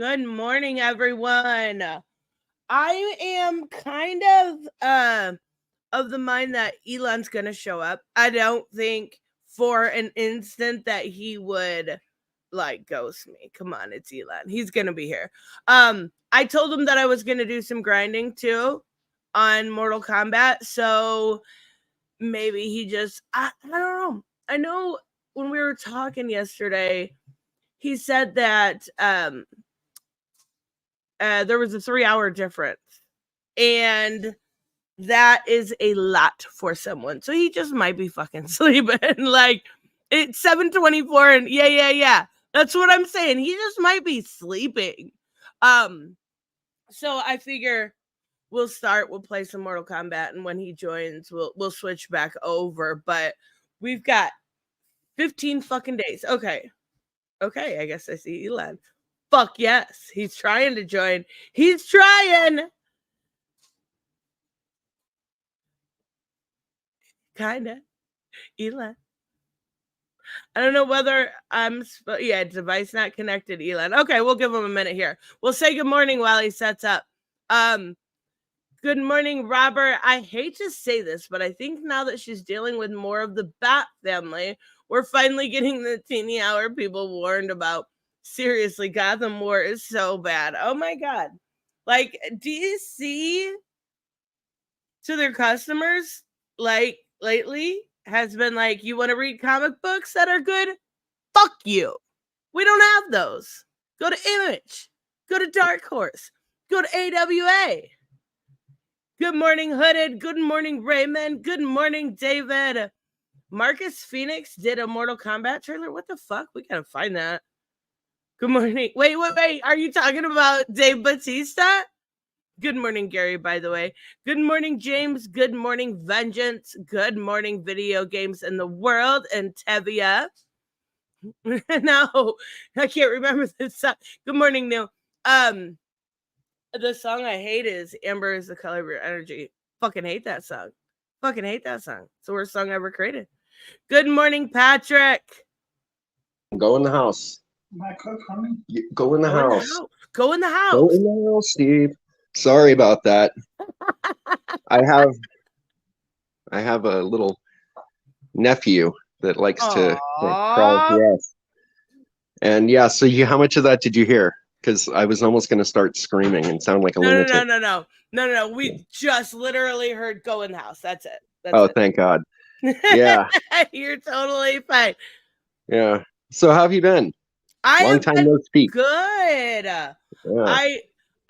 Good morning, everyone. I am kind of the mind that Elon's gonna show up. I don't think for an instant that he would like ghost me. Come on, it's Elon. He's gonna be here. I told him that I was gonna do some grinding too on Mortal Kombat, so maybe he just I don't know. I know when we were talking yesterday, he said that there was a 3-hour difference, and that is a lot for someone. So he just might be fucking sleeping. Like it's 7:24, and yeah. That's what I'm saying. He just might be sleeping. So I figure we'll play some Mortal Kombat, and when he joins, we'll switch back over. But we've got 15 fucking days. Okay, I guess I see Elon. Fuck yes, he's trying to join. He's trying. Kinda. Elon. I don't know whether device not connected, Elon. Okay, we'll give him a minute here. We'll say good morning while he sets up. Good morning, Robert. I hate to say this, but I think now that she's dealing with more of the Bat family, we're finally getting the teeny hour people warned about. Seriously, Gotham War is so bad. Oh my God. Like, DC to their customers, like, lately has been like, you want to read comic books that are good? Fuck you. We don't have those. Go to Image. Go to Dark Horse. Go to AWA. Good morning, Hooded. Good morning, Raymond. Good morning, David. Marcus Phoenix did a Mortal Kombat trailer. What the fuck? We gotta find that. Good morning. Wait. Are you talking about Dave Bautista? Good morning, Gary, by the way. Good morning, James. Good morning, Vengeance. Good morning, Video Games in the World, and Tevia. No, I can't remember this song. Good morning, Neil. The song I hate is Amber is the Color of Your Energy. Fucking hate that song. It's the worst song ever created. Good morning, Patrick. Go in the house. Go in the house. Go in the house. Go in the house, Steve. Sorry about that. I have a little nephew that likes to crawl through us. And yeah, so how much of that did you hear? Because I was almost going to start screaming and sound like a lunatic. No. We just literally heard "Go in the House." That's it. Thank God. Yeah. You're totally fine. Yeah. So how have you been? Long time no speak. Good. Yeah.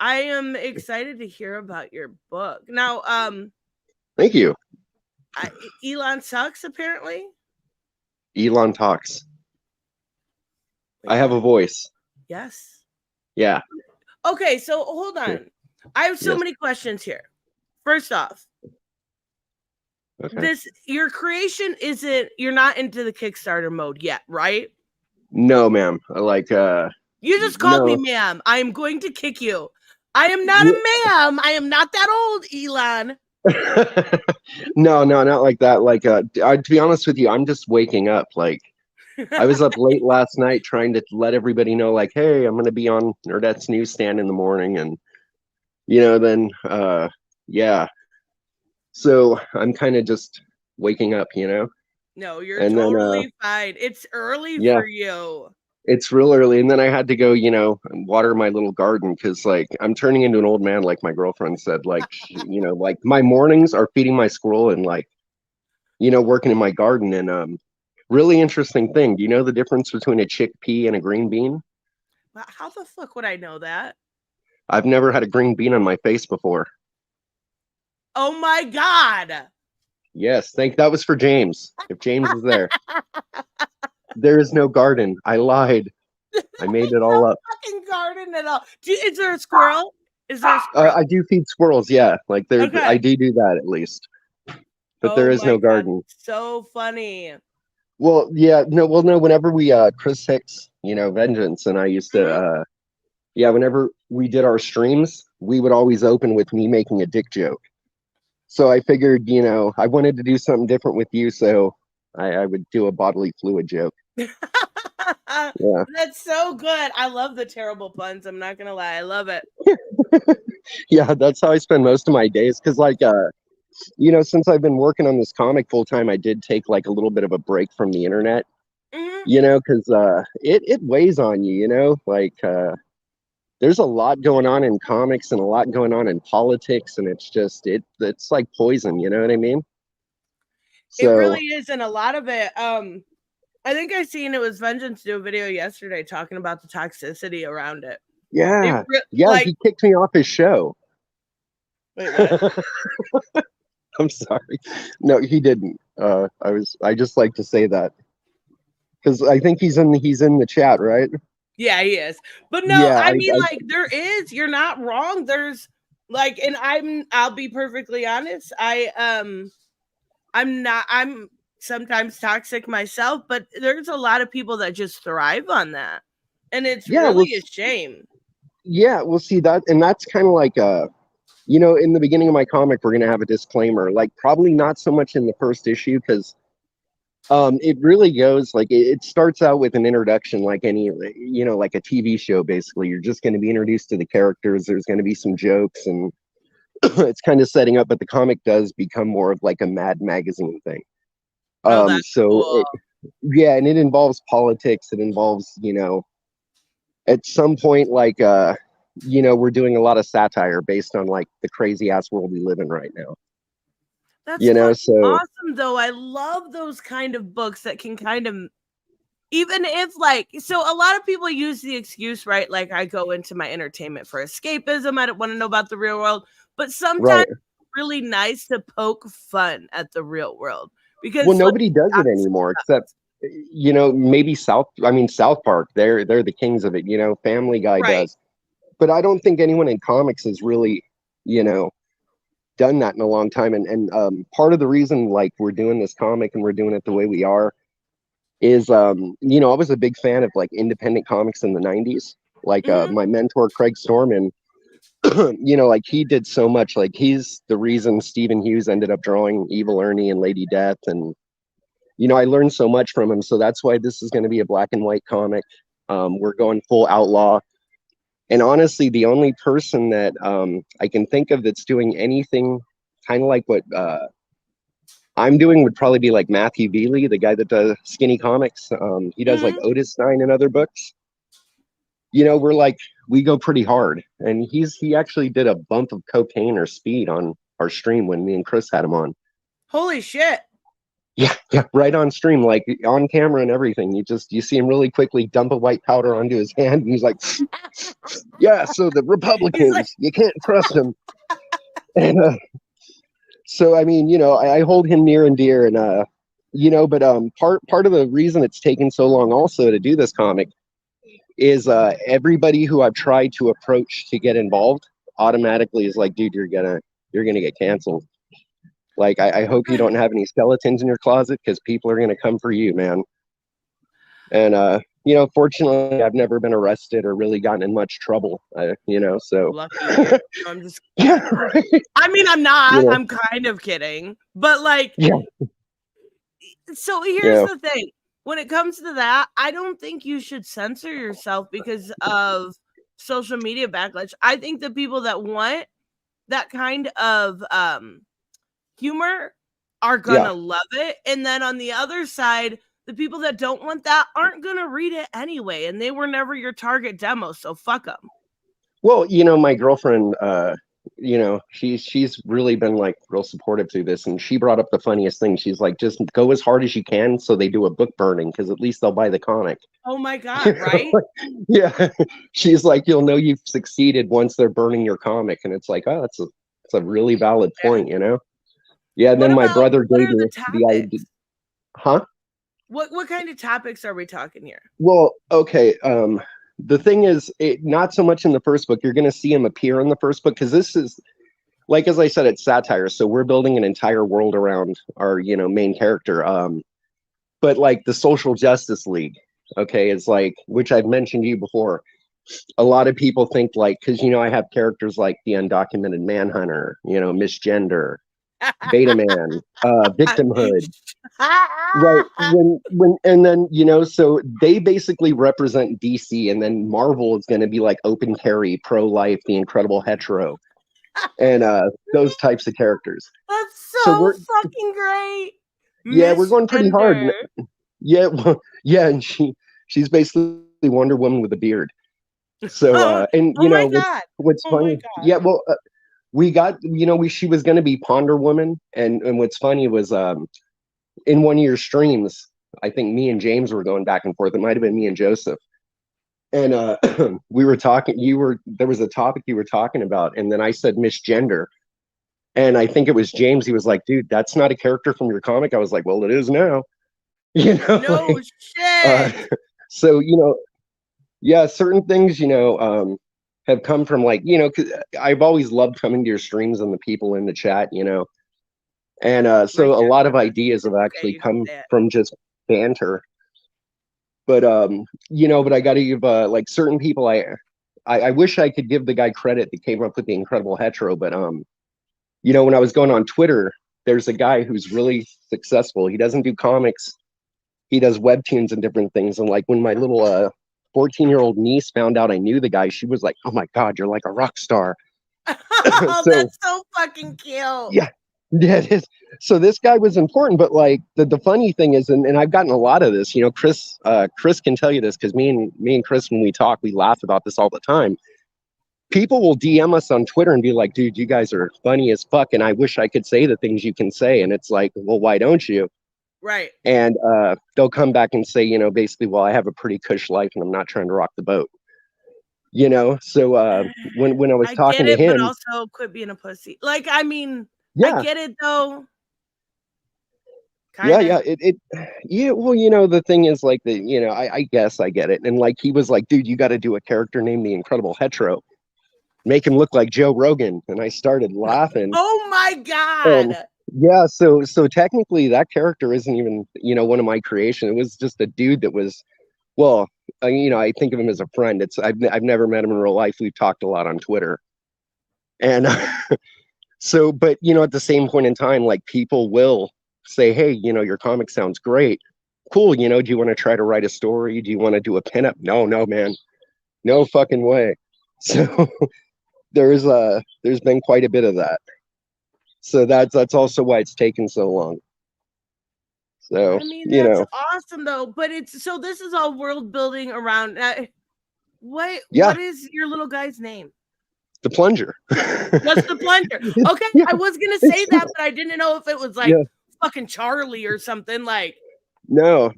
I am excited to hear about your book. Now, thank you. Elon sucks, apparently. Elon talks. I have a voice. Yes. Yeah. Okay, so hold on. I have so many questions here. First off, your creation you're not into the Kickstarter mode yet, right? No, ma'am. You just called me ma'am. I am going to kick you. I am not a ma'am. I am not that old, Elon. No, not like that. To be honest with you, I'm just waking up. I was up late last night trying to let everybody know, hey, I'm going to be on Nerdette's newsstand in the morning. And, yeah. So I'm kind of just waking up, No, you're totally fine. It's early for you. It's real early. And then I had to go, water my little garden because, I'm turning into an old man, like my girlfriend said. My mornings are feeding my squirrel and, working in my garden. And really interesting thing. Do you know the difference between a chickpea and a green bean? How the fuck would I know that? I've never had a green bean on my face before. Oh my God. Yes, that was for James. If James is there. There is no garden. I lied. I made it all up. Fucking garden at all. Is there a squirrel? I do feed squirrels, yeah. I do that at least. But there is no garden. So funny. Well, yeah, no, whenever we Chris Hicks, Vengeance, and I used to whenever we did our streams, we would always open with me making a dick joke. So I figured, I wanted to do something different with you, so I would do a bodily fluid joke. Yeah. That's so good. I love the terrible puns. I'm not gonna lie. I love it. Yeah, that's how I spend most of my days. Cause like since I've been working on this comic full time, I did take like a little bit of a break from the internet, Hmm. because it weighs on you, like there's a lot going on in comics and a lot going on in politics, and it's like poison, you know what I mean? It So really is, and a lot of it. I think I seen it was Vengeance do a video yesterday talking about the toxicity around it. yeah, yeah, Like, he kicked me off his show. wait, what? I'm sorry. No, he didn't. I just like to say that because I think he's in the chat, right? Yeah, he is. But no, Yeah, I mean, like, there is. You're not wrong. There's like, and I'll be perfectly honest. I'm not. I'm sometimes toxic myself, but there's a lot of people that just thrive on that, and it's yeah, well, really a shame. yeah, we'll see that, and that's kind of like in the beginning of my comic, we're gonna have a disclaimer, like probably not so much in the first issue because it really goes like it starts out with an introduction, like any, like a TV show. Basically, you're just going to be introduced to the characters. There's going to be some jokes, and it's kind of setting up. But the comic does become more of like a Mad Magazine thing. No, that's So cool. yeah, and it involves politics. It involves, at some point, like we're doing a lot of satire based on like the crazy ass world we live in right now. That's fucking So awesome, though. I love those kind of books that can kind of, even if like, so a lot of people use the excuse, right? Like, I go into my entertainment for escapism. I don't want to know about the real world, but sometimes right. it's really nice to poke fun at the real world Well, because like, nobody does it anymore except maybe South Park. They're the kings of it. Family Guy right. does, but I don't think anyone in comics has really you know done that in a long time. And part of the reason like we're doing this comic and we're doing it the way we are is I was a big fan of like independent comics in the 90s. Like Hmm. my mentor Craig Storman, like he did so much. Like he's the reason Stephen Hughes ended up drawing Evil Ernie and Lady Death, and I learned so much from him. So that's why this is going to be a black and white comic. We're going full outlaw. And honestly, the only person that I can think of that's doing anything kind of like what I'm doing would probably be like Matthew Bealey, the guy that does Skinny Comics. He does like Hmm. Otis Stein and other books. We go pretty hard. And he actually did a bump of cocaine or speed on our stream when me and Chris had him on. Holy shit. Yeah, yeah, right on stream, like on camera and everything. You see him really quickly dump a white powder onto his hand, and he's like, "Yeah, so the He's like, Republicans, you can't trust them." And so, I mean, I hold him near and dear, and but part of the reason it's taken so long also to do this comic is everybody who I've tried to approach to get involved automatically is like, "Dude, you're gonna get canceled." Like, I hope you don't have any skeletons in your closet because people are gonna come for you, man. And fortunately, I've never been arrested or really gotten in much trouble. So lucky you. I'm just, yeah, right. I mean, I'm not. You I'm kind of kidding. But like, yeah, so here's yeah, the thing. When it comes to that, I don't think you should censor yourself because of social media backlash. I think the people that want that kind of humor are yeah. gonna love it. And then on the other side, the people that don't want that aren't gonna read it anyway. And they were never your target demo, so fuck them. Well, my girlfriend, she's really been like real supportive through this, and she brought up the funniest thing. She's like, just go as hard as you can, so they do a book burning, because at least they'll buy the comic. Oh my god, right? Yeah, she's like, you'll know you've succeeded once they're burning your comic, and it's like, oh, that's a really valid point, Yeah, and What then my about brother what gave are the me the idea. topics? Huh? What kind of topics are we talking here? Well, okay. The thing is, not so much in the first book. You're going to see him appear in the first book because this is, like as I said, it's satire. So we're building an entire world around our, main character. But like the Social Justice League, okay, is like, which I've mentioned to you before. A lot of people think like, because I have characters like the undocumented manhunter, misgender, Beta Man, Victimhood. Right. When and then, so they basically represent DC, and then Marvel is going to be like open carry, pro life, the incredible hetero, and those types of characters. That's So so we're fucking great. we're going pretty hard. Misgender. Yeah, well, yeah, and she's basically Wonder Woman with a beard. So and Oh my god. what's Oh my funny? Yeah, god. well, we got we she was going to be Ponder Woman, and what's funny was in one of your streams, I think me and James were going back and forth. It might have been me and Joseph. And we were talking, there was a topic you were talking about, and then I said misgender. And I think it was James. He was like, dude, that's not a character from your comic. I was like, well, it is now. No uh, shit. so, yeah, certain things, have come from like, 'cause I've always loved coming to your streams and the people in the chat, and My so a lot of grandmother. ideas have Okay, actually you can come say it. from just banter. But but I got to give like certain people. I wish I could give the guy credit that came up with the incredible hetero. But when I was going on Twitter, there's a guy who's really successful. He doesn't do comics. He does webtoons and different things. And like when my little 14-year-old niece found out I knew the guy, she was like, "Oh my god, you're like a rock star." Oh, So that's so fucking cute. yeah, yeah, it is. So this guy was important, but like the funny thing is, and I've gotten a lot of this. Chris can tell you this because me and Chris, when we talk, we laugh about this all the time. People will DM us on Twitter and be like, "Dude, you guys are funny as fuck," and I wish I could say the things you can say. And it's like, well, why don't you? Right. And they'll come back and say, basically, well, I have a pretty cush life, and I'm not trying to rock the boat. So when I was I talking get to it, but him, also quit being a pussy. Like, I mean, I yeah, get it though. yeah, Kinda. yeah. Yeah. Well, the thing is, like, I guess I get it. And like, he was like, dude, you got to do a character named the Incredible Hetero, make him look like Joe Rogan. And I started laughing. Oh my And god. yeah, so technically, that character isn't even one of my creation. It was just a dude that was, well, I think of him as a friend. I've never met him in real life. We've talked a lot on Twitter, and so, but at the same point in time, like people will say, hey, your comic sounds great. Cool. Do you want to try to write a story? Do you want to do a pinup? No, man. No fucking way. So there's been quite a bit of that. So that's also why it's taken so long. So, I mean, that's awesome though. But so this is all world building around what yeah, is your little guy's name? the plunger. What's the plunger? Okay, Yeah, I was gonna say that, but I didn't know if it was like yeah. fucking Charlie or something. Like, No,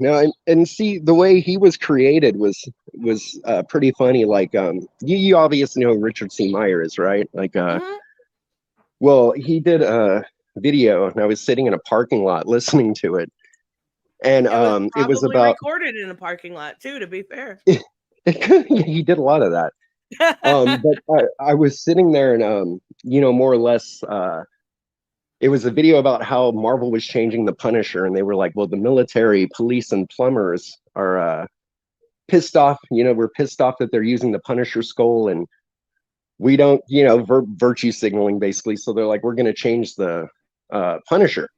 and see the way he was created was pretty funny. Like you obviously know who Richard C. Meyer is, right? Like mhm. well, he did a video, and I was sitting in a parking lot listening to it, and It was it was probably about recorded in a parking lot too, to be fair. he did a lot of that. But I was sitting there, and more or less, it was a video about how Marvel was changing the Punisher, and they were like, well, the military, police, and plumbers are pissed off. We're pissed off that they're using the Punisher skull, and we don't, virtue signaling basically. So they're like, we're going to change the Punisher.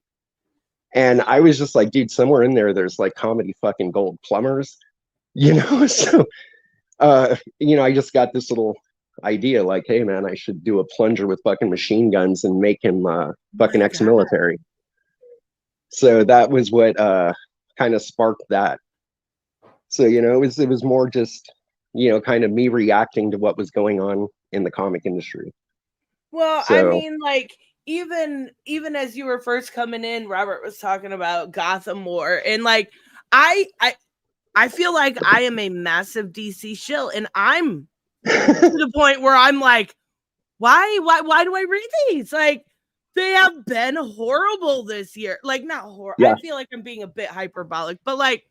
And I was just like, dude, somewhere in there's like comedy fucking gold, plumbers, So, I just got this little idea like, hey, man, I should do a plunger with fucking machine guns and make him fucking My God. ex-military. So that was what kind of sparked that. So, it was more just, kind of me reacting to what was going on in the comic industry. Well, I So, mean, like even as you were first coming in, Robert was talking about Gotham War, and like I feel like I am a massive DC shill, and I'm to the point where I'm like, why do I read these? Like, they have been horrible this year. Like, not horrible. yeah, I feel like I'm being a bit hyperbolic, but like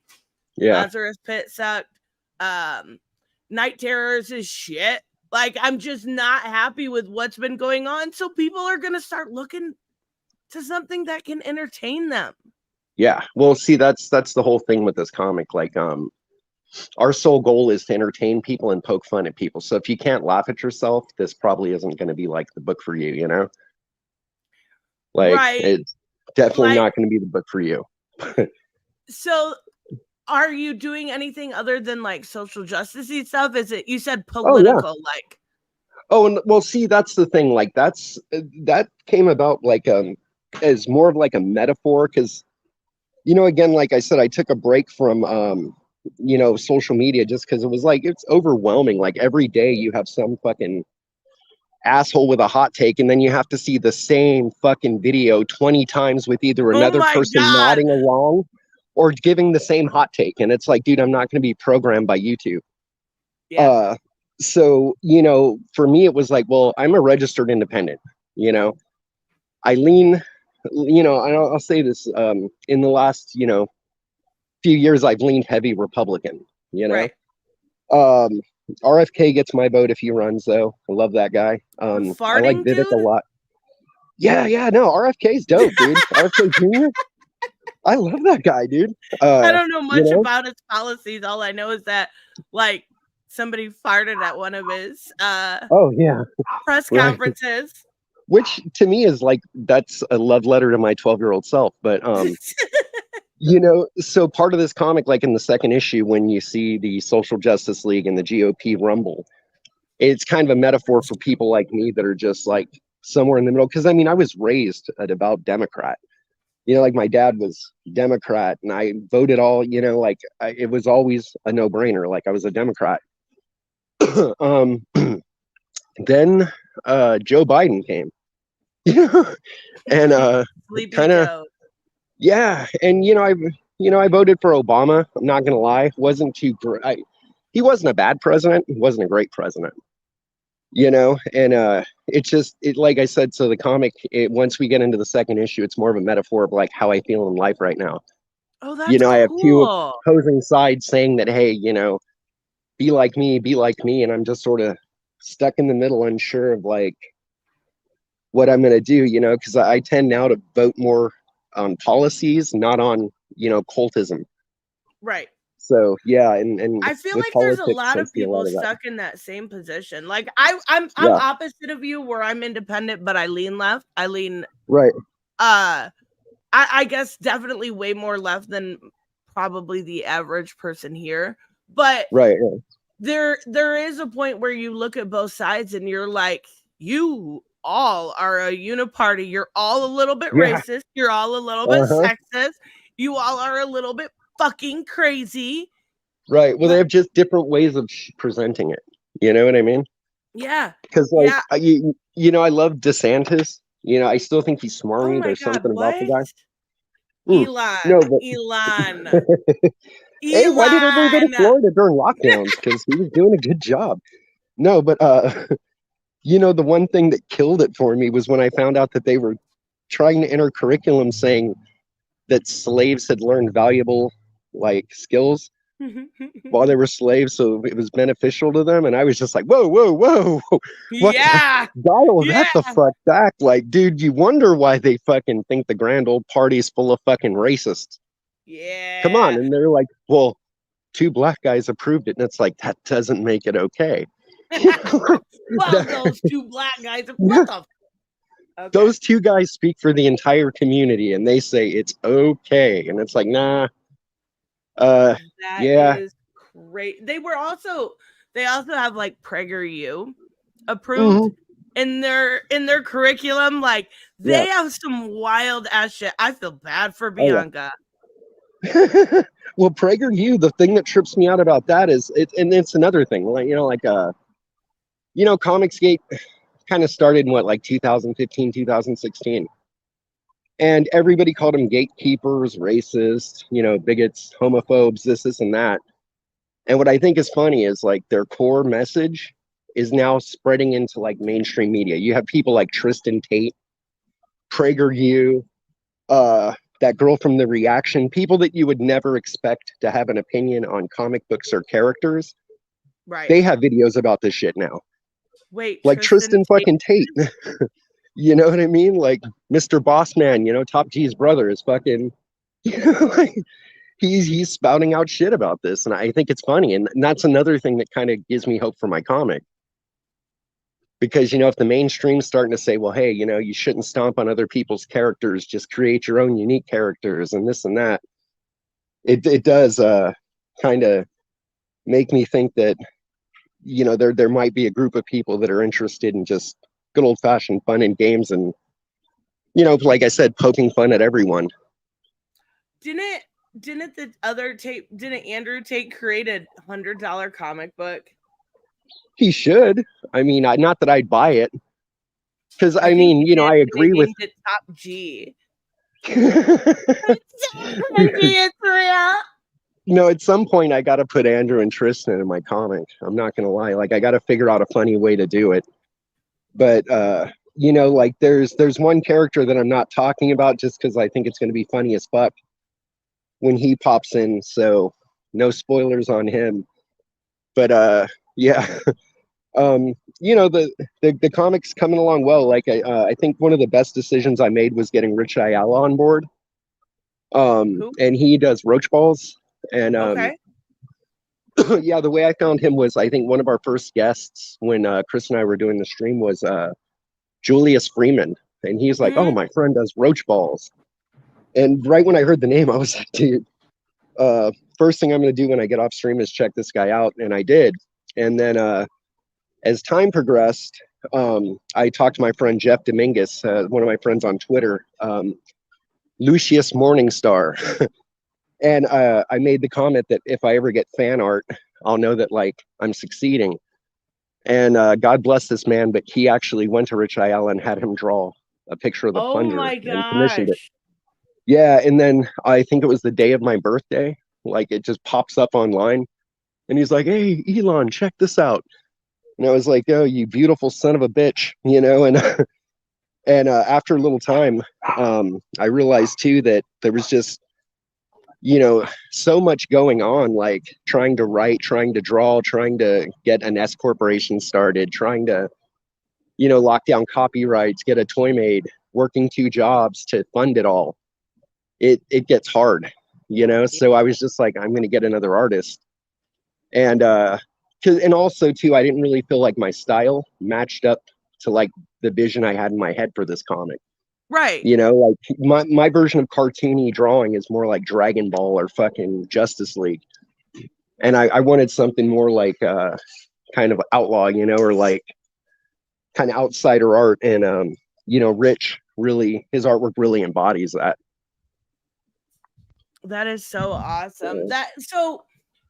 yeah, Lazarus Pit sucked. Night Terrors is shit. Like, I'm just not happy with what's been going on. So people are gonna start looking to something that can entertain them. yeah. Well, see, that's the whole thing with this comic. Like, our sole goal is to entertain people and poke fun at people. So if you can't laugh at yourself, this probably isn't going to be like the book for you, Like, Right. it's definitely Like, not going to be the book for you. so are you doing anything other than like social justice stuff? Is it, you said Oh yeah. political, like? Oh, and well, see, that's the thing. Like, that came about like as more of like a metaphor, because again, like I said, I took a break from social media just because it was like it's overwhelming. Like every day you have some fucking asshole with a hot take, and then you have to see the same fucking video 20 times with either Oh another my person God. nodding along or giving the same hot take. And it's like, dude, I'm not going to be programmed by YouTube. Yeah. So, for me, it was like, well, I'm a registered independent. You know, I lean, I'll say this, in the last, few years, I've leaned heavy Republican, Right. Um, RFK gets my vote if he runs, though. I love that guy. The I like farting Vivek a dude? lot. Yeah, no, RFK's dope, dude. RFK Jr. I love that guy, dude. I don't know You much know? about his policies. All I know is that, like, somebody farted at one of his Oh yeah, press right. conferences. Which to me is like that's a love letter to my 12-year-old self. But so part of this comic, like in the second issue, when you see the Social Justice League and the GOP rumble, it's kind of a metaphor for people like me that are just like somewhere in the middle. Because I mean, I was raised a devout Democrat. Like my dad was Democrat, and I voted all. Like it was always a no-brainer. Like I was a Democrat. um, then Joe Biden came, and Sleepy kind of Joe. yeah, and I voted for Obama. I'm not gonna lie, wasn't too great. He wasn't a bad president. He wasn't a great president. And it's just like I said. So the comic, once we get into the second issue, it's more of a metaphor of like how I feel in life right now. Oh, that's I have two cool. opposing sides saying that, hey, be like me, and I'm just sort of stuck in the middle, unsure of like what I'm gonna do. Because I tend now to vote more on policies, not on cultism. Right. So yeah, and I feel with like there's a politics, lot I of see a lot people of that. stuck in that same position. Like I'm Yeah, opposite of you, where I'm independent, but I lean left. I lean right, I guess definitely way more left than probably the average person here. But right. there is a point where you look at both sides and you're like, you all are a uniparty. You're all a little bit Yeah, racist. You're all a little bit uh-huh. sexist. You all are a little bit fucking crazy. Right. Well, they But have just different ways of presenting it. You know what I mean? yeah. Because like Yeah. I love DeSantis. I still think he's Oh smarmy. my There's God. something about the What? guy. No, Elon. but Elon. hey, why did everyone go to Elon. Florida during lockdowns? Because he was doing a good job. No, but the one thing that killed it for me was when I found out that they were trying to enter curriculum saying that slaves had learned valuable like skills while they were slaves, so it was beneficial to them. And I was just like, whoa, what? Yeah. Dial Yeah. that the fuck back. Like, dude, you wonder why they fucking think the grand old party's full of fucking racists. Come on. Yeah. And they're like, well, two black guys approved it. And it's like, that doesn't make it okay. Well, those two black guys, what the? Okay. Those two guys speak for the entire community and they say it's okay. And it's like, nah. That Yeah. is great. They also have like PragerU approved Mhm. in their curriculum. Like they Yeah. have some wild ass shit. I feel bad for Oh, yeah. Bianca. Well, PragerU, the thing that trips me out about that is and it's another thing, like Comicsgate kind of started in what, like 2015, 2016. And everybody called them gatekeepers, racist, bigots, homophobes, this, and that. And what I think is funny is like their core message is now spreading into like mainstream media. You have people like Tristan Tate, PragerU, that girl from The Reaction, people that you would never expect to have an opinion on comic books or characters. Right. They have videos about this shit now. Wait, like Tristan fucking Tate. You know what I mean? Like Mr. Bossman, Top G's brother is fucking, like he's spouting out shit about this, and I think it's funny, and that's another thing that kind of gives me hope for my comic. Because, if the mainstream's starting to say, well, hey, you shouldn't stomp on other people's characters, just create your own unique characters and this and that, it does kind of make me think that, there might be a group of people that are interested in just good old fashioned fun and games and, like I said, poking fun at everyone. Didn't the other tape? Didn't Andrew Tate create a $100 comic book? He should. I mean, not that I'd buy it, because I think mean, he did, I and they agree with. named it Top G. It's real. No, at some point I got to put Andrew and Tristan in my comic. I'm not gonna lie. Like, I got to figure out a funny way to do it. But like there's one character that I'm not talking about just because I think it's gonna be funny as fuck when he pops in. So no spoilers on him. But yeah. The comics coming along well. Like, I think one of the best decisions I made was getting Rich Ayala on board. And he does roach balls. And Okay. yeah, the way I found him was, I think one of our first guests when Chris and I were doing the stream was Julius Freeman, and he's like, "Oh, my friend does roach balls." And right when I heard the name, I was like, "Dude, first thing I'm going to do when I get off stream is check this guy out," and I did. And then as time progressed, I talked to my friend Jeff Dominguez, one of my friends on Twitter, Lucius Morningstar, and I made the comment that if I ever get fan art, I'll know that, like, I'm succeeding. And God bless this man, but he actually went to Rich Ayala and had him draw a picture of the plunger and commissioned it. Yeah, and then I think it was the day of my birthday, like, it just pops up online, and he's like, "Hey, Elon, check this out." And I was like, "Oh, you beautiful son of a bitch," and and after a little time, I realized too that there was just, so much going on, like trying to write, trying to draw, trying to get an S corporation started, trying to, lock down copyrights, get a toy made, working 2 jobs to fund it all. It gets hard, So I was just like, I'm going to get another artist. And and also too, I didn't really feel like my style matched up to, like, the vision I had in my head for this comic. Right. Like my version of cartoony drawing is more like Dragon Ball or fucking Justice League. And I wanted something more like kind of outlaw, or like kind of outsider art. And Rich really, his artwork really embodies that. That is so awesome. So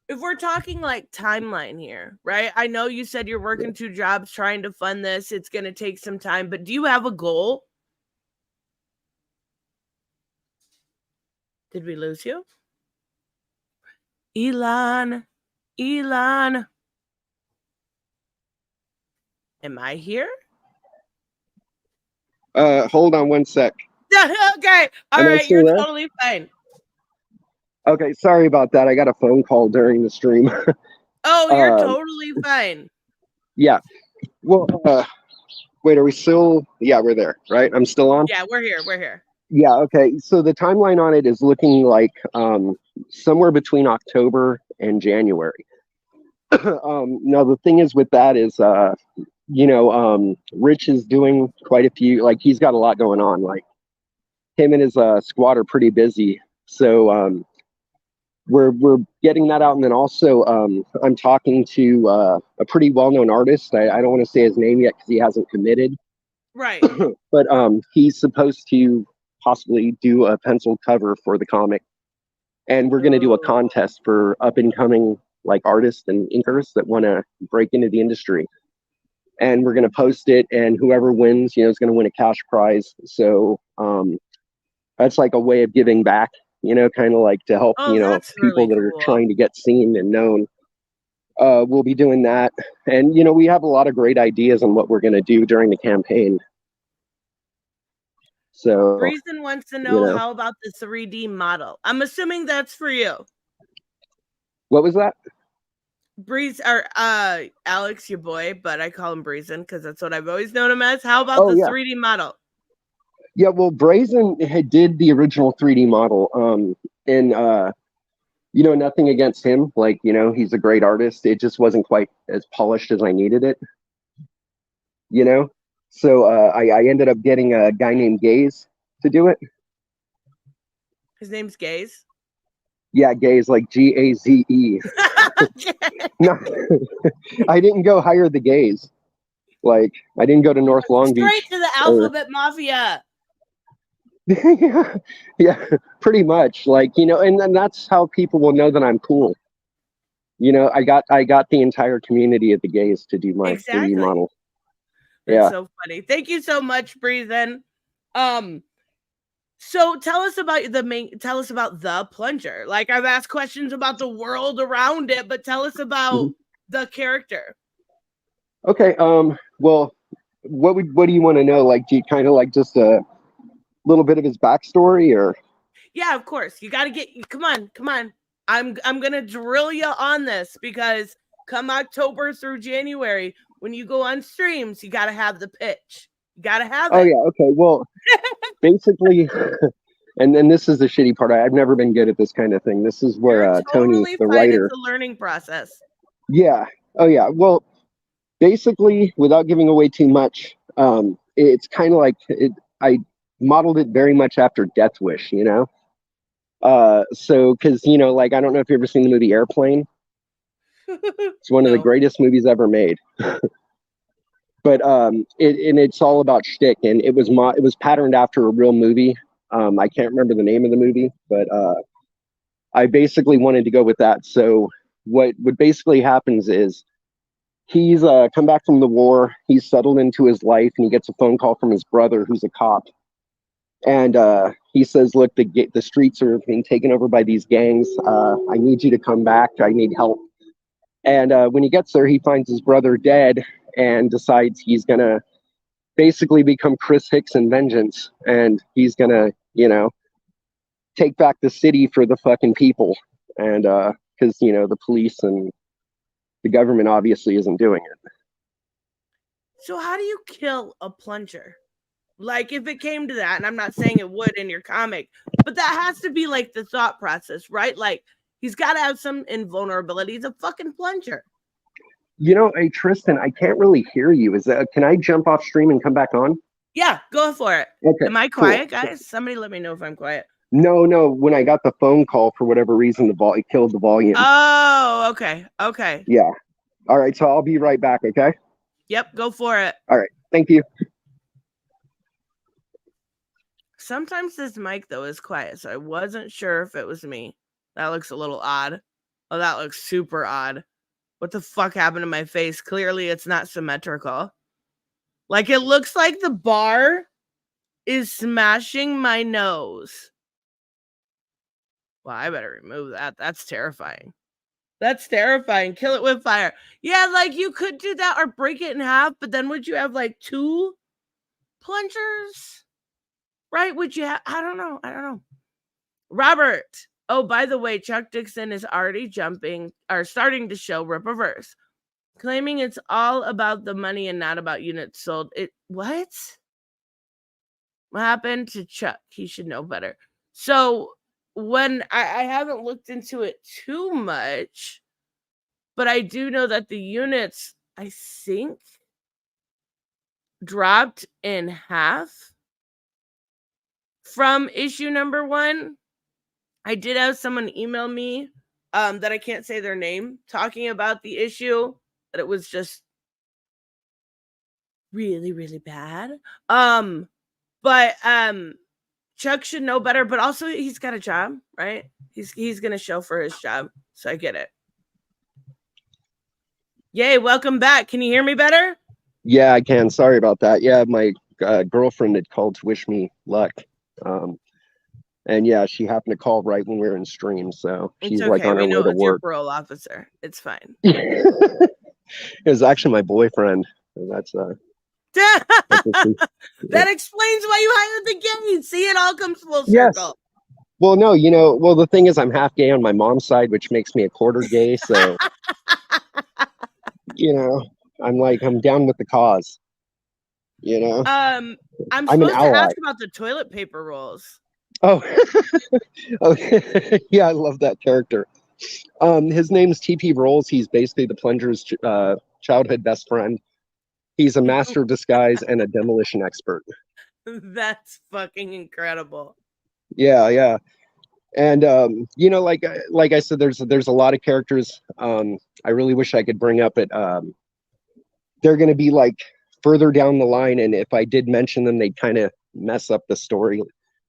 if we're talking like timeline here, right? I know you said you're working 2 jobs trying to fund this. It's going to take some time, but do you have a goal? Did we lose you? Elon. Am I here? Hold on one sec. Okay. All right. You're totally fine. Okay. Sorry about that. I got a phone call during the stream. Oh, you're totally fine. Yeah. Well, wait, are we still? Yeah, we're there, right? I'm still on? Yeah, we're here. Yeah, okay. So the timeline on it is looking like somewhere between October and January. Now, the thing is with that is, Rich is doing quite a few, like, he's got a lot going on. Like, him and his squad are pretty busy. So we're getting that out. And then also I'm talking to a pretty well-known artist. I don't want to say his name yet because he hasn't committed. Right. But he's supposed to possibly do a pencil cover for the comic. And we're going to do a contest for up-and-coming, like, artists and inkers that want to break into the industry. And we're going to post it, and whoever wins, is going to win a cash prize. So that's like a way of giving back, kind of like to help, people really that are trying to get seen and known. We'll be doing that. And, we have a lot of great ideas on what we're going to do during the campaign. So Reason wants to know, how about the 3D model? I'm assuming that's for you. What was that? Breeze or Alex, your boy, but I call him Breezen because that's what I've always known him as. How about the 3D model? Yeah, well, Brazen did the original 3D model. And nothing against him. Like, he's a great artist. It just wasn't quite as polished as I needed it. you know. So I ended up getting a guy named Gaze to do it. His name's Gaze. Yeah, Gaze, like Gaze. No, I didn't go hire the Gaze. Like, I didn't go to North Long Straight Beach. to the Or, alphabet mafia. yeah, yeah, pretty much. Like, and that's how people will know that I'm cool. I got the entire community of the Gaze to do my 3D Exactly. model. That's Yeah. so funny. Thank you so much, Breathin. So tell us about the plunger. Like, I've asked questions about the world around it, but tell us about Mhm. the character. Okay. Well, what do you want to know? Like, do you kind of like just a little bit of his backstory, or? Yeah, of course. You got to come on. I'm going to drill you on this because come October through January, when you go on streams, you got to have the pitch. You got to have Oh it. yeah. Okay. Well, basically, and then this is the shitty part. I've never been good at this kind of thing. This is You're where Tony, totally the fine. It's writer. a learning process. Yeah. Oh yeah. Well, basically, without giving away too much, it's kind of like I modeled it very much after Death Wish. So because like I don't know if you've ever seen the movie Airplane. It's one of the No. greatest movies ever made. But it's all about shtick, and it was patterned after a real movie. I can't remember the name of the movie, but I basically wanted to go with that. So what basically happens is he's come back from the war. He's settled into his life, and he gets a phone call from his brother, who's a cop, and he says, "Look, the streets are being taken over by these gangs. I need you to come back. I need help." And when he gets there, he finds his brother dead, and decides he's gonna basically become Chris Hicks in Vengeance, and he's gonna, take back the city for the fucking people, and because the police and the government obviously isn't doing it. So how do you kill a plunger? Like, if it came to that, and I'm not saying it would in your comic, but that has to be like the thought process, right? Like, he's got to have some invulnerability. He's a fucking plunger. Hey Tristan, I can't really hear you. Can I jump off stream and come back on? Yeah, go for it. Okay, Am I cool. quiet, guys? Somebody let me know if I'm quiet. No. When I got the phone call, for whatever reason, it killed the volume. Oh, okay. Yeah. All right. So I'll be right back. Okay. Yep, go for it. All right. Thank you. Sometimes this mic though is quiet, so I wasn't sure if it was me. That looks a little odd. Oh, that looks super odd. What the fuck happened to my face? Clearly it's not symmetrical. Like, it looks like the bar is smashing my nose. Well, I better remove that. That's terrifying. That's terrifying. Kill it with fire. Yeah, like, you could do that or break it in half, but then would you have like two plungers? Right? Would you have? I don't know. Robert. Oh, by the way, Chuck Dixon is already starting to show Rippaverse, claiming it's all about the money and not about units sold. What? What happened to Chuck? He should know better. So when I haven't looked into it too much, but I do know that the units, I think, dropped in half from issue number 1. I did have someone email me that I can't say their name, talking about the issue, that it was just really, really bad. But Chuck should know better, but also he's got a job, right? He's gonna show for his job, so I get it. Yay, welcome back. Can you hear me better? Yeah, I can. Sorry about that. Yeah, my girlfriend had called to wish me luck. And yeah, she happened to call right when we were in stream, so It's she's like okay. on her We way know to it's your work. parole officer. It's fine. It was actually my boyfriend. That's That explains why you hired the gay. See, it all comes full yes. circle. Well, no, the thing is, I'm half gay on my mom's side, which makes me a quarter gay. So, I'm down with the cause. I'm I'm an supposed to ally. ask about the toilet paper rolls. Oh, okay. Yeah, I love that character. His name's TP Rolls. He's basically the Plunger's childhood best friend. He's a master of disguise and a demolition expert. That's fucking incredible. Yeah, yeah. And you know, like I said, there's a lot of characters. I really wish I could bring up it. They're going to be like further down the line, and if I did mention them, they'd kind of mess up the story.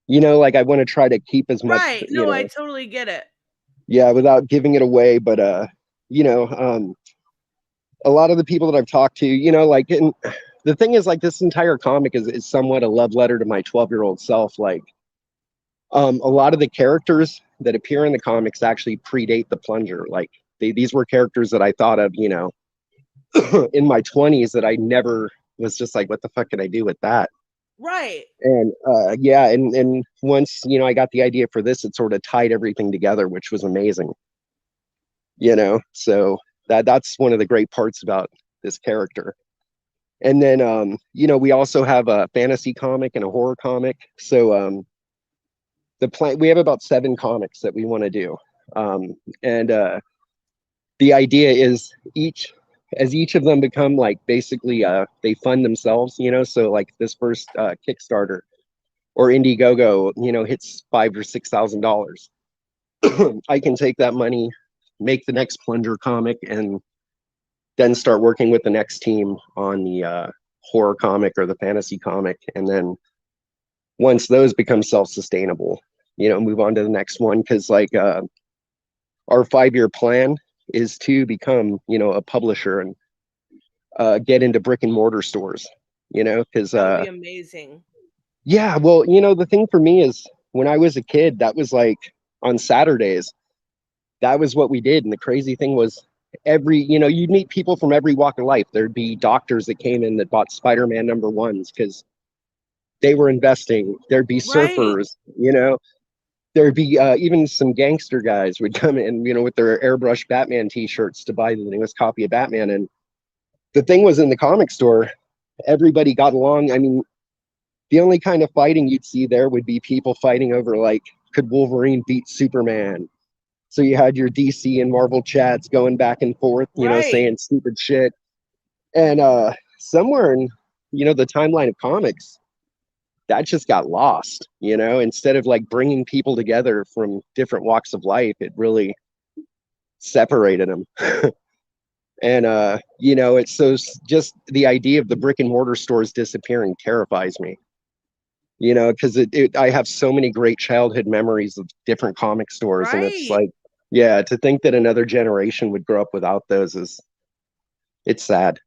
You know, like I want to try to keep as much, Right. you No, I know, totally get it. yeah, without giving it away. But you know, a lot of the people that I've talked to, you know, like, and the thing is, like, this entire comic is somewhat a love letter to my 12-year-old self. Like, a lot of the characters that appear in the comics actually predate the Plunger. Like, these were characters that I thought of, you know, in my 20s that I never was just like, what the fuck could I do with that? Right. And yeah, and once, you know, I got the idea for this, it sort of tied everything together, which was amazing. You know, so that's one of the great parts about this character. And then you know, we also have a fantasy comic and a horror comic. So we have about 7 comics that we want to do. And the idea is each of them become like basically they fund themselves, you know. So like this first Kickstarter or Indiegogo, you know, hits $5,000 or $6,000. I can take that money, make the next Plunger comic, and then start working with the next team on the horror comic or the fantasy comic. And then once those become self-sustainable, you know, move on to the next one. Because like our 5-year plan is to become, you know, a publisher and get into brick and mortar stores, you know, because that would be amazing. yeah, well, you know, the thing for me is when I was a kid, that was like on Saturdays, that was what we did. And the crazy thing was you know, you'd meet people from every walk of life. There'd be doctors that came in that bought Spider-Man #1s because they were investing. There'd be Right. surfers, you know, there'd be even some gangster guys would come in, you know, with their airbrush Batman t-shirts to buy the newest copy of Batman. And the thing was, in the comic store, everybody got along. I mean, the only kind of fighting you'd see there would be people fighting over like, could Wolverine beat Superman? So you had your DC and Marvel chats going back and forth, you know, Right. saying stupid shit. And somewhere in, you know, the timeline of comics, that just got lost, you know. Instead of like bringing people together from different walks of life, it really separated them. And you know, it's so just the idea of the brick and mortar stores disappearing terrifies me, you know, because I have so many great childhood memories of different comic stores. And it's Right. like, yeah, to think that another generation would grow up without those it's sad.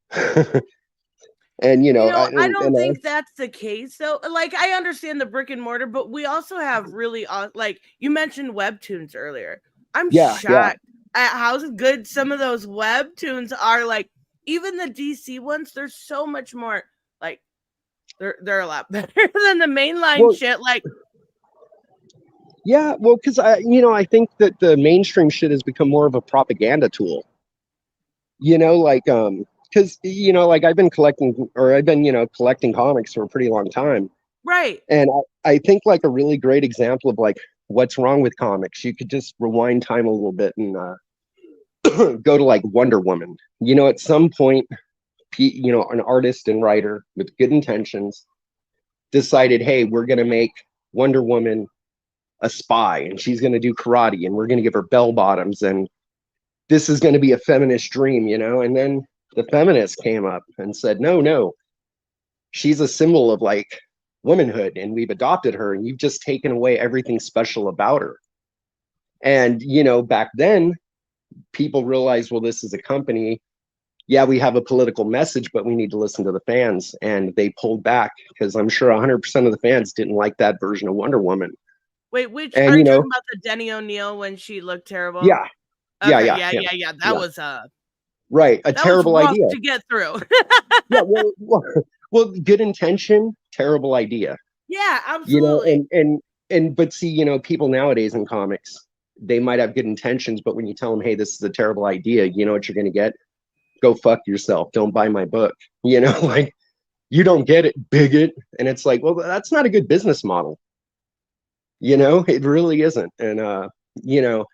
And you You know, know, I don't think that's the case though. Like, I understand the brick and mortar, but we also have really like you mentioned webtoons earlier. I'm yeah, yeah. shocked at how good some of those webtoons are. Like, even the DC ones, they're so much more like they're a lot better than the mainline Well, shit. Like, yeah, well, because you know, I think that the mainstream shit has become more of a propaganda tool. You know, like because you know, like I've been you know, collecting comics for a pretty long time, right, and I think like a really great example of like what's wrong with comics. You could just rewind time a little bit and go to like Wonder Woman. You know, at some point, you know, an artist and writer with good intentions decided, hey, we're gonna make Wonder Woman a spy, and she's gonna do karate, and we're gonna give her bell bottoms, and this is going to be a feminist dream, you know. And then the feminists came up and said, no, no, she's a symbol of like womanhood, and we've adopted her, and you've just taken away everything special about her. And you know, back then people realized, well, this is a company, yeah, we have a political message, but we need to listen to the fans. And they pulled back because I'm sure 100% of the fans didn't like that version of Wonder Woman. wait, which And are you you know, talking about, the Denny O'Neil when she looked terrible? yeah, yeah, Okay, yeah, yeah, yeah, yeah, yeah. yeah, right, a That was terrible rough idea. to get through. Yeah, well, good intention, terrible idea. Yeah, You know, absolutely. and but see, you know, people nowadays in comics, they might have good intentions, but when you tell them, hey, this is a terrible idea, you know what you're going to get? Go fuck yourself, don't buy my book. You know, like, you don't get it, bigot. And it's like, well, that's not a good business model. You know, it really isn't. And you know,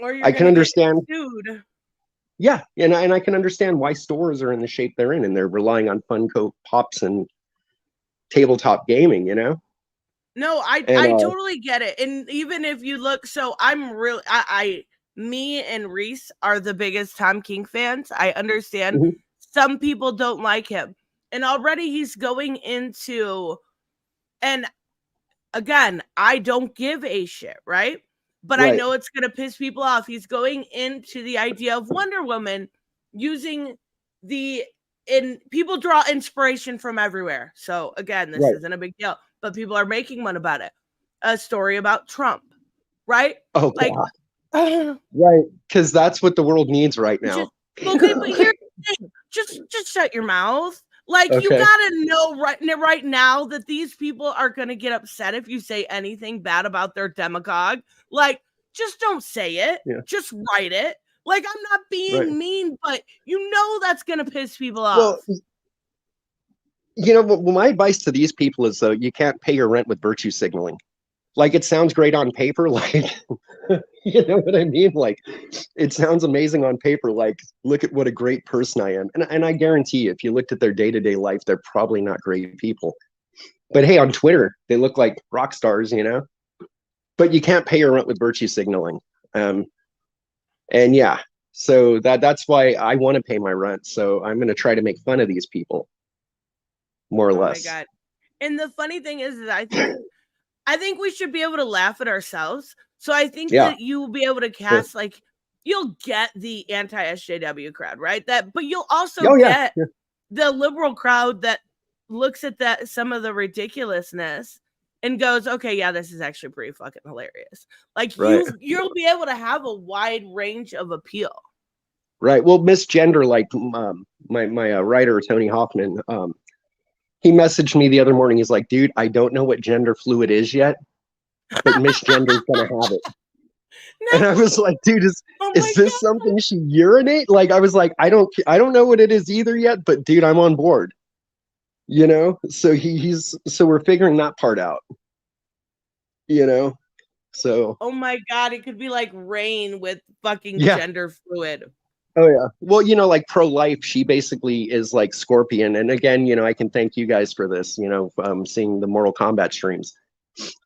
Or you're I can gonna get understand. sued. Yeah, and I can understand why stores are in the shape they're in, and they're relying on Funko Pops and tabletop gaming, you know? No, And I totally get it. And even if you look, so I'm really me and Reese are the biggest Tom King fans. I understand mhm, some people don't like him. And already he's going into, and again, I don't give a shit, right? But I right, know it's going to piss people off. He's going into the idea of Wonder Woman using the, and people draw inspiration from everywhere. So again, this right. isn't a big deal, but people are making one about it. A story about Trump, right? Oh Like, God, right, because that's what the world needs right now. just okay, but here's the thing. Just shut your mouth. Like, you Okay, gotta know right now that these people are gonna get upset if you say anything bad about their demagogue. Like, just don't say it. yeah, Just write it. Like, I'm not right. being mean, but you know that's gonna piss people Well, off. my advice to these people is though you can't pay your rent with virtue signaling. Like it sounds great on paper, like you know what I mean? Like it sounds amazing on paper. Like look at what a great person I am, and I guarantee you, if you looked at their day to day life, they're probably not great people. But hey, on Twitter, they look like rock stars, you know. But you can't pay your rent with virtue signaling. Um, and yeah, so that's why I want to pay my rent. So I'm going to try to make fun of these people, more or Oh my less. god. And the funny thing is I think we should be able to laugh at ourselves. So I think Yeah, that you will be able to sure. cast, like, you'll get the anti SJW crowd, right? That, but you'll also Oh yeah, get yeah. the liberal crowd that looks at that, some of the ridiculousness, and goes, okay, yeah, this is actually pretty fucking hilarious. Like, Right, you'll be able to have a wide range of appeal. right. Well, misgender, like my writer Tony Hoffman, he messaged me the other morning. He's like, dude, I don't know what gender fluid is yet, but misgender's gonna have it. And I No, was like, dude, oh is my this god. something she urinate? Like I was like, I don't know what it is either yet, but dude, I'm on board. You know? So he's so we're figuring that part out, you know? So Oh my god, it could be like rain with fucking yeah. gender fluid. Oh yeah. Well, like pro-life, she basically is like Scorpion. And again, I can thank you guys for this, seeing the Mortal Kombat streams.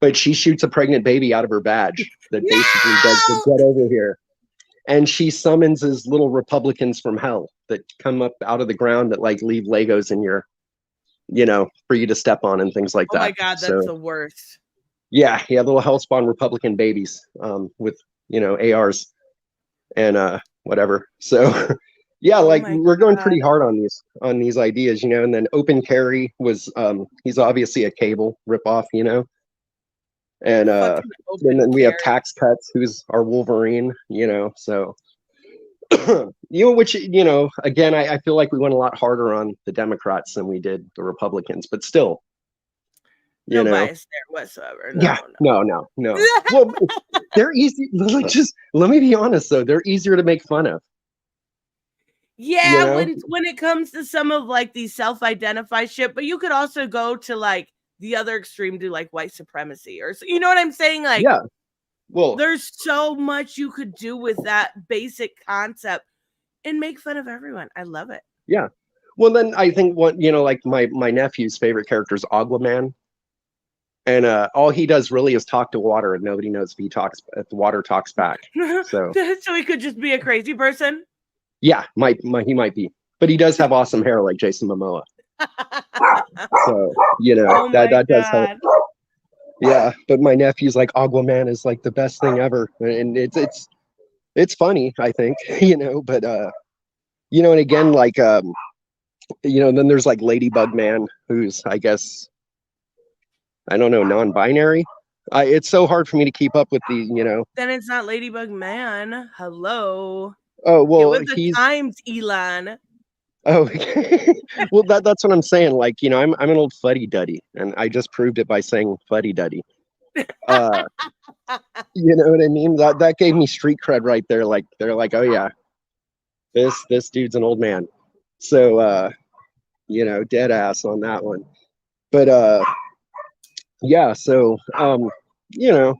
But she shoots a pregnant baby out of her badge that basically does the No! get over here. And she summons his little Republicans from hell that come up out of the ground that like leave Legos in your, for you to step on and things like Oh my that. god, that's So the worst. yeah, little hellspawn Republican babies with, ARs and whatever. So yeah, Oh like my we're going god. pretty hard on these ideas, and then Open Carry was he's obviously a Cable ripoff, and Fucking and open then we have carry. Tax Cuts, who's our Wolverine, so which again, I feel like we went a lot harder on the Democrats than we did the Republicans, but still, you No know, bias there whatsoever. yeah, No, no. no. Well, they're easy. Just let me be honest though, they're easier to make fun of. You Yeah, know, when it comes to some of like these self-identify shit, but you could also go to like the other extreme, to like white supremacy, or you know what I'm saying? Like, yeah. Well, there's so much you could do with that basic concept and make fun of everyone. I love it. yeah. Well, then I think what like my nephew's favorite character is Aquaman, and all he does really is talk to water, and nobody knows if the water talks back. So So he could just be a crazy person. yeah, he might be, but he does have awesome hair like Jason Momoa. So Oh that my does help. god. Yeah, but my nephew's like Aquaman is like the best thing ever, and it's funny, I think, but and again, like then there's like Ladybug Man, who's I guess I don't know, non-binary. It's so hard for me to keep up with the. Then it's not Ladybug Man. Hello. Oh Get well, with the times, Elon. oh well that's what I'm saying. Like I'm an old fuddy duddy, and I just proved it by saying fuddy duddy. Uh, you know what I mean? That gave me street cred right there. Like they're like, oh yeah, this dude's an old man. So dead ass on that one. But yeah, so you know,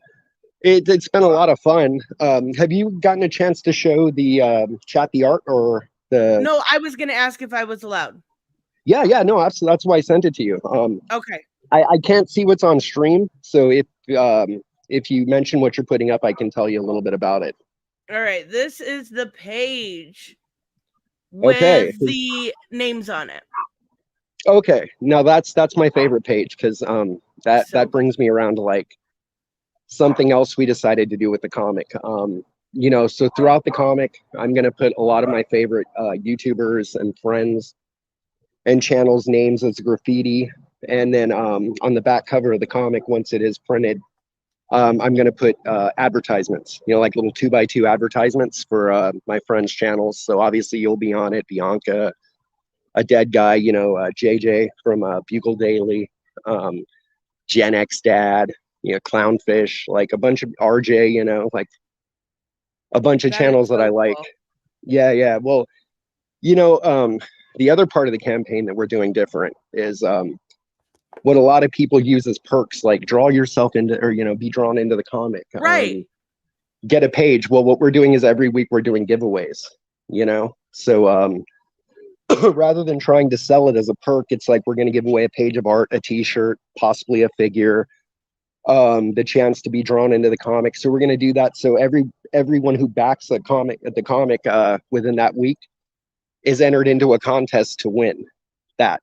It's been a lot of fun. Have you gotten a chance to show the chat the art or the? No, I was gonna ask if I was allowed. Yeah, no, absolutely. That's why I sent it to you. Okay. I can't see what's on stream, so if you mention what you're putting up, I can tell you a little bit about it. All right. This is the page Okay. with the names on it. Okay. Now that's my favorite page because that So brings me around to like something else we decided to do with the comic. So throughout the comic, I'm gonna put a lot of my favorite YouTubers and friends and channels names as graffiti. And then on the back cover of the comic, once it is printed, I'm going to put advertisements, like little 2x2 advertisements for my friends' channels. So obviously you'll be on it, Bianca, a dead guy, JJ from Bugle Daily, Gen X Dad, Clownfish, like a bunch of RJ, like a bunch of that is channels that I so like. cool. Yeah. Well, you know, um, the other part of the campaign that we're doing different is what a lot of people use as perks, like draw yourself into, or be drawn into the comic, Right. get a page. Well, what we're doing is every week we're doing giveaways. So rather than trying to sell it as a perk, it's like we're going to give away a page of art, a T-shirt, possibly a figure, the chance to be drawn into the comic. So we're going to do that. So everyone who backs the comic within that week is entered into a contest to win that.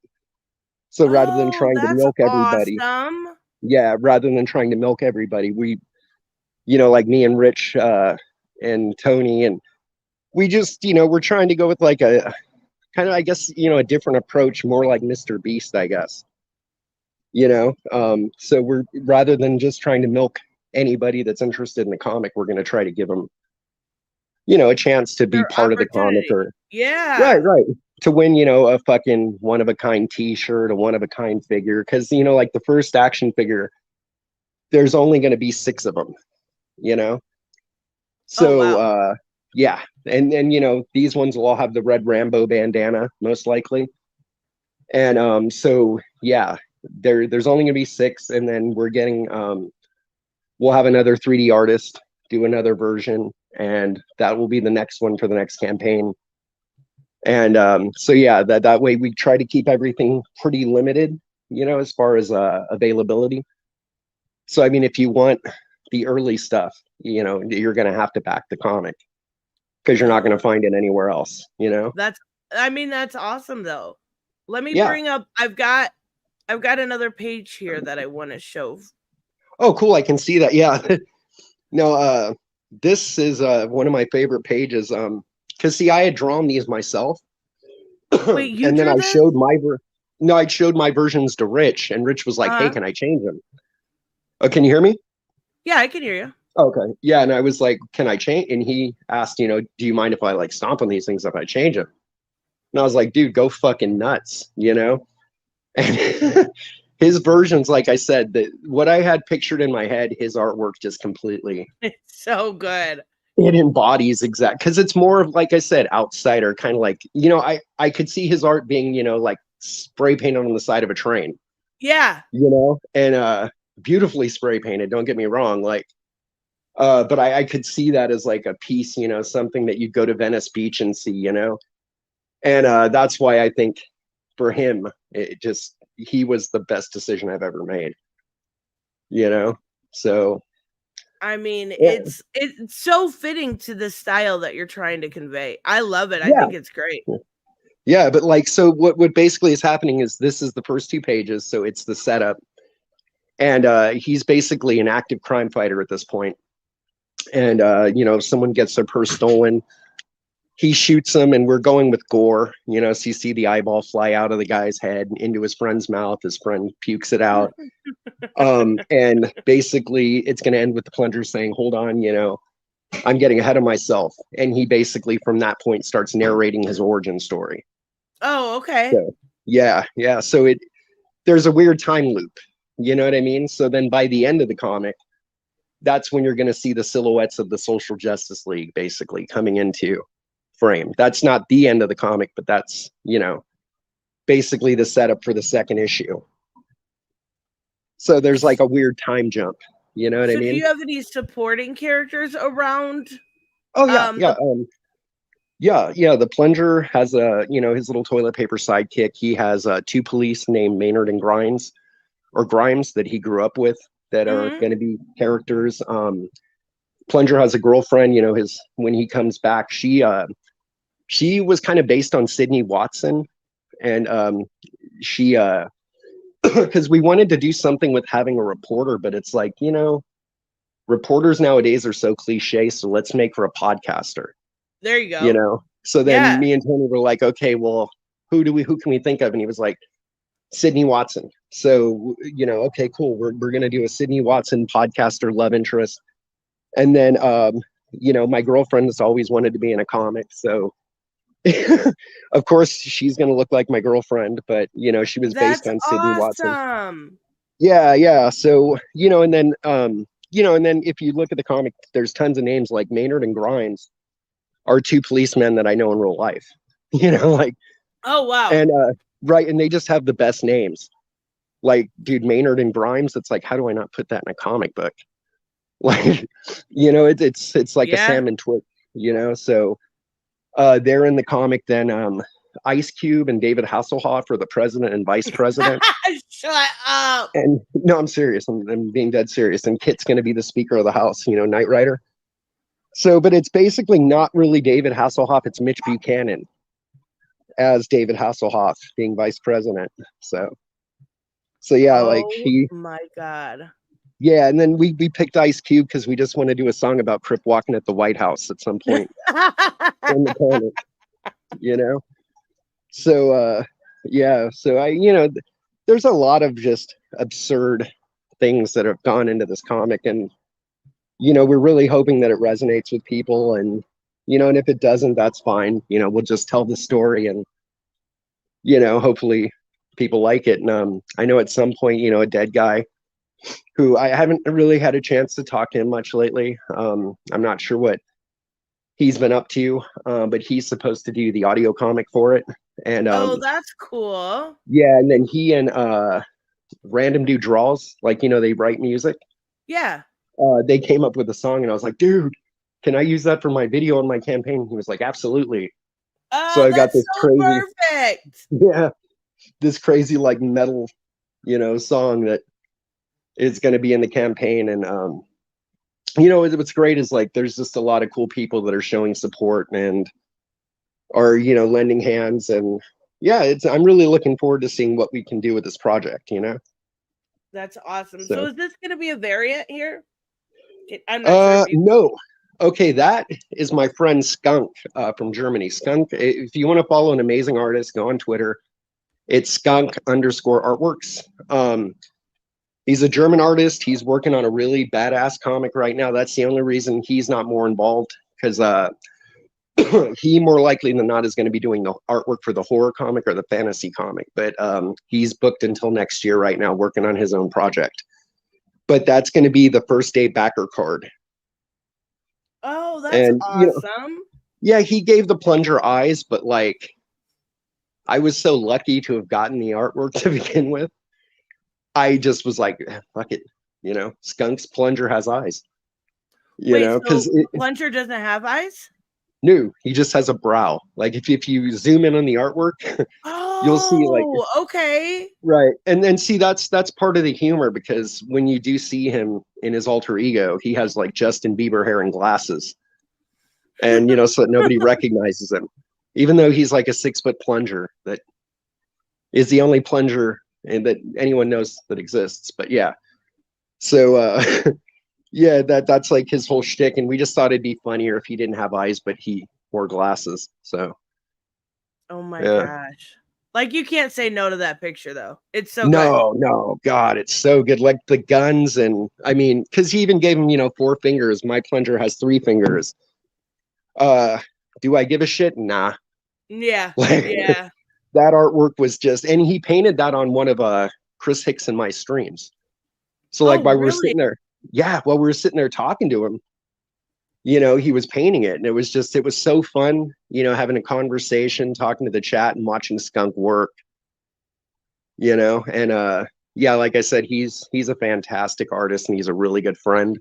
So rather than Oh, trying to that's milk everybody, awesome. yeah, rather than trying to milk everybody, we, like me and Rich and Tony, and we just, we're trying to go with like a kind of, I guess, a different approach, more like Mr. Beast, I guess. So we're rather than just trying to milk anybody that's interested in the comic, we're going to try to give them, a chance to be Their part of the comic opportunity. or Yeah. right to win, a fucking one of a kind T-shirt, a one of a kind figure, because like the first action figure, there's only going to be 6 of them, you know. Oh, So wow. yeah, and these ones will all have the red Rambo bandana most likely, and so yeah, there's only going to be 6, and then we'll have another 3D artist do another version, and that will be the next one for the next campaign. And so yeah, that way we try to keep everything pretty limited, as far as availability. So I mean, if you want the early stuff, you're going to have to back the comic because you're not going to find it anywhere else. That's awesome though. Let me Yeah. bring up I've got another page here that I want to show. Oh, cool. I can see that. Yeah. No, this is one of my favorite pages. Because see, I had drawn these myself, Wait, you and then drew I this? showed I showed my versions to Rich, and Rich was like, "Hey, Uh-huh. can I change them?" Oh, can you hear me? Yeah, I can hear you. Okay. Yeah, and I was like, "Can I change?" And he asked, "Do you mind if I like stomp on these things if I change them?" And I was like, "Dude, go fucking nuts." And his versions, like I said, that what I had pictured in my head, his artwork just completely It's so good. it embodies exact because it's more of, like I said, outsider kind of like, I could see his art being, like spray painted on the side of a train, Yeah. and beautifully spray painted, don't get me wrong, like but I could see that as like a piece, something that you go to Venice Beach and see. And that's why I think for him, he was the best decision I've ever made. So I mean, yeah, it's so fitting to the style that you're trying to convey. I love it. I yeah, think it's great. yeah. But like, so what basically is happening is this is the first 2 pages, so it's the setup, and he's basically an active crime fighter at this point, and if someone gets their purse stolen, he shoots them, and we're going with gore, so you see the eyeball fly out of the guy's head into his friend's mouth, his friend pukes it out, and basically it's going to end with the plunger saying, hold on, I'm getting ahead of myself, and he basically from that point starts narrating his origin story. Oh, okay. So yeah, so there's a weird time loop, you know what I mean? So then by the end of the comic, that's when you're going to see the silhouettes of the Social Justice League basically coming into frame. That's not the end of the comic, but that's, basically the setup for the second issue. So there's like a weird time jump. You know what I So do mean? you have any supporting characters around? Oh yeah, yeah. The Yeah. The plunger has a, his little toilet paper sidekick. He has two police named Maynard and Grimes that he grew up with that are Mhm. going to be characters. Plunger has a girlfriend, his when he comes back, she was kind of based on Sydney Watson, and she because we wanted to do something with having a reporter, but it's like, reporters nowadays are so cliche, so let's make her a podcaster. There you go. So then Yeah. me and Tony were like, okay, well, who can we think of? And he was like, Sydney Watson. So, okay, cool. We're gonna do a Sydney Watson podcaster love interest. And then my girlfriend has always wanted to be in a comic. So of course she's gonna look like my girlfriend, but she was based That's on Sydney Watson. awesome. Yeah. So, and then if you look at the comic, there's tons of names like Maynard and Grimes are two policemen that I know in real life. Like, Oh wow. and right, and they just have the best names. Like, dude, Maynard and Grimes, it's like, how do I not put that in a comic book? Like, it's like a Yeah. salmon twit, So they're in the comic. Then Ice Cube and David Hasselhoff are the president and vice president. Shut up. And no, I'm serious. I'm being dead serious. And Kit's going to be the Speaker of the House, Knight Rider. So, but it's basically not really David Hasselhoff. It's Mitch Buchanan as David Hasselhoff being vice president. So yeah, like Oh my god. yeah, and then we picked Ice Cube because we just want to do a song about Crip walking at the White House at some point in the comic, So yeah, so there's a lot of just absurd things that have gone into this comic, and we're really hoping that it resonates with people, and and if it doesn't, that's fine. We'll just tell the story, and hopefully people like it. And I know at some point, a dead guy who I haven't really had a chance to talk to him much lately. I'm not sure what he's been up to, but he's supposed to do the audio comic for it. And Oh, that's cool. yeah, and then he and Random do draws, like they write music. Yeah. They came up with a song, and I was like, dude, can I use that for my video on my campaign? He was like, absolutely. So Oh, I got that's this so crazy, perfect. yeah, this crazy like metal, song that is going to be in the campaign. And what's great is like there's just a lot of cool people that are showing support and are lending hands, and yeah, I'm really looking forward to seeing what we can do with this project. That's awesome. So So is this going to be a variant here? I'm not sure if you. no. Okay, that is my friend Skunk from Germany. Skunk, if you want to follow an amazing artist, go on Twitter. It's skunk_artworks. He's a German artist. He's working on a really badass comic right now. That's the only reason he's not more involved, because he more likely than not is going to be doing the artwork for the horror comic or the fantasy comic. But he's booked until next year right now, working on his own project. But that's going to be the first day backer card. Oh, that's And awesome. yeah, he gave the plunger eyes, but like I was so lucky to have gotten the artwork to begin with. I just was like, fuck it, Skunk's plunger has eyes. Wait, so because Plunger doesn't have eyes? No, he just has a brow. Like if you zoom in on the artwork, you'll see like okay. right. And then see that's part of the humor, because when you do see him in his alter ego, he has like Justin Bieber hair and glasses. And so that nobody recognizes him. Even though he's like a 6-foot plunger that is the only plunger and that anyone knows that exists. But yeah. So yeah, that's like his whole shtick, and we just thought it'd be funnier if he didn't have eyes, but he wore glasses. So, oh my yeah. gosh, like you can't say no to that picture though. It's so no, God, it's so good. Like the guns, and I mean, because he even gave him 4 fingers. My plunger has 3 fingers. Do I give a shit? Nah. Yeah, like, yeah. That artwork was just, and he painted that on one of Chris Hicks and my streams. So like while we were sitting there. Yeah, while we were sitting there talking to him, he was painting it, and it was so fun, having a conversation, talking to the chat and watching Skunk work, and yeah, like I said, he's a fantastic artist and he's a really good friend.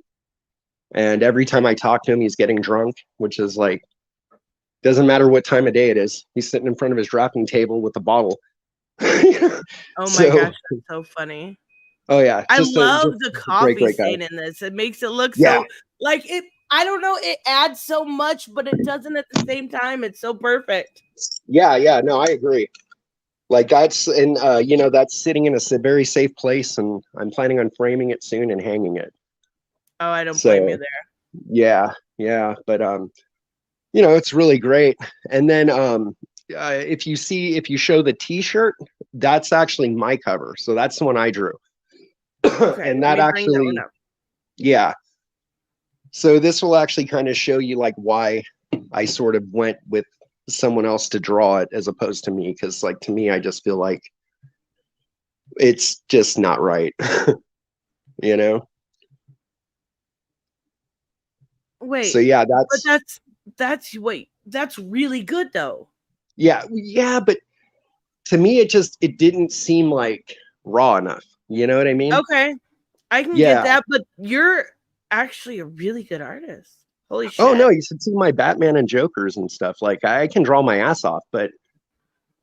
And every time I talk to him, he's getting drunk, which is like, doesn't matter what time of day it is. He's sitting in front of his drafting table with a bottle. Oh my So, gosh, that's so funny. oh yeah, I just love the a great, coffee great guy. stain in this. It makes it look Yeah, so like it. I don't know. It adds so much, but it doesn't at the same time. It's so perfect. yeah. No, I agree. Like that's and you know that's sitting in a very safe place, and I'm planning on framing it soon and hanging it. Oh, I don't blame you So there. yeah, but you know it's really great. And then if you show the T-shirt, that's actually my cover. So that's the one I drew, Okay, and let that me bring that one actually up. yeah. So this will actually kind of show you like why I sort of went with someone else to draw it as opposed to me, because like to me I just feel like it's just not right. You know. So Wait, yeah, but that's really good though. yeah, but to me it didn't seem like raw enough. You know what I mean? Okay, I can get Yeah. that, but you're actually a really good artist. Holy Oh no, shit. you should see my Batman and Jokers and stuff. Like I can draw my ass off, but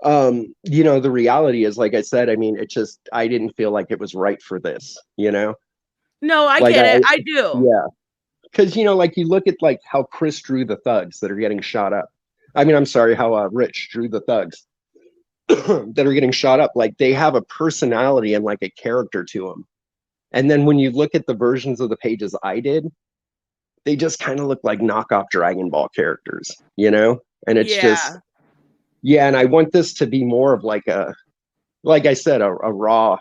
you know, the reality is, like I said, I mean, it just I didn't feel like it was right for this, you know? No, I Like get it. I do. yeah. Because you know, like you look at like how Chris drew the thugs that are getting shot up. I mean, I'm sorry, how Rich drew the thugs that are getting shot up. Like they have a personality and like a character to them. And then when you look at the versions of the pages I did, they just kind of look like knockoff Dragon Ball characters, you know? And it's just, Yeah. yeah. And I want this to be more of like like I said, a raw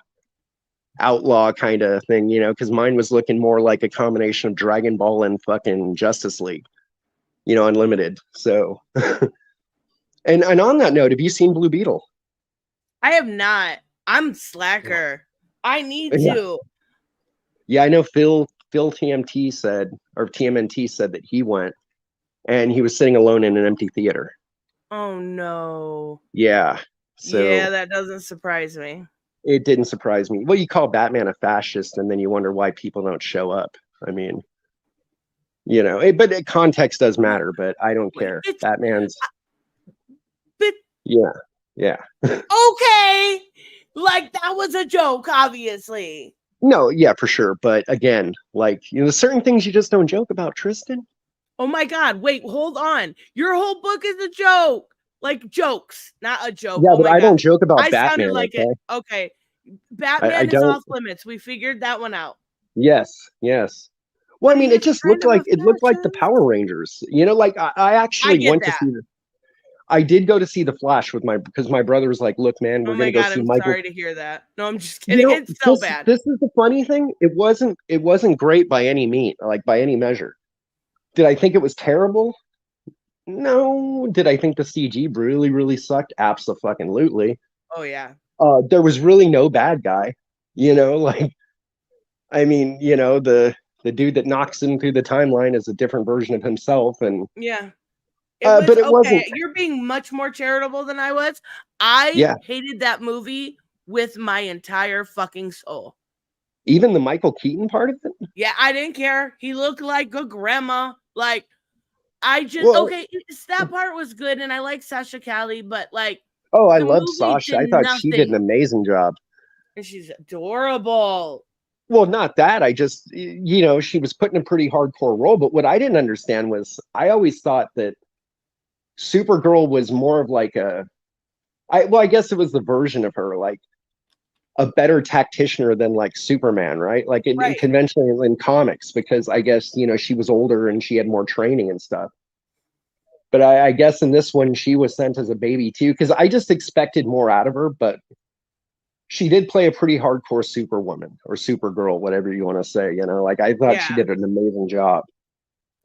outlaw kind of thing, you know? Because mine was looking more like a combination of Dragon Ball and fucking Justice League, you know, Unlimited. So, and on that note, have you seen Blue Beetle? I have not. I'm slacker. I need Yeah. to. Yeah, I know Phil TMT said, or TMNT said that he went and he was sitting alone in an empty theater. Oh no. Yeah. Yeah, So that doesn't surprise me. it didn't surprise me. Well, you call Batman a fascist and then you wonder why people don't show up. I mean, you know, context does matter, but I don't Wait, care. it's Batman's, but yeah, yeah. okay. Like that was a joke, obviously. No, yeah, for sure. But again, like, you know, there's certain things you just don't joke about, Tristan. Oh my god, wait, hold on. Your whole book is a joke. Like jokes, not a joke. Yeah, Oh but my I god. don't joke about I sounded Batman, like it. okay? Okay. I Batman is don't. off limits. We figured that one out. Yes, yes. Well, But I mean, he it is just kind looked of like a it looked like the fascist. Power Rangers. You know, like I I actually get went to that. see I did go to see the Flash with my because my brother was like, "Look, man, Oh we're my gonna go god, see I'm Michael." sorry to hear that. No, I'm just You kidding. know, It's so bad. this is the funny thing. It wasn't great by any mean, like by any measure. Did I think it was terrible? No. Did I think the CG really sucked? Absolutely. Oh yeah. There was really no bad guy. You know, like I mean, you know, the dude that knocks him through the timeline is a different version of himself, and Yeah. It was but it okay. wasn't. You're being much more charitable than I was. I Yeah, hated that movie with my entire fucking soul. even the Michael Keaton part of it. Yeah, I didn't care. He looked like a grandma. Like I just Well, okay, that part was good, and I like Sasha Cali, but like oh, I the loved movie Sasha. did I thought she did an nothing. amazing job. And she's adorable. Well, not that. I just, you know, she was put in a pretty hardcore role. But what I didn't understand was I always thought that Supergirl was more of like well, I guess it was the version of her, like a better tacticianer than like Superman, right? Like Right. conventionally in comics, because I guess, you know, she was older and she had more training and stuff. But I guess in this one, she was sent as a baby too, because I just expected more out of her. But she did play a pretty hardcore Superwoman or Supergirl, whatever you want to say. You know, like I thought she Yeah. did an amazing job.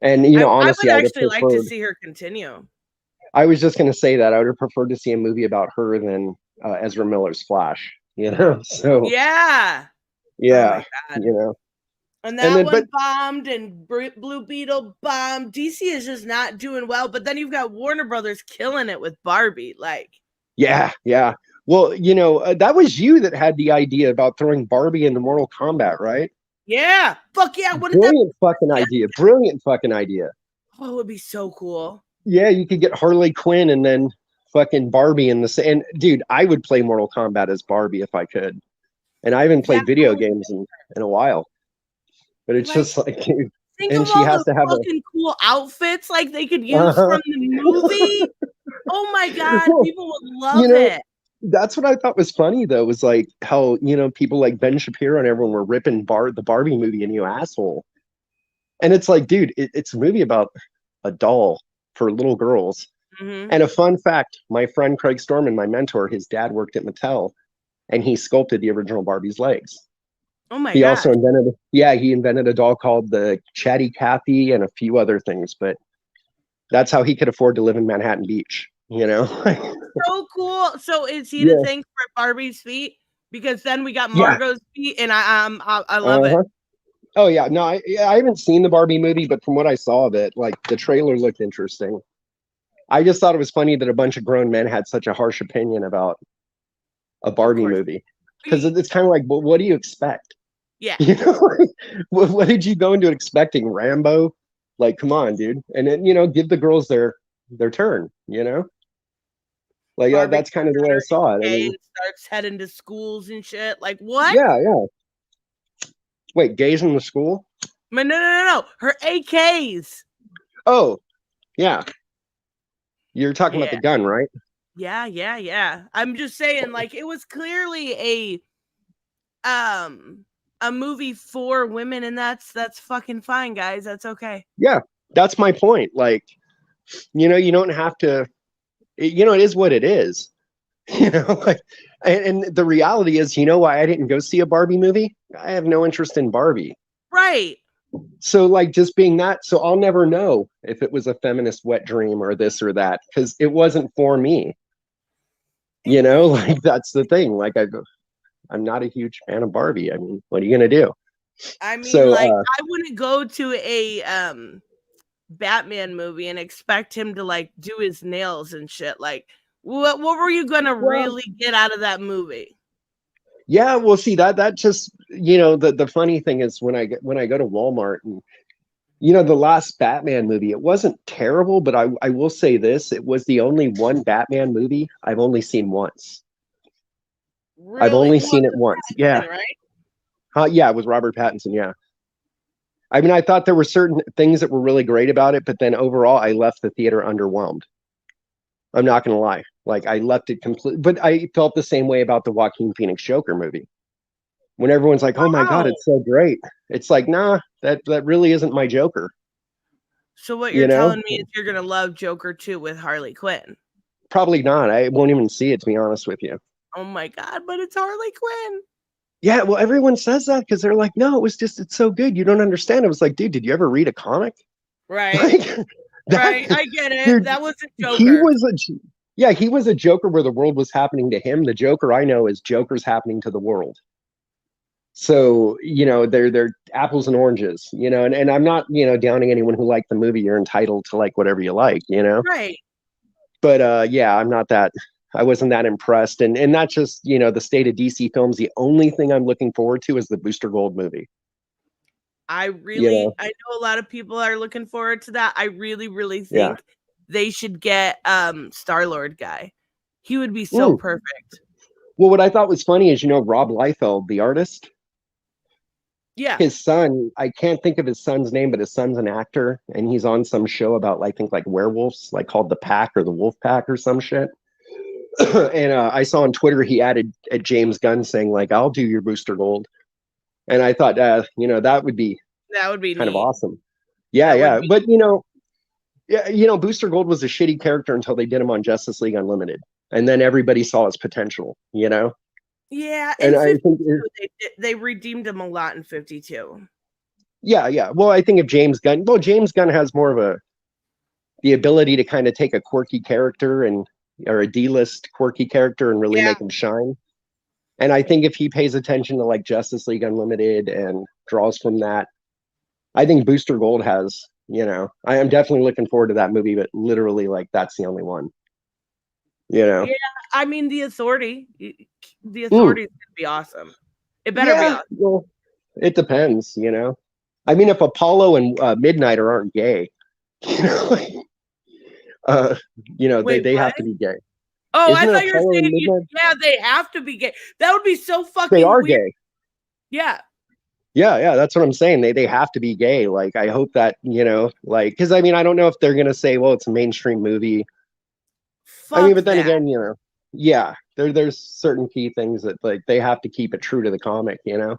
And you know, I would honestly, I would have actually like to preferred. see her continue. I was just going to say that I would have preferred to see a movie about her than Ezra Miller's Flash. You know, so Yeah. Oh my yeah, god. you know, And and that then one but bombed, and Blue Beetle bombed. DC is just not doing well. But then you've got Warner Brothers killing it with Barbie. Like, yeah. Well, that was you that had the idea about throwing Barbie into Mortal Kombat, right? Yeah. Fuck yeah. What did that? Brilliant fucking idea. Brilliant fucking idea. Oh, it would be so cool. Yeah, you could get Harley Quinn and then fucking Barbie in the same. And dude, I would play Mortal Kombat as Barbie if I could. And I haven't That played video would, games in a while. But it's like, just like, dude, think and of she all has the to have fucking cool outfits like they could use uh from the movie. Oh my God. well, People would you love know, it. that's what I thought was funny though, was like how, people like Ben Shapiro and everyone were ripping the Barbie movie and you asshole. And it's like, dude, it's a movie about a doll for little girls. Mm-hmm. And a fun fact, my friend Craig Storman, my mentor, his dad worked at Mattel and he sculpted the original Barbie's legs. Oh my He gosh. also invented a doll called the Chatty Cathy and a few other things, but that's how he could afford to live in Manhattan Beach, So cool. So is he to Yeah. thank for Barbie's feet? Because then we got Yeah. Margot's feet, and I love it. Oh yeah, no, I haven't seen the Barbie movie, but from what I saw of it, like the trailer looked interesting. I just thought it was funny that a bunch of grown men had such a harsh opinion about a Barbie movie because it's kind of like, well, what do you expect? Yeah. What did you go into expecting? Rambo? Like, come on, dude. And then, give the girls their turn, Like Barbie that's kind of the way I saw it. I mean, starts heading to schools and shit. Like what? yeah. Wait, gays in the school? No. Her AKs. Oh, yeah. You're talking about the gun, right? Yeah. I'm just saying, like, it was clearly a movie for women, and that's fucking fine, guys. That's okay. Yeah, that's my point. Like, you don't have to. It is what it is. Like, and the reality is, why I didn't go see a Barbie movie? I have no interest in Barbie. Right. So, like, just being that, so I'll never know if it was a feminist wet dream or this or that because it wasn't for me. Like that's the thing. Like, I'm not a huge fan of Barbie. I mean, what are you gonna do? I mean, So, like, I wouldn't go to a Batman movie and expect him to like do his nails and shit. Like, what were you gonna really get out of that movie? Yeah, well, see that just the funny thing is when I go to Walmart and the last Batman movie, it wasn't terrible, but I will say this, it was the only one Batman movie I've only seen once. Really? I've only seen it once. Yeah. Right? Yeah, it was Robert Pattinson, yeah. I mean, I thought there were certain things that were really great about it, but then overall I left the theater underwhelmed. I'm not going to lie. Like I left it complete, but I felt the same way about the Joaquin Phoenix Joker movie. When everyone's like, "Oh my God, it's so great," it's like, nah, that really isn't my Joker. So what you're telling me is you're gonna love Joker 2 with Harley Quinn? Probably not. I won't even see it, to be honest with you. Oh my God, but it's Harley Quinn. Yeah, well, everyone says that because they're like, "No, it's so good. You don't understand." It was like, dude, did you ever read a comic? Right. Right. I get it. Dude, that was a Joker. He was a Joker where the world was happening to him. The Joker I know is Joker's happening to the world. So, they're apples and oranges, and I'm not, downing anyone who liked the movie. You're entitled to like whatever you like, Right. But yeah, I wasn't that impressed. And not just, the state of DC films. The only thing I'm looking forward to is the Booster Gold movie. I know a lot of people are looking forward to that. I really think they should get Star-Lord guy. He would be so perfect. Well, what I thought was funny is, Rob Liefeld, the artist. Yeah. His son, I can't think of his son's name, but his son's an actor, and he's on some show about, I think, like werewolves, like called The Pack or The Wolf Pack or some shit. And I saw on Twitter he added at James Gunn saying, like, I'll do your Booster Gold. And I thought, that would be kind of awesome. Yeah. But, Booster Gold was a shitty character until they did him on Justice League Unlimited. And then everybody saw his potential, Yeah, and I think they redeemed him a lot in 52. Yeah. Well, I think if James Gunn has more of the ability to kind of take a quirky character or a D-list quirky character and really make him shine. And I think if he pays attention to like Justice League Unlimited and draws from that, I think Booster Gold has, I am definitely looking forward to that movie, but literally like that's the only one. You know? Yeah, I mean the authority. The Mm. authority is gonna be awesome. It better be Yeah, awesome. well, it depends, you know. I mean, if Apollo and Midnighter aren't gay, you know, uh, Wait, they what? have to be gay. Oh, I Isn't it thought you were Apollo and saying Midnight? yeah, they have to be gay. That would be so They fucking are weird. gay. Yeah. Yeah, that's what I'm saying. They have to be gay. Like, I hope that, like, because I mean, I don't know if they're gonna say, well, it's a mainstream movie. I mean, Fuck but then that. again, yeah, there's certain key things that like they have to keep it true to the comic, you know?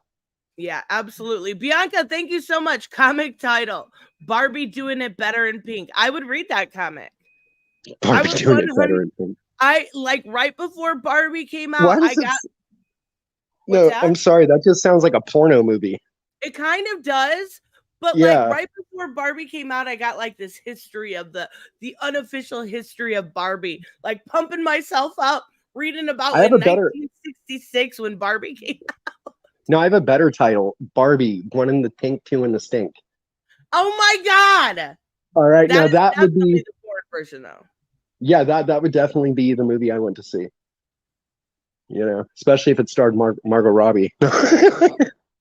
Yeah, absolutely. Bianca, thank you so much. Comic title: Barbie doing it better in pink. I would read that comic. I Barbie was doing it 100. better. And I like right before Barbie came out. why I does it? got what's No, I'm that? sorry. That just sounds like a porno movie. It kind of does, but like Yeah, right before Barbie came out, I got like this history of the unofficial history of Barbie, like pumping myself up, reading about I have in a better. 1966 when Barbie came out. No, I have a better title. Barbie, one in the pink, two in the stink. Oh my god, All right, that now is that would definitely be. the porn version though. Yeah, that would definitely be the movie I went to see. Especially if it starred Margot Robbie.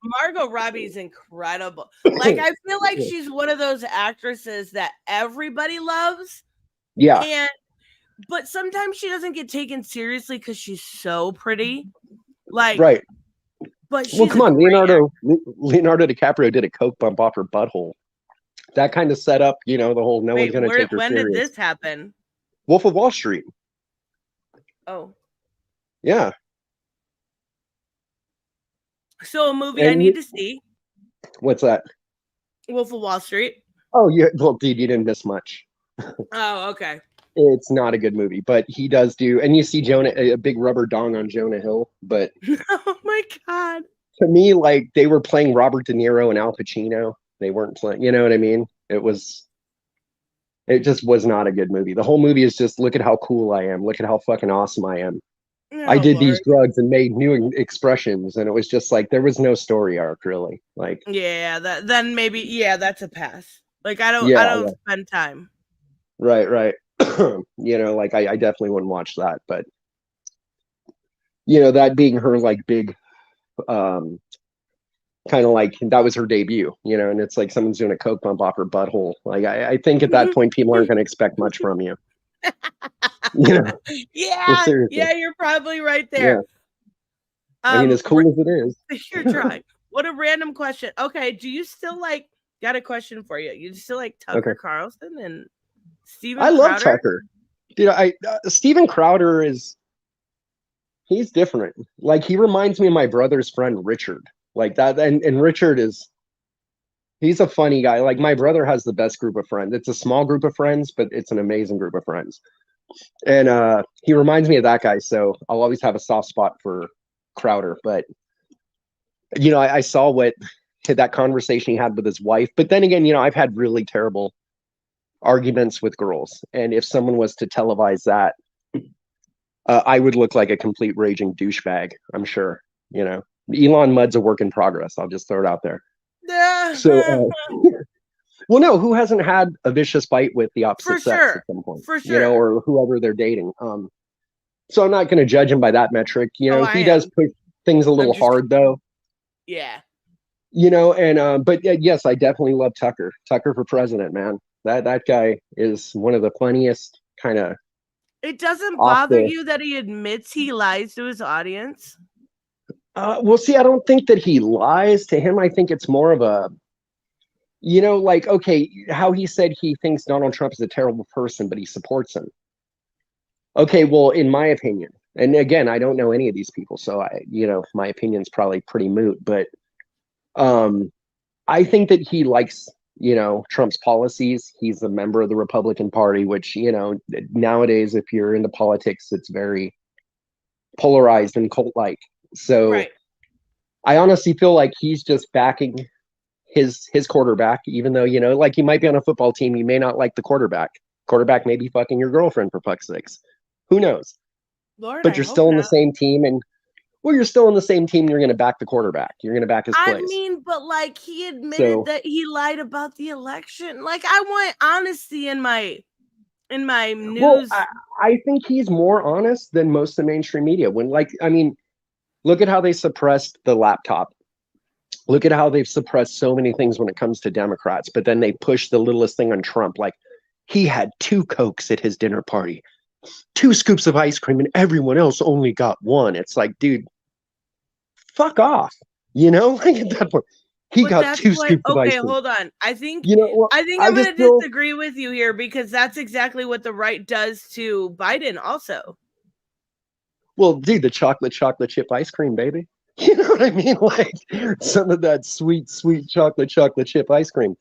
Margot Robbie's incredible. Like I feel like she's one of those actresses that everybody loves, Yeah, and but sometimes she doesn't get taken seriously because she's so pretty. Like, right. but Well, she's come a on, great actor. Leonardo DiCaprio did a coke bump off her butthole. That kind of set up, the whole no one's Wait, gonna where take her when did serious. this happen? Wolf of Wall Street. Oh. Yeah, So a movie I and need to see. what's that? Wolf of Wall Street. Oh, yeah. Well, dude, you didn't miss much. Oh, okay. It's not a good movie, but he does do, and you see a big rubber dong on Jonah Hill. But Oh my god. to me, like they were playing Robert De Niro and Al Pacino. They weren't playing, you know what I mean? It just was not a good movie. The whole movie is just look at how cool I am. Look at how fucking awesome I am. I Oh did Lord. these drugs and made new expressions, and it was just like there was no story arc really. Like, Yeah, that then maybe that's a pass. Like I yeah, don't yeah, spend time. right. Like I definitely wouldn't watch that, but that being her like big um kind of like that was her debut, and it's like someone's doing a coke bump off her butthole. Like I think at that point people aren't going to expect much from you. Well, Yeah, seriously. yeah, you're probably right Yeah. there. I mean, as cool as it is. You're trying. What a random question. Okay, do you still like? Got a question for you. You still like Okay. Tucker Carlson and I Steven love Crowder? Tucker. Dude, Steven Crowder he's different. Like he reminds me of my brother's friend Richard. Like that, and Richard he's a funny guy. Like my brother has the best group of friends. It's a small group of friends, but it's an amazing group of friends. And he reminds me of that guy, so I'll always have a soft spot for Crowder. But I saw what that conversation he had with his wife. But then again, I've had really terrible arguments with girls, and if someone was to televise that, I would look like a complete raging douchebag. I'm sure. Elon Mudd's a work in progress. I'll just throw it out there. So, well, no, who hasn't had a vicious fight with the opposite for sex sure, at some point? for sure. Or whoever they're dating. So I'm not going to judge him by that metric. He does push things a little hard, though. Yeah. But yes, I definitely love Tucker. Tucker for president, man. That guy is one of the funniest kind of. It doesn't bother you that he admits he lies to his audience? Well, see, I don't think that he lies to him. I think it's more of a, like, okay, how he said he thinks Donald Trump is a terrible person, but he supports him. Okay, well, in my opinion, and again, I don't know any of these people, so my opinion's probably pretty moot, but I think that he likes, Trump's policies. He's a member of the Republican Party, which, nowadays, if you're into politics, it's very polarized and cult-like. So right. I honestly feel like he's just backing his quarterback, even though, like you might be on a football team, you may not like the quarterback. Quarterback may be fucking your girlfriend for fuck's sakes. Who knows? Lord, but you're still in the same team, and you're still in the same team. You're going to back the quarterback. You're going to back his plays. I mean, but like he admitted that he lied about the election. Like I want honesty in my in my Well, news. I think he's more honest than most of the mainstream media. When, like, I mean, look at how they suppressed the laptop. Look at how they've suppressed so many things when it comes to Democrats, but then they push the littlest thing on Trump. Like, he had 2 Cokes at his dinner party, 2 scoops of ice cream, and everyone else only got one. It's like, dude, fuck off. You know, like at that point, he But got that's two what scoops of ice okay, cream. hold on. I think You know, well, I think I I'm just gonna feel, disagree with you here because that's exactly what the right does to Biden also. well, dude, the chocolate chip ice cream, baby. You know what I mean? Like some of that sweet chocolate chip ice cream.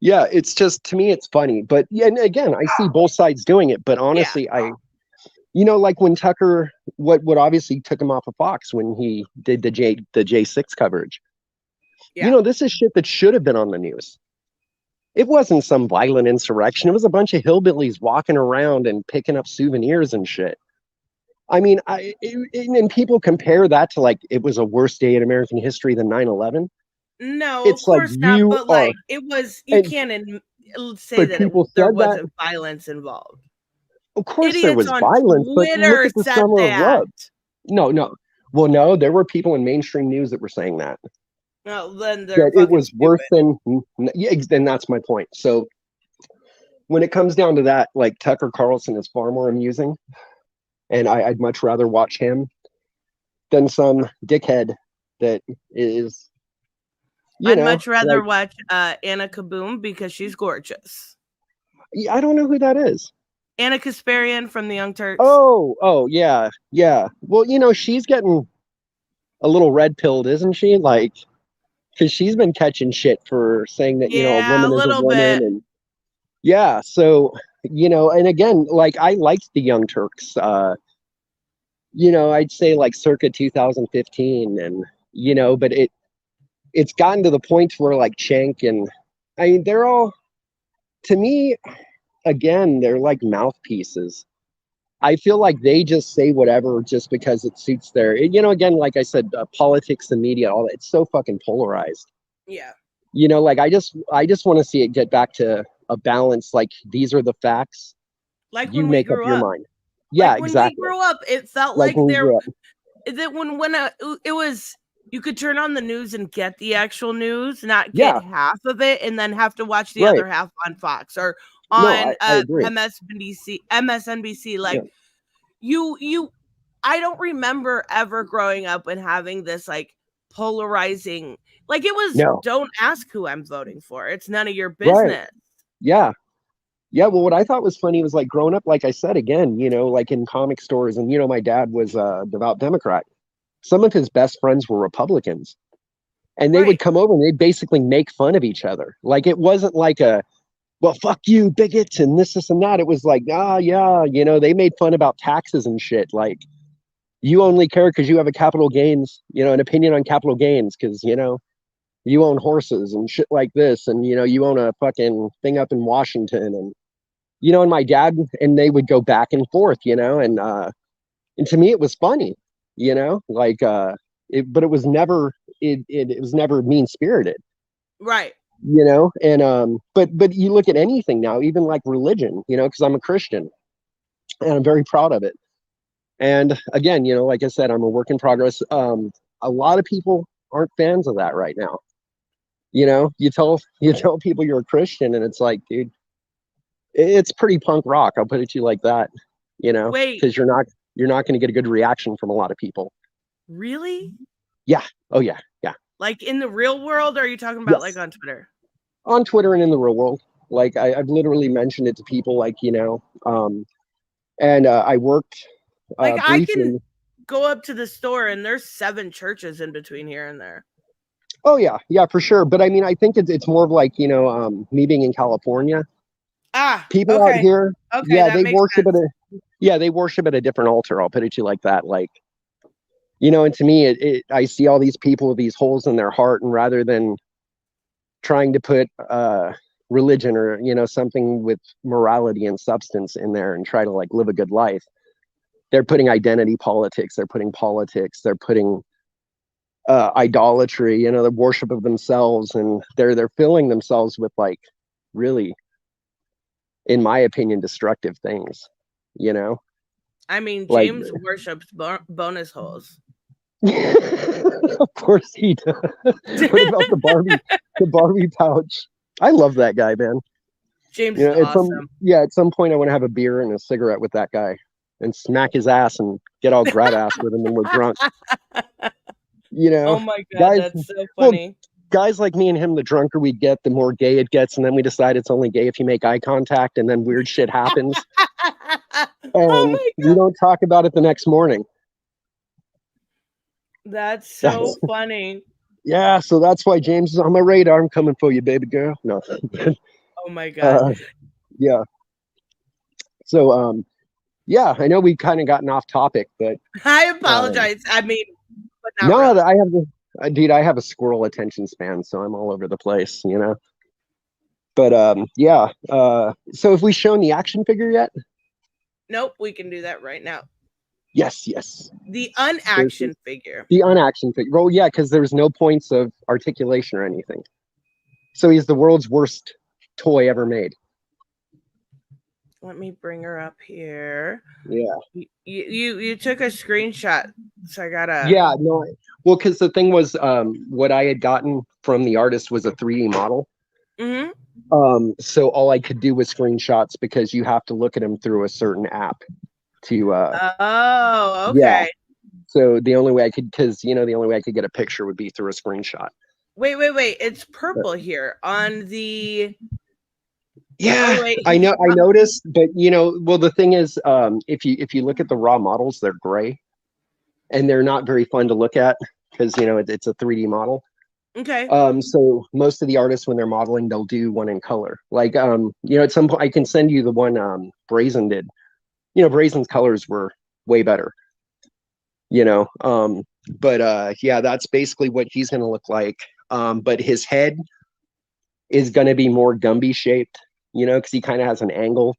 Yeah, it's just, to me, it's funny. But yeah, and again, I see both sides doing it. But Yeah. honestly, like when Tucker, what obviously took him off of Fox when he did the J6 coverage. Yeah. This is shit that should have been on the news. It wasn't some violent insurrection. It was a bunch of hillbillies walking around and picking up souvenirs and shit. I mean, and people compare that to like it was a worse day in American history than 9/11. No, of It's like course not. you But are, like it was, you and can't say but that people there said that. wasn't violence involved. Of course, there Idiots was on violence, but look Twitter at the said summer of that. love. No, no. Well, no, there were people in mainstream news that were saying that No, then they're that it fucking was worse stupid. than. Yeah, then that's my point. So when it comes down to that, like Tucker Carlson is far more amusing, and I'd much rather watch him than some dickhead that is, I'd much rather like, watch Anna Kaboom because she's gorgeous. I don't know who that is. Anna Kasparian from the Young Turks. Oh, yeah, yeah. Well, she's getting a little red pilled, isn't she? Like, because she's been catching shit for saying that, a Yeah, a woman is a little woman. bit. And yeah, so, and again, like, I liked the Young Turks, I'd say like circa 2015. And, but it's gotten to the point where like Cenk and, I mean, they're all, to me, again, they're like mouthpieces. I feel like they just say whatever just because it suits their, again, like I said, politics and media, all that, it's so fucking polarized. Yeah. Like I just want to see it get back to a balance. Like, these are the facts. Like You when we make up grew your up. mind. Yeah, Like when we exactly. grew up, it felt Like like when we there grew up. that when it was you could turn on the news and get the actual news, not get Yeah, half of it and then have to watch the right. other half on Fox or No, on I agree. MSNBC. Yeah. Like you I don't remember ever growing up and having this like polarizing, like it was No, don't ask who I'm voting for. It's none of your right. business. Yeah. Yeah. Well, what I thought was funny was like growing up, like I said, again, like in comic stores, and, my dad was a devout Democrat. Some of his best friends were Republicans. And they would Right. come over and they'd basically make fun of each other. Like, it wasn't like well, fuck you, bigots, and this, and that. It was like, yeah, they made fun about taxes and shit. Like, you only care because you have a capital gains, an opinion on capital gains because, you own horses and shit like this. And, you own a fucking thing up in Washington. And, and my dad, and they would go back and forth, and to me, it was funny, like, but it was never, it was never mean spirited. Right. And but you look at anything now, even like religion, because I'm a Christian and I'm very proud of it. And again, like I said, I'm a work in progress. A lot of people aren't fans of that right now. You tell people you're a Christian and it's like, dude, it's pretty punk rock, I'll put it to you like that. Wait, Because you're not going to get a good reaction from a lot of people. really? Yeah. Oh yeah. Yeah. Like in the real world, or are you talking about like Yes. on Twitter? On Twitter and in the real world. Like, I've literally mentioned it to people, like, and I worked Like I can briefly. go up to the store and there's 7 churches in between here and there. Oh yeah, for sure. But I mean, I think it's more of like, me being in California. Ah, People out okay. here, Okay, yeah, that makes sense. they worship at a different altar. I'll put it to you like that. Like, and to me, I see all these people with these holes in their heart, and rather than trying to put religion or something with morality and substance in there and try to like live a good life, they're putting identity politics. They're putting politics. They're putting idolatry, the worship of themselves, and they're filling themselves with like really in my opinion, destructive things, you know? I mean, Like, James worships bonus holes. of course he does. What about the Barbie pouch? I love that guy, man. James You is know, awesome. at some point I want to have a beer and a cigarette with that guy and smack his ass and get all grab ass with him when we're drunk. You Oh know, my God, guys, that's so well, funny. guys like me and him, the drunker we get, the more gay it gets, and then we decide it's only gay if you make eye contact, and then weird shit happens, Oh and my we God. don't talk about it the next morning. That's so That's funny. yeah, so that's why James is on my radar. I'm coming for you, baby girl. No, Oh my God. uh, yeah. So yeah, I know we've kind of gotten off topic, but I um, apologize. I mean, but not no, really. I have the dude. I have a squirrel attention span, so I'm all over the place, you know. But yeah. So have we shown the action figure yet? Nope, we can do that right now. Yes, yes. The There's unaction figure. the unaction figure. Well, yeah, because there's no points of articulation or anything. So he's the world's worst toy ever made. Let me bring her up here. Yeah. You took a screenshot, so I gotta. Yeah, no. Well, because the thing was, what I had gotten from the artist was a 3D model. Mm-hmm. So all I could do was screenshots because you have to look at them through a certain app to Oh, yeah. okay. So the only way I could, because you know, the only way I could get a picture would be through a screenshot. Wait. It's purple here on the. Yeah, Oh wait. I know. I noticed, but you know, well, the thing is, if you look at the raw models, they're gray, and they're not very fun to look at because you know it's a 3D model. Okay. So most of the artists when they're modeling, they'll do one in color. Like you know, at some point I can send you the one Brazen did. You know, Brazen's colors were way better. You know, but yeah, that's basically what he's gonna look like. But his head is gonna be more Gumby shaped. You know, because he kind of has an angle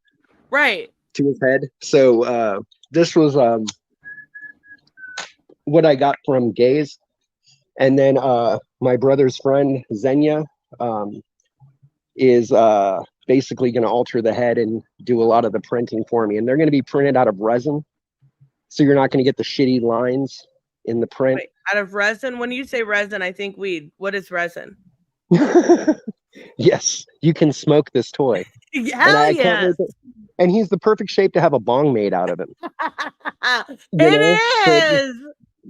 Right. to his head. So this was what I got from Gaze. And then my brother's friend Xenia is basically going to alter the head and do a lot of the printing for me. And they're going to be printed out of resin, so you're not going to get the shitty lines in the print. Wait, out of resin. When you say resin, I think weed. What is resin? Yes, you can smoke this toy. Hell I can't yes. wait. And he's the perfect shape to have a bong made out of him. You know? It is.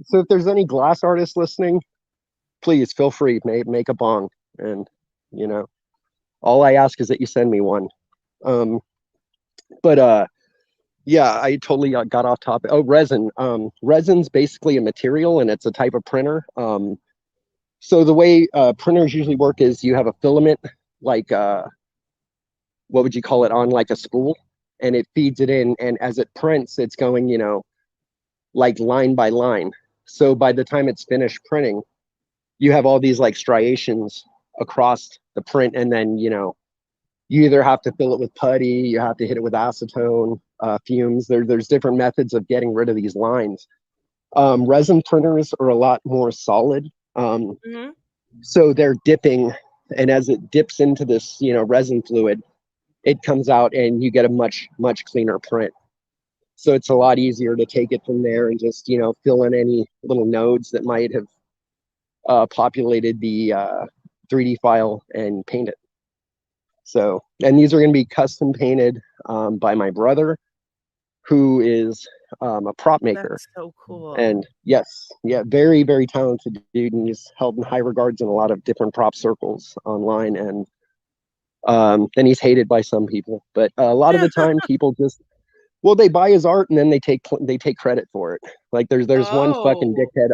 So if there's any glass artists listening, please feel free, make a bong. And, you know, all I ask is that you send me one. But yeah, I totally got off topic. Oh, resin. Resin's basically a material and it's a type of printer. So the way printers usually work is you have a filament, like what would you call it, on like a spool, and it feeds it in, and as it prints, it's going, you know, like line by line. So by the time it's finished printing, you have all these like striations across the print, and then you know you either have to fill it with putty, you have to hit it with acetone, fumes. There's different methods of getting rid of these lines. Resin printers are a lot more solid, Mm-hmm. so they're dipping, and as it dips into this, you know, resin fluid, it comes out, and you get a much cleaner print. So it's a lot easier to take it from there and just you know fill in any little nodes that might have populated the 3D file and paint it. So, and these are going to be custom painted by my brother, who is a prop maker. That's so cool. And yes, yeah, very talented dude, and he's held in high regards in a lot of different prop circles online. And then he's hated by some people, but a lot of the time, people just well, they buy his art and then they take credit for it. Like there's one fucking dickhead.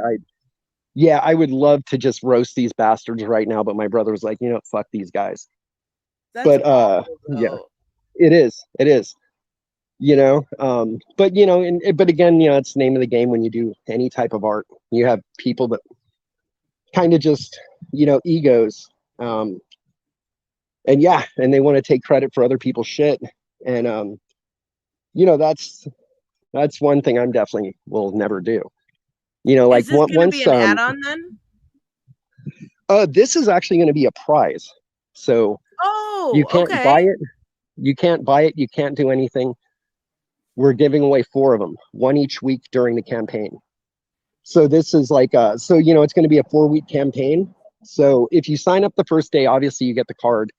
I would love to just roast these bastards right now, but my brother was like, you know, fuck these guys. That's But awful, yeah, it is, you know, but you know, but again, you know, it's the name of the game when you do any type of art. You have people that kind of just, you know, egos, and yeah, and they want to take credit for other people's shit, and you know, that's one thing I'm definitely will never do. You know, like is this going to once be an add-on then? This is actually going to be a prize, so Oh, you can't buy okay. it. You can't buy it. You can't do anything. We're giving away 4 of them, one each week during the campaign. So this is like, so, you know, it's going to be a 4-week campaign. So if you sign up the first day, obviously you get the card,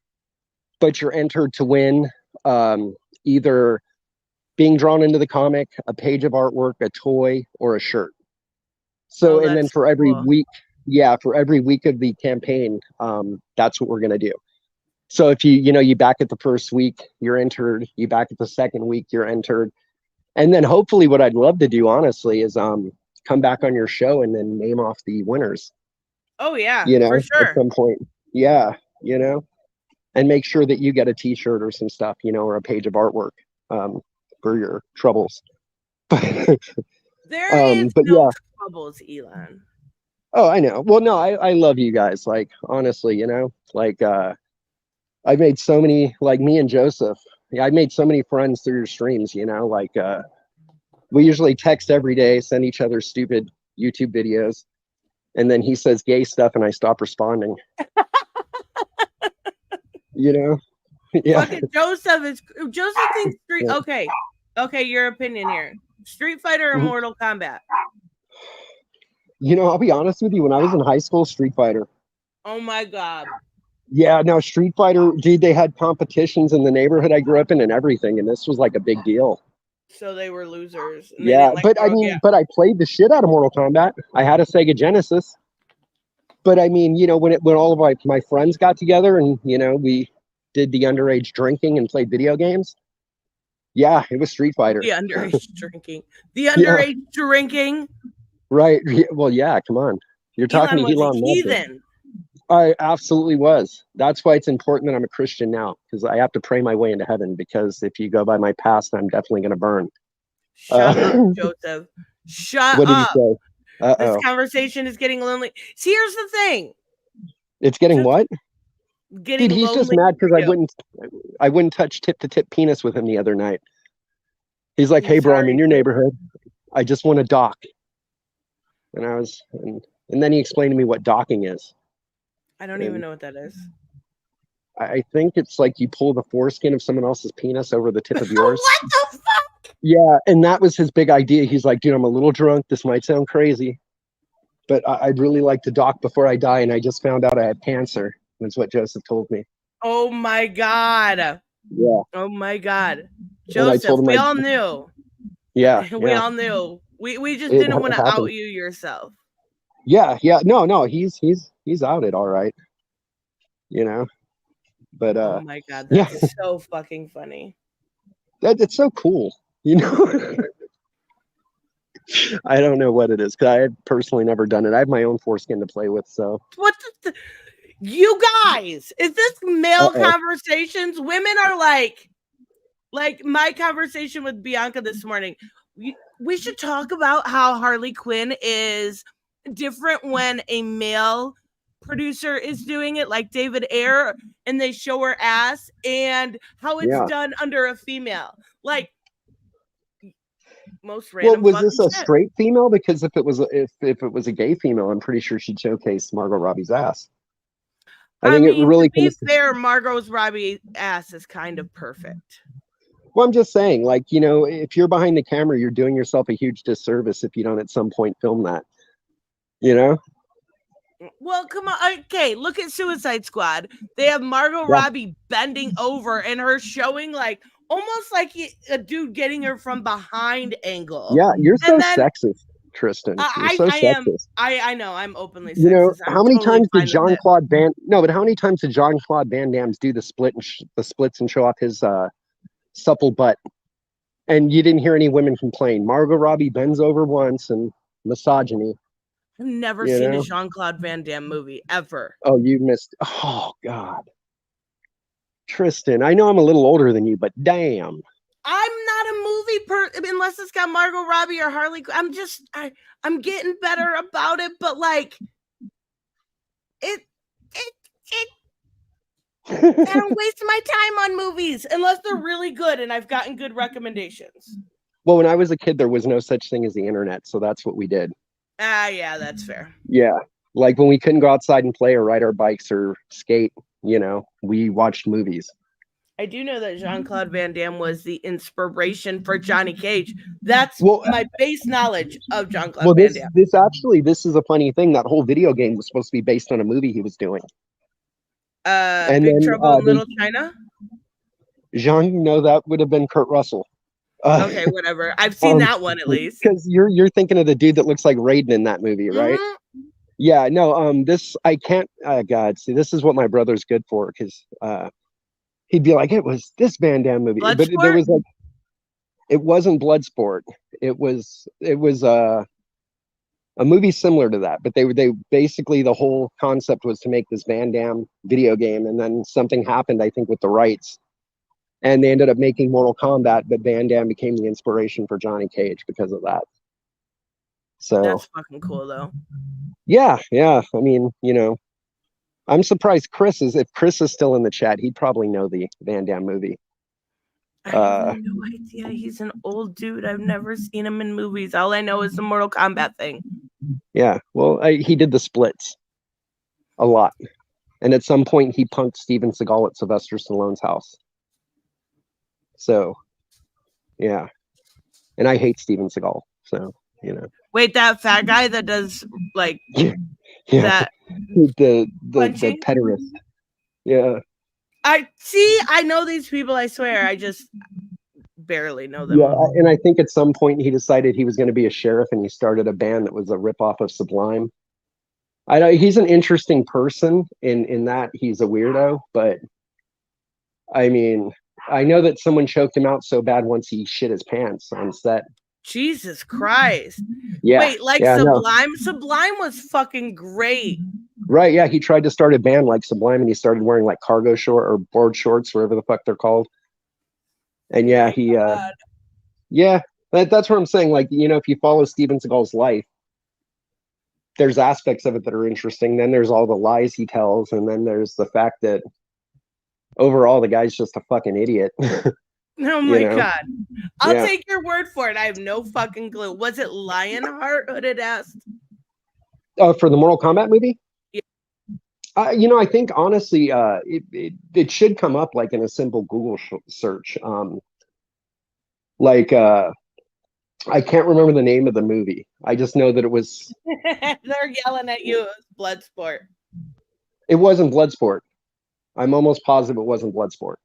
but you're entered to win either being drawn into the comic, a page of artwork, a toy, or a shirt. So, and then for every week, for every week of the campaign, that's what we're going to do. So if you back at the first week, you're entered. You back at the second week, you're entered. And then hopefully what I'd love to do, honestly, is come back on your show and then name off the winners. Oh, yeah, for sure. At some point. Yeah, and make sure that you get a t-shirt or some stuff, or a page of artwork for your troubles. There is no troubles, Elon. Oh, I know. Well, no, I love you guys. Like, honestly, like, I've made so many, like me and Joseph. Yeah, I've made so many friends through your streams, like, we usually text every day, send each other stupid YouTube videos. And then he says gay stuff and I stop responding. Yeah. Fucking Joseph thinks Okay, your opinion here. Street Fighter or Mortal Kombat? I'll be honest with you. When I was in high school, Street Fighter. Oh my God. Yeah, no, Street Fighter, dude, they had competitions in the neighborhood I grew up in and everything, and this was like a big deal. So they were losers. Yeah, but but I played the shit out of Mortal Kombat. I had a Sega Genesis. But I mean, when all of my friends got together and, we did the underage drinking and played video games. Yeah, it was Street Fighter. The underage drinking. The underage drinking. Right. Well, yeah, come on. You're talking to Elon Musk. I absolutely was. That's why it's important that I'm a Christian now, because I have to pray my way into heaven, because if you go by my past, I'm definitely going to burn. Shut up, Joseph. Shut what up. Did you say? This conversation is getting lonely. See, here's the thing. It's getting what? Getting Dude, he's just mad because I wouldn't touch tip-to-tip penis with him the other night. He's like, hey, bro, I'm in your neighborhood. I just want to dock. And and then he explained to me what docking is. I don't even know what that is. I think it's like you pull the foreskin of someone else's penis over the tip of yours. What the fuck? Yeah, and that was his big idea. He's like, dude, I'm a little drunk. This might sound crazy, but I'd really like to dock before I die. And I just found out I had cancer. That's what Joseph told me. Oh my God. Yeah. Oh my God. Joseph, we all knew. Yeah. We all knew. We just didn't want to out you yourself. Yeah. No, he's out it all right. But oh my God, that's so fucking funny. It's so cool. I don't know what it is, because I have personally never done it. I have my own foreskin to play with. So what you guys, is this male conversations? Women are like my conversation with Bianca this morning. We should talk about how Harley Quinn is different when a male producer is doing it, like David Ayer, and they show her ass, and how it's done under a female. Like most random. Well, was this a straight female? Because if it was a gay female, I'm pretty sure she'd showcase Margot Robbie's ass. I mean, it really, to be fair, Margot Robbie's ass is kind of perfect. Well, I'm just saying, like, if you're behind the camera, you're doing yourself a huge disservice if you don't at some point film that. Well, come on. Okay, look at Suicide Squad. They have Margot Robbie bending over and her showing like almost like a dude getting her from behind angle. Yeah, you're so sexist, Tristan. You're so sexist. I know. I'm openly sexist. How many times did Jean-Claude Van Damme do the splits and show off his supple butt? And you didn't hear any women complain. Margot Robbie bends over once and misogyny. I've never seen a Jean-Claude Van Damme movie ever. Oh, you missed. Oh, God. Tristan, I know I'm a little older than you, but damn. I'm not a movie unless it's got Margot Robbie or Harley. I'm getting better about it, but like I don't waste my time on movies unless they're really good and I've gotten good recommendations. Well, when I was a kid, there was no such thing as the internet, so that's what we did. Yeah, that's fair. Yeah, like when we couldn't go outside and play or ride our bikes or skate, we watched movies. I do know that Jean-Claude Van Damme was the inspiration for Johnny Cage. That's my base knowledge of Jean-Claude Van Damme. This is a funny thing. That whole video game was supposed to be based on a movie he was doing. Big Trouble in Little China? Jean, no, that would have been Kurt Russell. Okay, whatever. I've seen that one at least. Because you're thinking of the dude that looks like Raiden in that movie, right? Mm-hmm. Yeah, no, this I can't. God, see, this is what my brother's good for, because he'd be like, it was this Van Damme movie, but there was like, it wasn't Bloodsport. It was a movie similar to that, but they basically, the whole concept was to make this Van Damme video game, and then something happened, I think, with the rights. And they ended up making Mortal Kombat, but Van Damme became the inspiration for Johnny Cage because of that. So that's fucking cool, though. Yeah. I mean, I'm surprised if Chris is still in the chat, he'd probably know the Van Damme movie. I have no idea. He's an old dude. I've never seen him in movies. All I know is the Mortal Kombat thing. Yeah, well, he did the splits a lot. And at some point, he punked Steven Seagal at Sylvester Stallone's house. So, yeah. And I hate Steven Seagal, so, Wait, that fat guy that does, like, that... The pederast. Yeah. I know these people, I swear. I just barely know them. Yeah, and I think at some point he decided he was going to be a sheriff, and he started a band that was a ripoff of Sublime. I know he's an interesting person in that he's a weirdo, but I mean, I know that someone choked him out so bad once he shit his pants on set. Jesus Christ. Yeah. Wait, Sublime? No. Sublime was fucking great. Right, yeah. He tried to start a band like Sublime, and he started wearing like cargo short or board shorts, whatever the fuck they're called. And yeah, that's what I'm saying. Like, if you follow Steven Seagal's life, there's aspects of it that are interesting. Then there's all the lies he tells, and then there's the fact that overall the guy's just a fucking idiot. Oh my God. I'll take your word for it. I have no fucking clue. Was it Lionheart? Who had asked? For the Mortal Kombat movie? Yeah. I think honestly, it should come up like in a simple Google search. I can't remember the name of the movie. I just know that it was. They're yelling at you. It was Bloodsport. It wasn't Bloodsport. I'm almost positive it wasn't Bloodsport.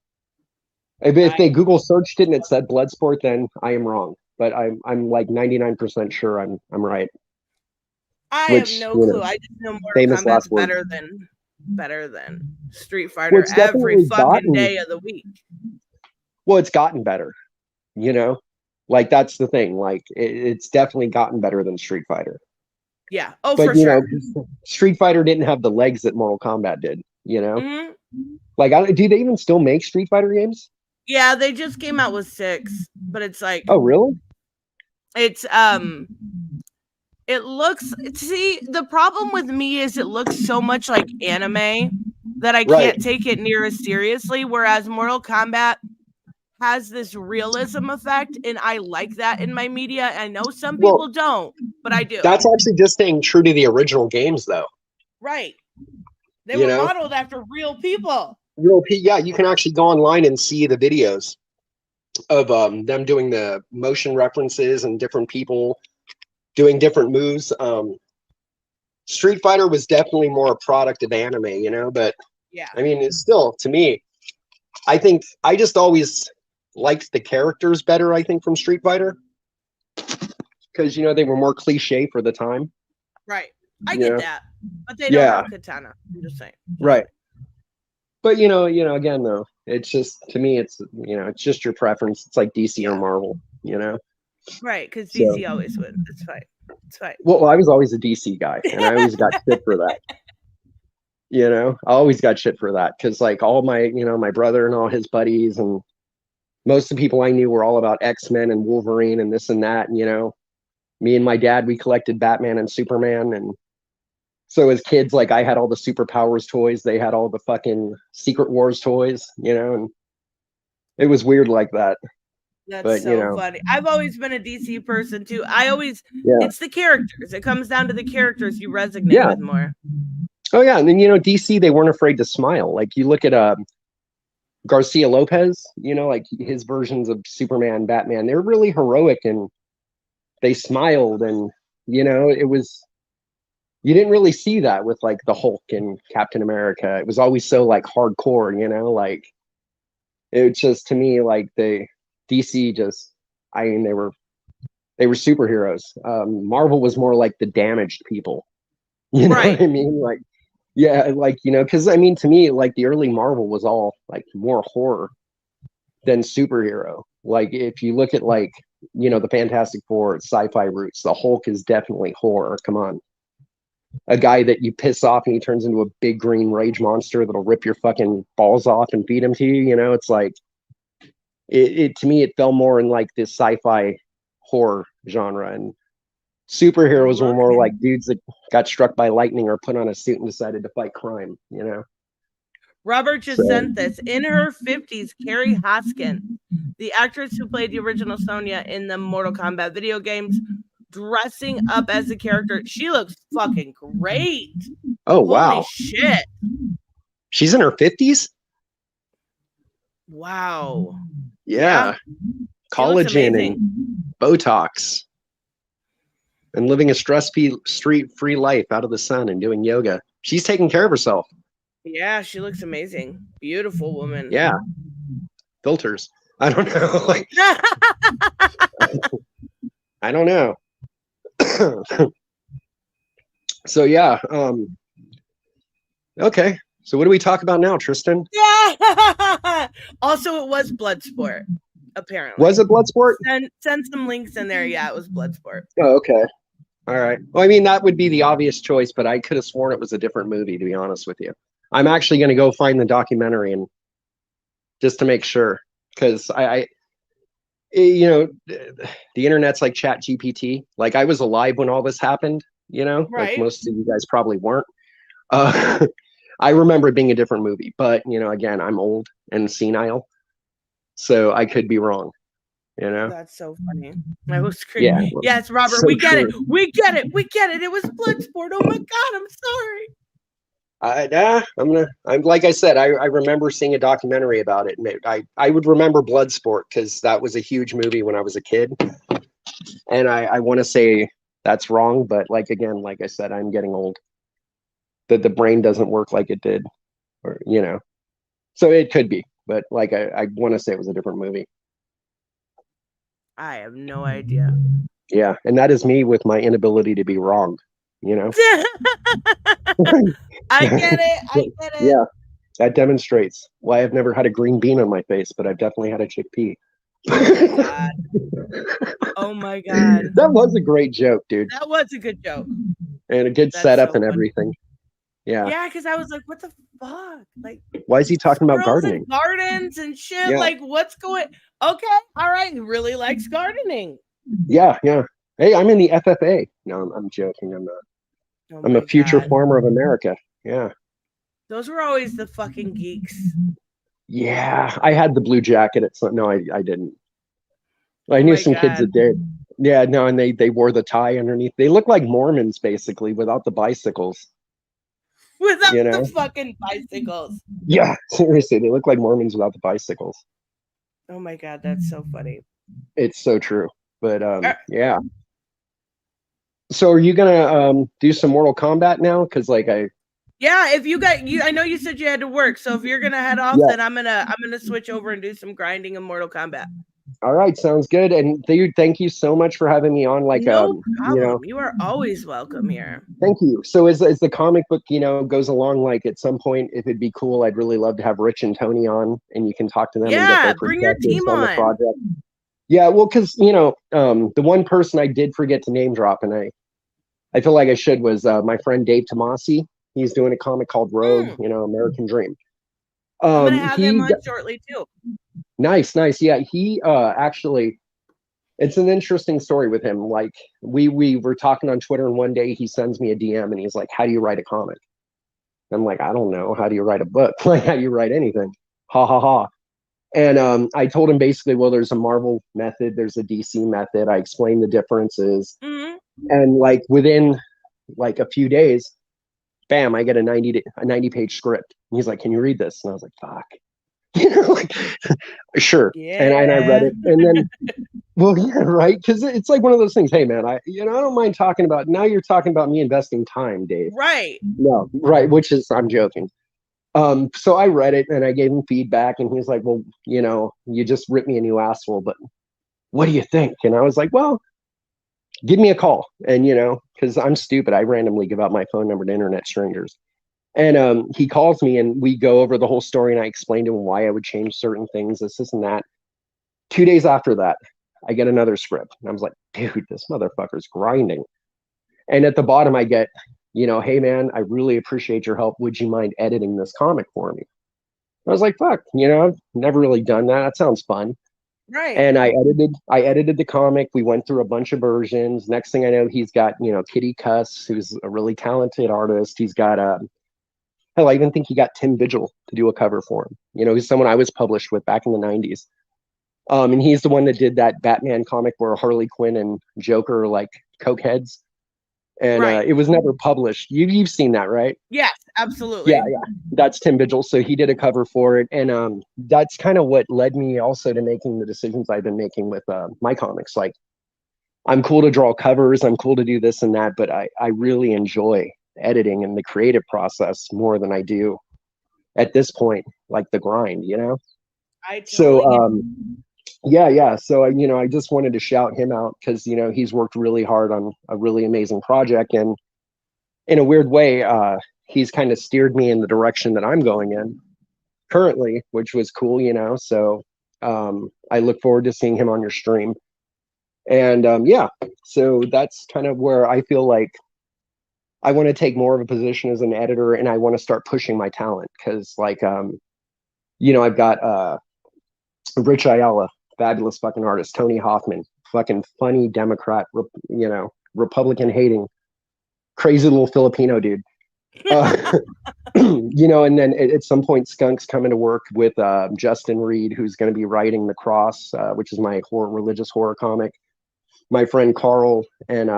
If they Google searched it and it said Bloodsport, then I am wrong. But I'm like 99% sure I'm right. I have no clue. I just know Mortal Kombat's better than Street Fighter every fucking day of the week. Well, it's gotten better. Like that's the thing. Like it's definitely gotten better than Street Fighter. Yeah. Oh, but, for sure. Street Fighter didn't have the legs that Mortal Kombat did. Mm-hmm. Like, do they even still make Street Fighter games? Yeah, they just came out with 6, but it's like. Oh, really? It's It looks. See, the problem with me is it looks so much like anime that I can't take it near as seriously. Whereas Mortal Kombat has this realism effect, and I like that in my media. I know some people don't, but I do. That's actually just staying true to the original games, though. Right. They were modeled after real people. Yeah, you can actually go online and see the videos of them doing the motion references and different people doing different moves. Street Fighter was definitely more a product of anime, but yeah, I mean, it's still, to me, I think I just always liked the characters better, I think, from Street Fighter. Because, they were more cliche for the time. Right. I get that. But they don't have katana. I'm just saying. Right. But, again, though, it's just, to me, it's, it's just your preference. It's like DC or Marvel, Right, because DC always wins. It's fine. It's fine. Well, I was always a DC guy, and I always got shit for that. I always got shit for that. Because, like, all my, my brother and all his buddies and most of the people I knew were all about X-Men and Wolverine and this and that. And, me and my dad, we collected Batman and Superman. And so as kids, like, I had all the Superpowers toys. They had all the fucking Secret Wars toys, and it was weird like that. That's funny. I've always been a DC person too. It's the characters. It comes down to the characters you resonate with more. Oh yeah, and then DC, they weren't afraid to smile. Like you look at Garcia Lopez, you know, like his versions of Superman, Batman, they're really heroic and they smiled, and you know, it was, you didn't really see that with like the Hulk and Captain America. It was always so like hardcore, you know, like it just, to me, like the DC just, I mean, they were superheroes. Marvel was more like the damaged people. You know Right. what I mean? Like, yeah, like, you know, because I mean, to me, like the early Marvel was all like more horror than superhero. Like, if you look at like, you know, the Fantastic Four, sci-fi roots, the Hulk is definitely horror. Come on. A guy that you piss off and he turns into a big green rage monster that'll rip your fucking balls off and feed them to you. You know, it's like, it to me, it fell more in like this sci-fi horror genre, and Well, superheroes were look, more like dudes that got struck by lightning or put on a suit and decided to fight crime, you know? Robert So, just sent this. In her 50s, Carrie Hoskin, the actress who played the original Sonya in the Mortal Kombat video games, dressing up as the character. She looks fucking great. oh, Holy wow. shit. She's in her 50s? Wow. Yeah. She looks Collagen amazing. and Botox and living a stress-free life out of the sun and doing yoga. She's taking care of herself. Yeah, she looks amazing. Beautiful woman. Yeah. Filters. I don't know. Like, I don't know. So yeah. Okay. So what do we talk about now, Tristan? Yeah. Also, it was Bloodsport. Apparently, Was it Bloodsport? Send some links in there. Yeah, it was Bloodsport. Oh, okay. All right. Well, I mean, that would be the obvious choice, but I could have sworn it was a different movie, to be honest with you. I'm actually going to go find the documentary and just to make sure, because you know, the internet's like Chat GPT. Like, I was alive when all this happened, you know, Right. like most of you guys probably weren't. I remember it being a different movie, but you know, again, I'm old and senile, so I could be wrong. You know, that's so funny. I was screaming. Yeah. Yes, Robert, So we get true. it. We get it. We get it. It was Bloodsport. Oh my god, I'm sorry. I'm like I said, I remember seeing a documentary about it, and I would remember Bloodsport because that was a huge movie when I was a kid, and I want to say that's wrong, but like again, like I said, I'm getting old. That the brain doesn't work like it did, or you know, so it could be, but like I want to say it was a different movie. I have no idea. Yeah, and that is me with my inability to be wrong. You know. I get it. I get it. Yeah, that demonstrates why I've never had a green bean on my face, but I've definitely had a chickpea. Oh my god. Oh my god. That was a great joke, dude. That was a good joke. And a good That's setup so and funny. everything. Yeah. Yeah, because I was like, what the fuck? Like, why is he talking about squirrels gardening? and gardens and shit. Yeah. Like, what's going? Okay, all right. He really likes gardening. Yeah, yeah. Hey, I'm in the FFA. No, I'm joking. I'm not. I'm a future farmer of America. Yeah. Those were always the fucking geeks. Yeah, I had the blue jacket at some. No, I didn't. I knew some kids that did. Yeah, no, and they wore the tie underneath. They look like Mormons basically without the bicycles. Without the fucking bicycles. Yeah, seriously, they look like Mormons without the bicycles. Oh my god, that's so funny. It's so true. But yeah. So are you gonna do some Mortal Kombat now? Because like yeah, if you got I know you said you had to work, so if you're gonna head off, then I'm gonna switch over and do some grinding of Mortal Kombat. All right, sounds good. And dude, thank you so much for having me on. Like, no problem. You are always welcome here. Thank you. So as the comic book, you know, goes along, like at some point, if it'd be cool, I'd really love to have Rich and Tony on, and you can talk to them and get their bring your team on the project. Yeah, well, because you know, the one person I did forget to name drop, and I feel like I should, was my friend Dave Tomasi. He's doing a comic called Rogue, you know, American Dream. I'm gonna have him on shortly too. Nice. Yeah, he actually, it's an interesting story with him. Like we were talking on Twitter, and one day he sends me a DM and he's like, "How do you write a comic?" I'm like, "I don't know. How do you write a book? Like, how do you write anything?" Ha ha ha. And I told him basically, well, there's a Marvel method, there's a DC method. I explained the differences, and like within like a few days, bam, I get a 90 page script. And he's like, "Can you read this?" And I was like, "Fuck." You know, like, sure. And I read Yeah. it, and then, well, yeah, right, because it's like one of those things. Hey, man, I don't mind talking about. Now you're talking about me investing time, Dave. Right. No, right, which is I'm joking. So I read it and I gave him feedback, and he was like, "Well, you just ripped me a new asshole, but what do you think?" And I was like, "Well, give me a call." And because I'm stupid, I randomly give out my phone number to internet strangers. And he calls me and we go over the whole story, and I explained to him why I would change certain things, this and that. 2 days after that, I get another script, and I was like, "Dude, this motherfucker's grinding." And at the bottom, I get, "Hey man, I really appreciate your help. Would you mind editing this comic for me?" I was like, "Fuck, I've never really done that. That sounds fun." Right. And I edited the comic. We went through a bunch of versions. Next thing I know, he's got, Kitty Cuss, who's a really talented artist. He's got hell, I even think he got Tim Vigil to do a cover for him. He's someone I was published with back in the 90s. And he's the one that did that Batman comic where Harley Quinn and Joker are like cokeheads. And Right. it was never published. You've seen that, right? Yes, Yeah, absolutely. yeah. That's Tim Vigil. So he did a cover for it. And that's kind of what led me also to making the decisions I've been making with my comics. Like, I'm cool to draw covers, I'm cool to do this and that, but I really enjoy editing and the creative process more than I do at this point, like the grind. I So totally get yeah. So I just wanted to shout him out because he's worked really hard on a really amazing project, and in a weird way, he's kind of steered me in the direction that I'm going in currently, which was cool. So I look forward to seeing him on your stream. And yeah, so that's kind of where I feel like I want to take more of a position as an editor, and I want to start pushing my talent because, like, I've got Rich Ayala, fabulous fucking artist, Tony Hoffman, fucking funny Democrat, Republican hating, crazy little Filipino dude. Uh, and then at some point, Skunk's coming to work with Justin Reed, who's going to be writing The Cross, which is my religious horror comic. My friend Carl and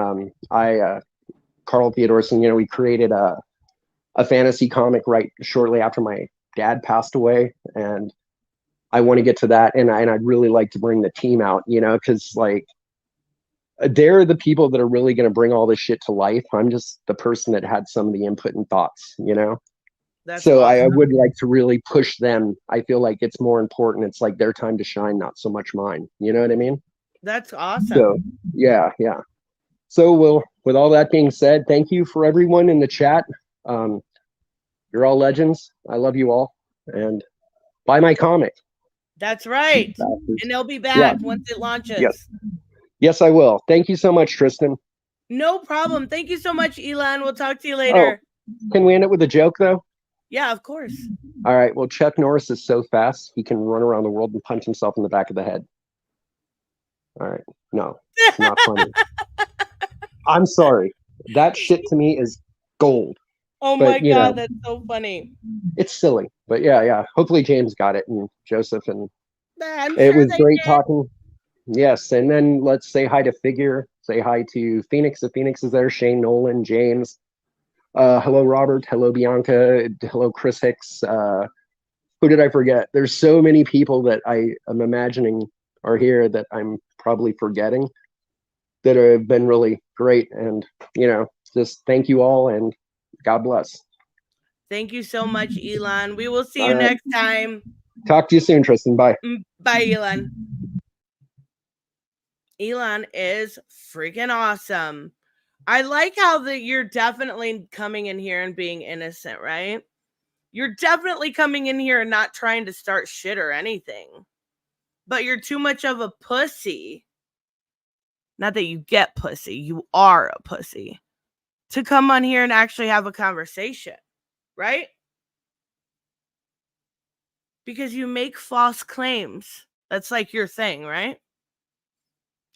Carl Theodorson, we created a fantasy comic right shortly after my dad passed away, and I want to get to that, and I'd really like to bring the team out, because like they're the people that are really going to bring all this shit to life. I'm just the person that had some of the input and thoughts. that's So I awesome. would like to really push them. I feel like it's more important. It's like their time to shine, not so much mine. You know what I mean? That's awesome. So yeah. So, with all that being said, thank you for everyone in the chat. Um, you're all legends. I love you all. And buy my comic. That's right. And they'll be Yeah. back once it Yes. launches. Yes, I will. Thank you so much, Tristan. No problem. Thank you so much, Elon. We'll talk to you Oh, later. can we end it with a joke, though? Yeah, of course. All right. Well, Chuck Norris is so fast, he can run around the world and punch himself in the back of the head. All right. No, it's not funny. I'm sorry. That shit to me is gold. Oh my But, God, that's so funny. it's silly. But yeah. Hopefully James got it, and Joseph, and I'm it sure was they great did. talking. Yes. And then let's say hi to Figure. Say hi to Phoenix. If Phoenix is there, Shane Nolan, James. Hello, Robert. Hello, Bianca. Hello, Chris Hicks. Who did I forget? There's so many people that I am imagining are here that I'm probably forgetting that have been really great. And, just thank you all, and God bless. Thank you so much, Elon. We will see All you right. next time. Talk to you soon, Tristan. Bye. Bye, Elon. Elon is freaking awesome. I like how that you're definitely coming in here and being innocent, right? You're definitely coming in here and not trying to start shit or anything. But you're too much of a pussy. Not that you get pussy, you are a pussy. To come on here and actually have a conversation, right? Because you make false claims. That's like your thing, right?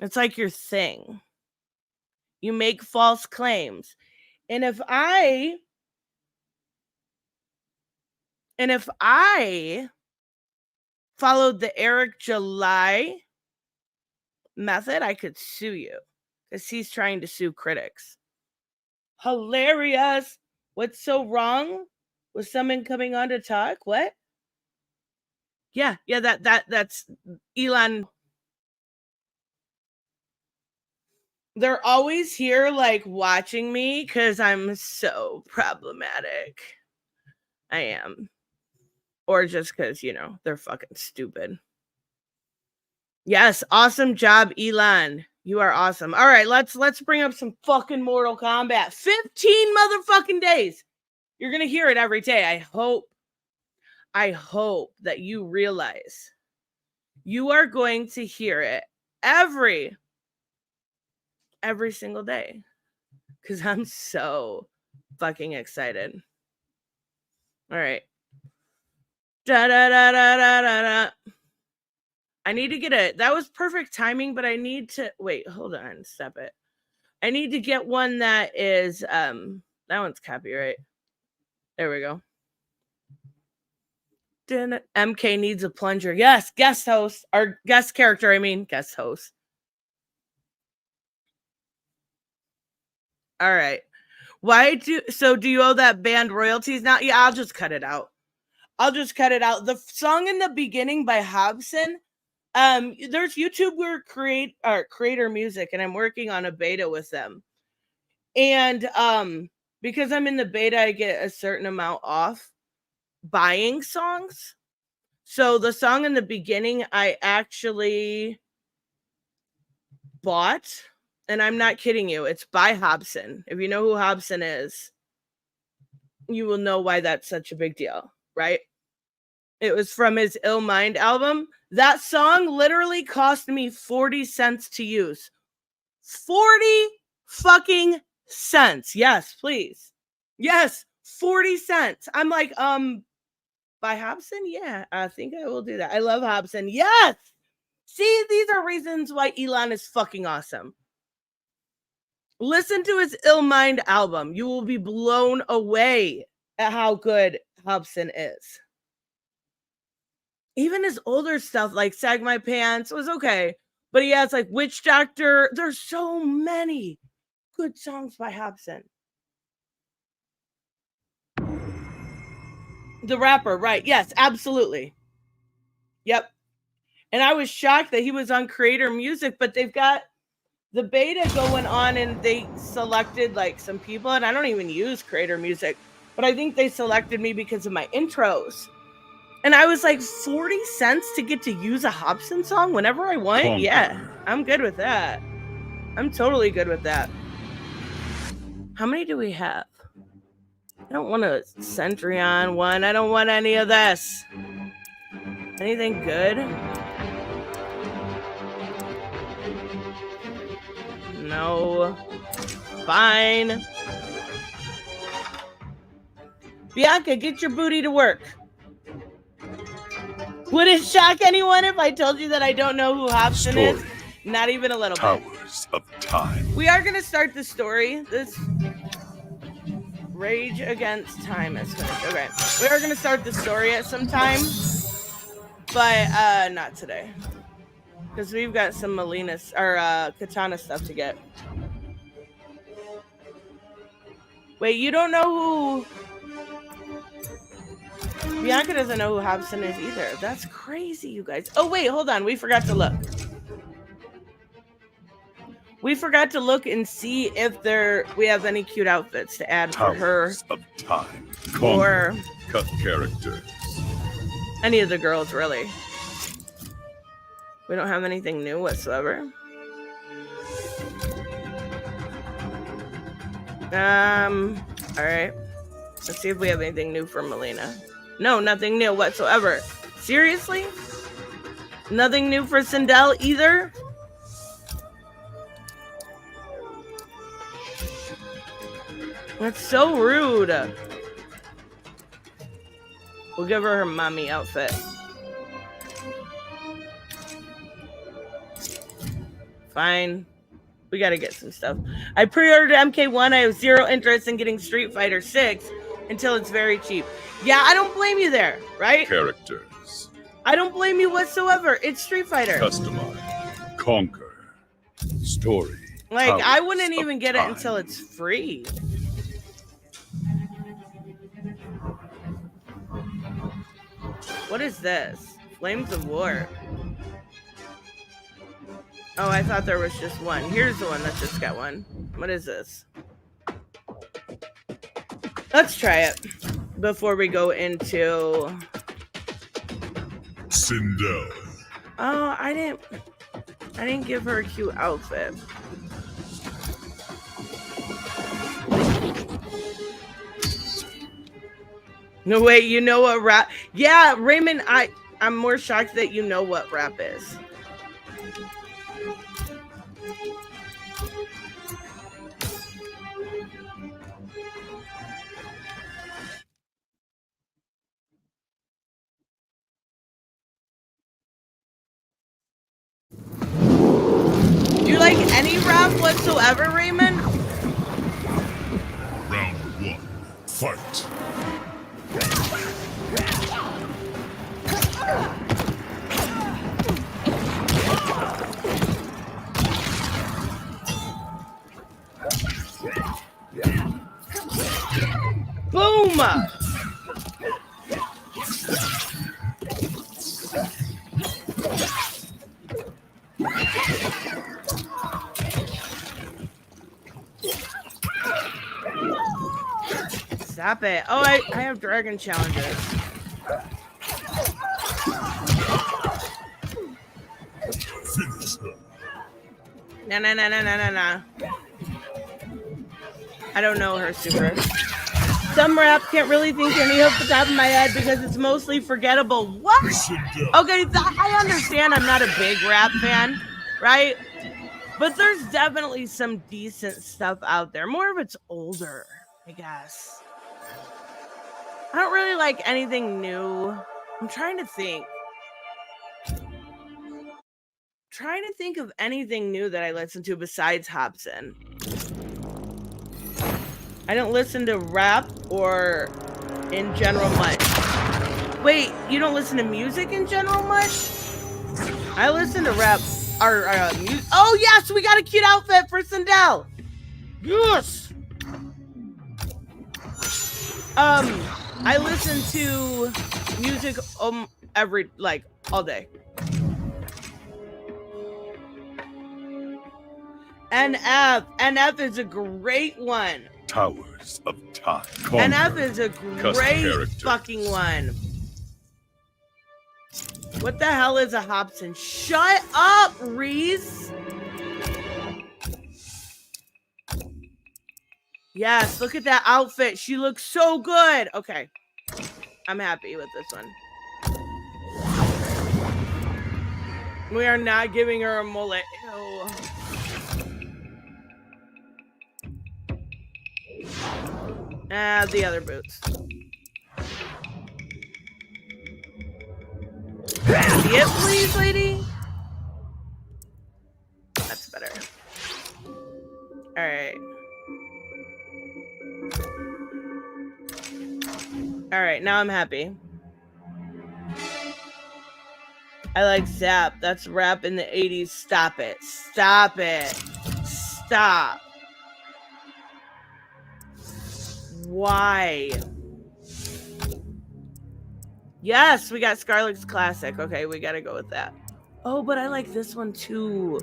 It's like your thing. You make false claims. And if I followed the Eric July method, I could sue you because he's trying to sue critics. Hilarious. What's so wrong with someone coming on to talk? What? Yeah, that's Elon. They're always here like watching me because I'm so problematic. I am. Or just because, you know, they're fucking stupid. Yes, awesome job, Elon. You are awesome. All right, let's bring up some fucking Mortal Kombat. 15 motherfucking days. You're gonna hear it every day. I hope that you realize you are going to hear it every single day. Because I'm so fucking excited. All right. Da da da da da da da. I need to get it. That was perfect timing, but I need to wait. Hold on, stop it. I need to get one that is that one's copyright. There we go. MK needs a plunger. Yes, guest host or guest character. I mean, guest host. All right. Do you owe that band royalties now? Yeah, I'll just cut it out. The song in the beginning by Hobson. There's YouTube where creator music, and I'm working on a beta with them. And because I'm in the beta, I get a certain amount off buying songs. So the song in the beginning I actually bought, and I'm not kidding you, it's by Hobson. If you know who Hobson is, you will know why that's such a big deal, right? It was from his Ill Mind album. That song literally cost me 40 cents to use. 40 fucking cents. Yes, please. Yes, 40 cents. I'm like, by Hobson? Yeah, I think I will do that. I love Hobson. Yes. See, these are reasons why Elon is fucking awesome. Listen to his Ill Mind album. You will be blown away at how good Hobson is. Even his older stuff, like Sag My Pants, was okay. But he has like Witch Doctor. There's so many good songs by Hobson. The rapper, right. Yes, absolutely. Yep. And I was shocked that he was on Creator Music, but they've got the beta going on and they selected like some people, and I don't even use Creator Music, but I think they selected me because of my intros. And I was like, 40 cents to get to use a Hobson song whenever I want? Conquer. Yeah, I'm good with that. I'm totally good with that. How many do we have? I don't want a Centurion one. I don't want any of this. Anything good? No. Fine. Bianca, get your booty to work. Would it shock anyone if I told you that I don't know who Hobson is? Not even a little bit. Towers of Time. We are going to start the story. This Rage Against Time is finished. Okay. We are going to start the story at some time, but not today. Because we've got some Katana stuff to get. Wait, you don't know who... Bianca doesn't know who Hobson is either. That's crazy, you guys. Oh, wait, hold on. We forgot to look. We forgot to look and see if we have any cute outfits to add for her. Of Time. Or cut characters. Any of the girls, really. We don't have anything new whatsoever. All right. Let's see if we have anything new for Melina. No, nothing new whatsoever. Seriously? Nothing new for Sindel either? That's so rude. We'll give her mommy outfit. Fine. We gotta get some stuff. I pre-ordered MK1. I have zero interest in getting Street Fighter 6 until it's very cheap. Yeah, I don't blame you there, right? Characters. I don't blame you whatsoever. It's Street Fighter. Customize. Conquer. Story. Like, I wouldn't even get it until it's free. What is this? Flames of War. Oh, I thought there was just one. Here's the one that just got one. What is this? Let's try it before we go into... Sindel. Oh, I didn't give her a cute outfit. No, wait, you know what rap? Yeah, Raymond, I'm more shocked that you know what rap is. Do you like any rap whatsoever, Raymond? Round 1. Fight. Boom! Stop it. Oh, I have dragon challenges. Nah. I don't know her super. Some rap can't really think any off the top of my head because it's mostly forgettable. What? Okay, I understand I'm not a big rap fan, right? But there's definitely some decent stuff out there. More of it's older, I guess. I don't really like anything new. I'm trying to think. Trying to think of anything new that I listen to besides Hobson. I don't listen to rap or in general much. Wait, you don't listen to music in general much? I listen to rap or music. Oh yes, we got a cute outfit for Sindel. Yes. I listen to music every all day. NF is a great one. Towers of Time. NF is a great fucking one. What the hell is a Hobson? Shut up, Reese. Yes, look at that outfit. She looks so good. Okay. I'm happy with this one. We are not giving her a mullet. Ew. The other boots. See it, please, lady? That's better. All right. All right, now I'm happy. I like Zap. That's rap in the 80s. Stop it. Stop it. Stop. Why? Yes, we got Scarlet's Classic. Okay, we gotta go with that. Oh, but I like this one too.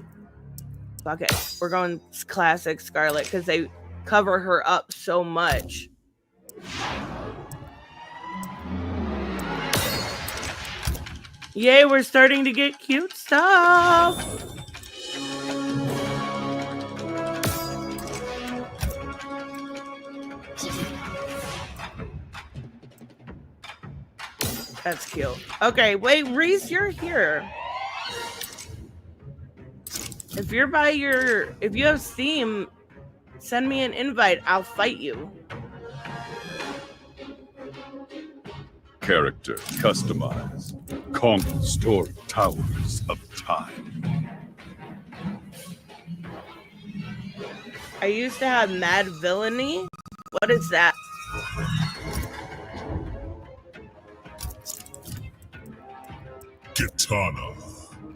Fuck it. We're going Classic Scarlet because they cover her up so much. Yay, we're starting to get cute stuff. That's cute. Okay, wait, Reese, you're here. If you have Steam, send me an invite. I'll fight you. Character customize. Conquer story. Towers of Time. I used to have Mad Villainy. What is that? Katana.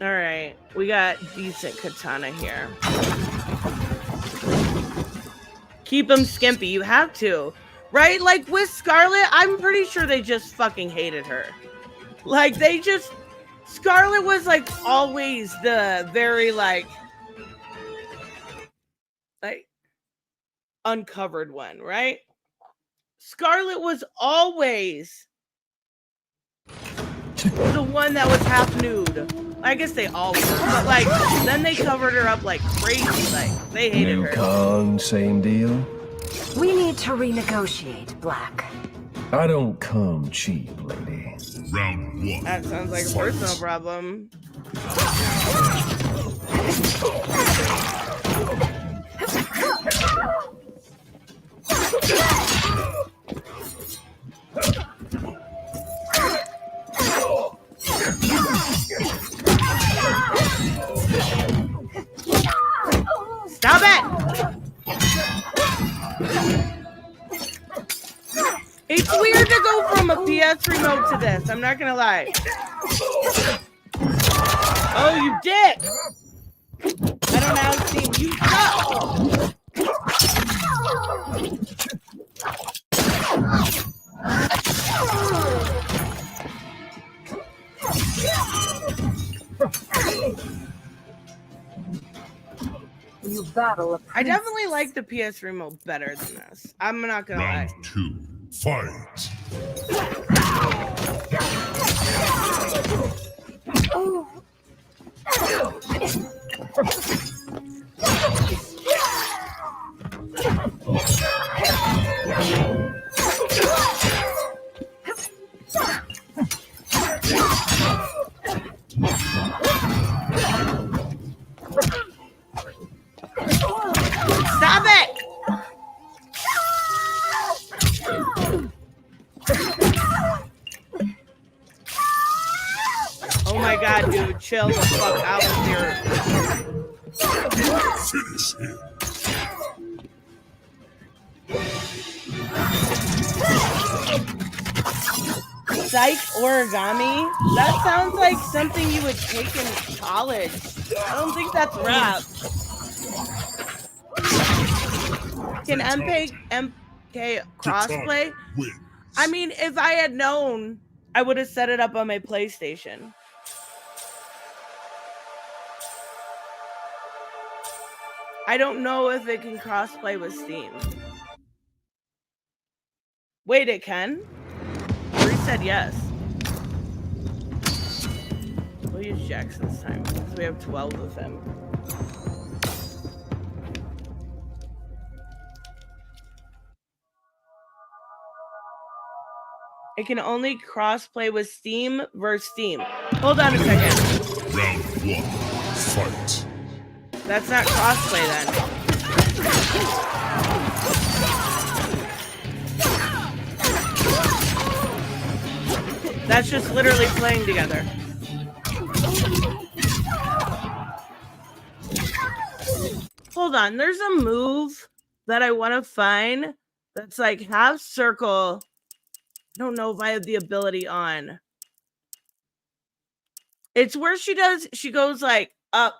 All right, we got decent katana here. Keep them skimpy. You have to, right? Like with Scarlet, I'm pretty sure they just fucking hated her. Like they just Scarlet was like always the very like uncovered one, right? Scarlet was always the one that was half nude. I guess they all were, but like then they covered her up like crazy. Like they hated her. Kong, same deal. We need to renegotiate, Black. I don't come cheap, lady. Round 1. That sounds like a personal problem. Stop it! It's weird to go from a PS remote to this. I'm not gonna lie. Oh, you dick! I don't have Steam. You suck! You battle a I definitely like the PS remote better than this. I'm not gonna lie. Round 2. Fight. Stop it! Oh my god, dude, chill the fuck out here. Finish him. Psych origami? That sounds like something you would take in college. I don't think that's rap. Can MK crossplay? Wins. I mean, if I had known, I would have set it up on my PlayStation. I don't know if it can crossplay with Steam. Wait, it can? Bree said yes. We'll use Jax this time because we have 12 of them. It can only crossplay with Steam versus Steam. Hold on a second. Round 1. Fight. That's not crossplay then. That's just literally playing together. Hold on, there's a move that I want to find that's like half circle. I don't know if I have the ability on. It's where she goes like up,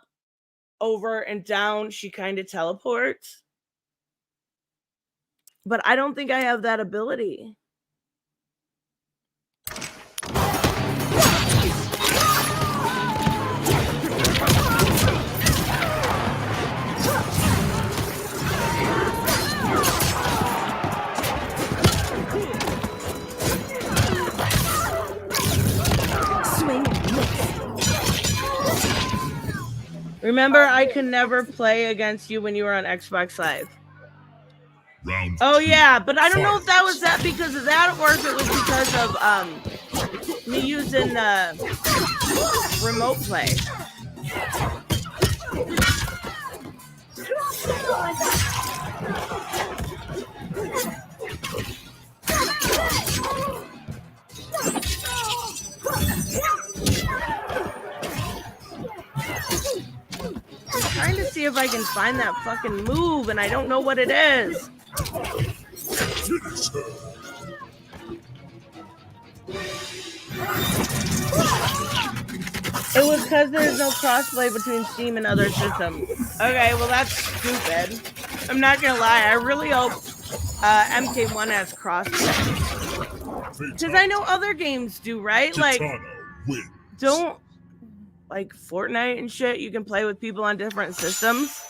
over, and down. She kind of teleports. But I don't think I have that ability. Remember, I could never play against you when you were on Xbox Live. Round Oh 2. yeah, but I don't know if that was that because of that or if it was because of me using remote play. I'm trying to see if I can find that fucking move, and I don't know what it is. It was because there's no crossplay between Steam and other systems. Okay, well that's stupid. I'm not gonna lie, I really hope MK1 has crossplay. Because I know other games do, right? Like, Kitana wins. don't like Fortnite and shit. You can play with people on different systems.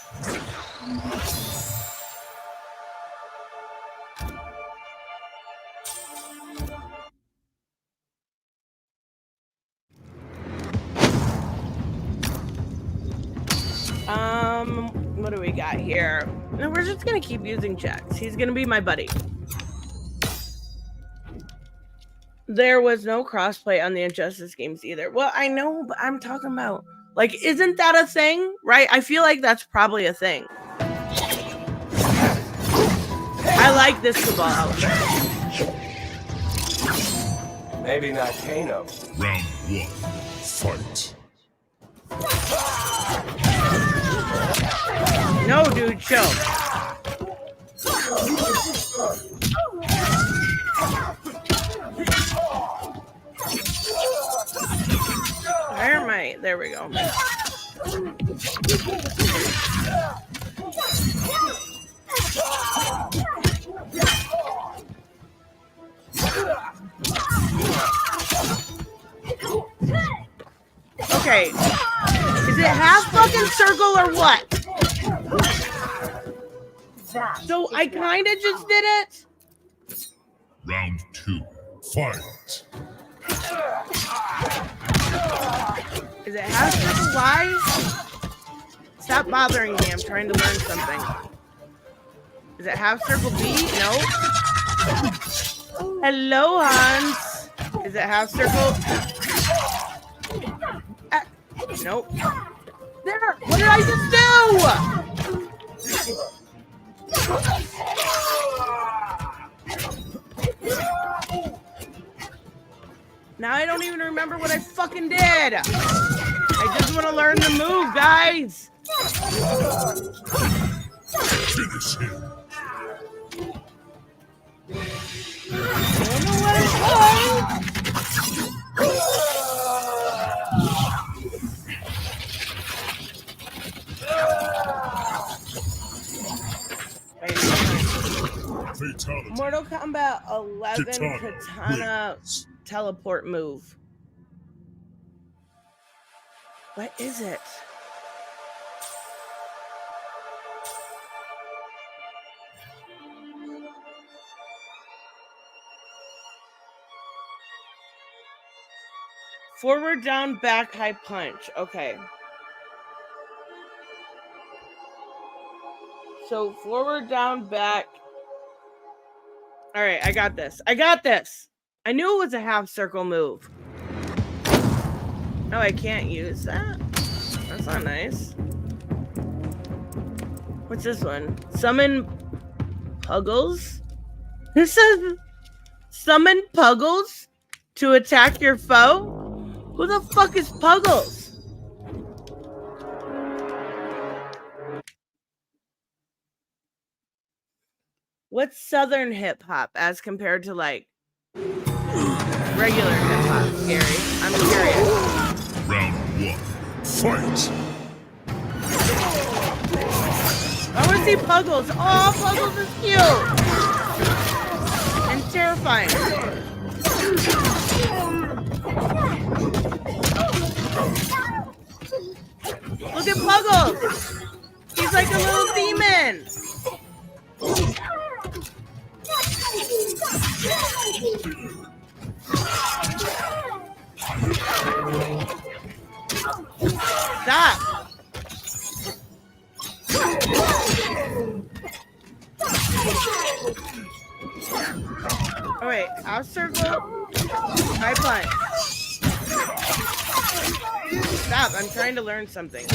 What do we got here? No, we're just gonna keep using Jax. He's gonna be my buddy. There was no crossplay on the Injustice games either. Well, I know, but I'm talking about, like, isn't that a thing? Right? I feel like that's probably a thing. I like this Cabal outfit. Maybe not Kano. Round 1. Fight. No, dude, chill. Where am I? There we go. Okay. Is it half fucking circle or what? So I kind of just did it. Round 2. Fight. Is it half circle? Why? Stop bothering me. I'm trying to learn something. Is it half circle B? No. Hello, Hans. Is it half circle? Nope. There. What did I just do? Now I don't even remember what I fucking did. I just want to learn the move, guys. Finish him. I don't know what it's called. Fatality. Mortal Kombat 11 Katana Katana wins. teleport move. What is it? Forward, down, back, high punch. Okay. So forward, down, back. All right, I got this. I got this. I knew it was a half circle move. Oh, I can't use that? That's not nice. What's this one? Summon Puggles? This says summon Puggles to attack your foe? Who the fuck is Puggles? What's Southern hip hop as compared to like regular hip hop, Gary? I'm curious. Round 1. Fight. I want to see Puggles. Oh, Puggles is cute and terrifying. Look at Puggles. He's like a little demon. Stop. All right, I'll circle. High punch. Stop, I'm trying to learn something.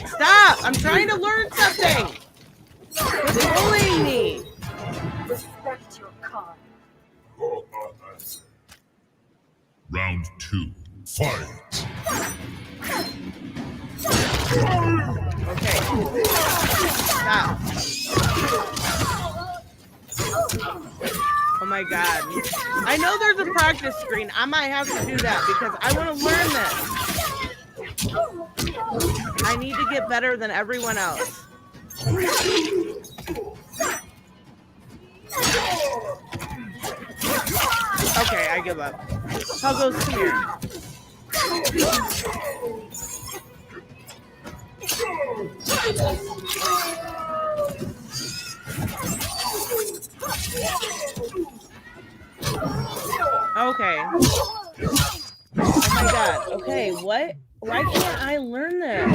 Stop, I'm trying to learn something. Quit bullying me. Respect your card. Round 2. Fight. Okay. Stop. Oh my god. I know there's a practice screen. I might have to do that because I want to learn this. I need to get better than everyone else. Okay, I give up. Puggles, come here. Okay. Oh my god. Okay, what? Why can't I learn this?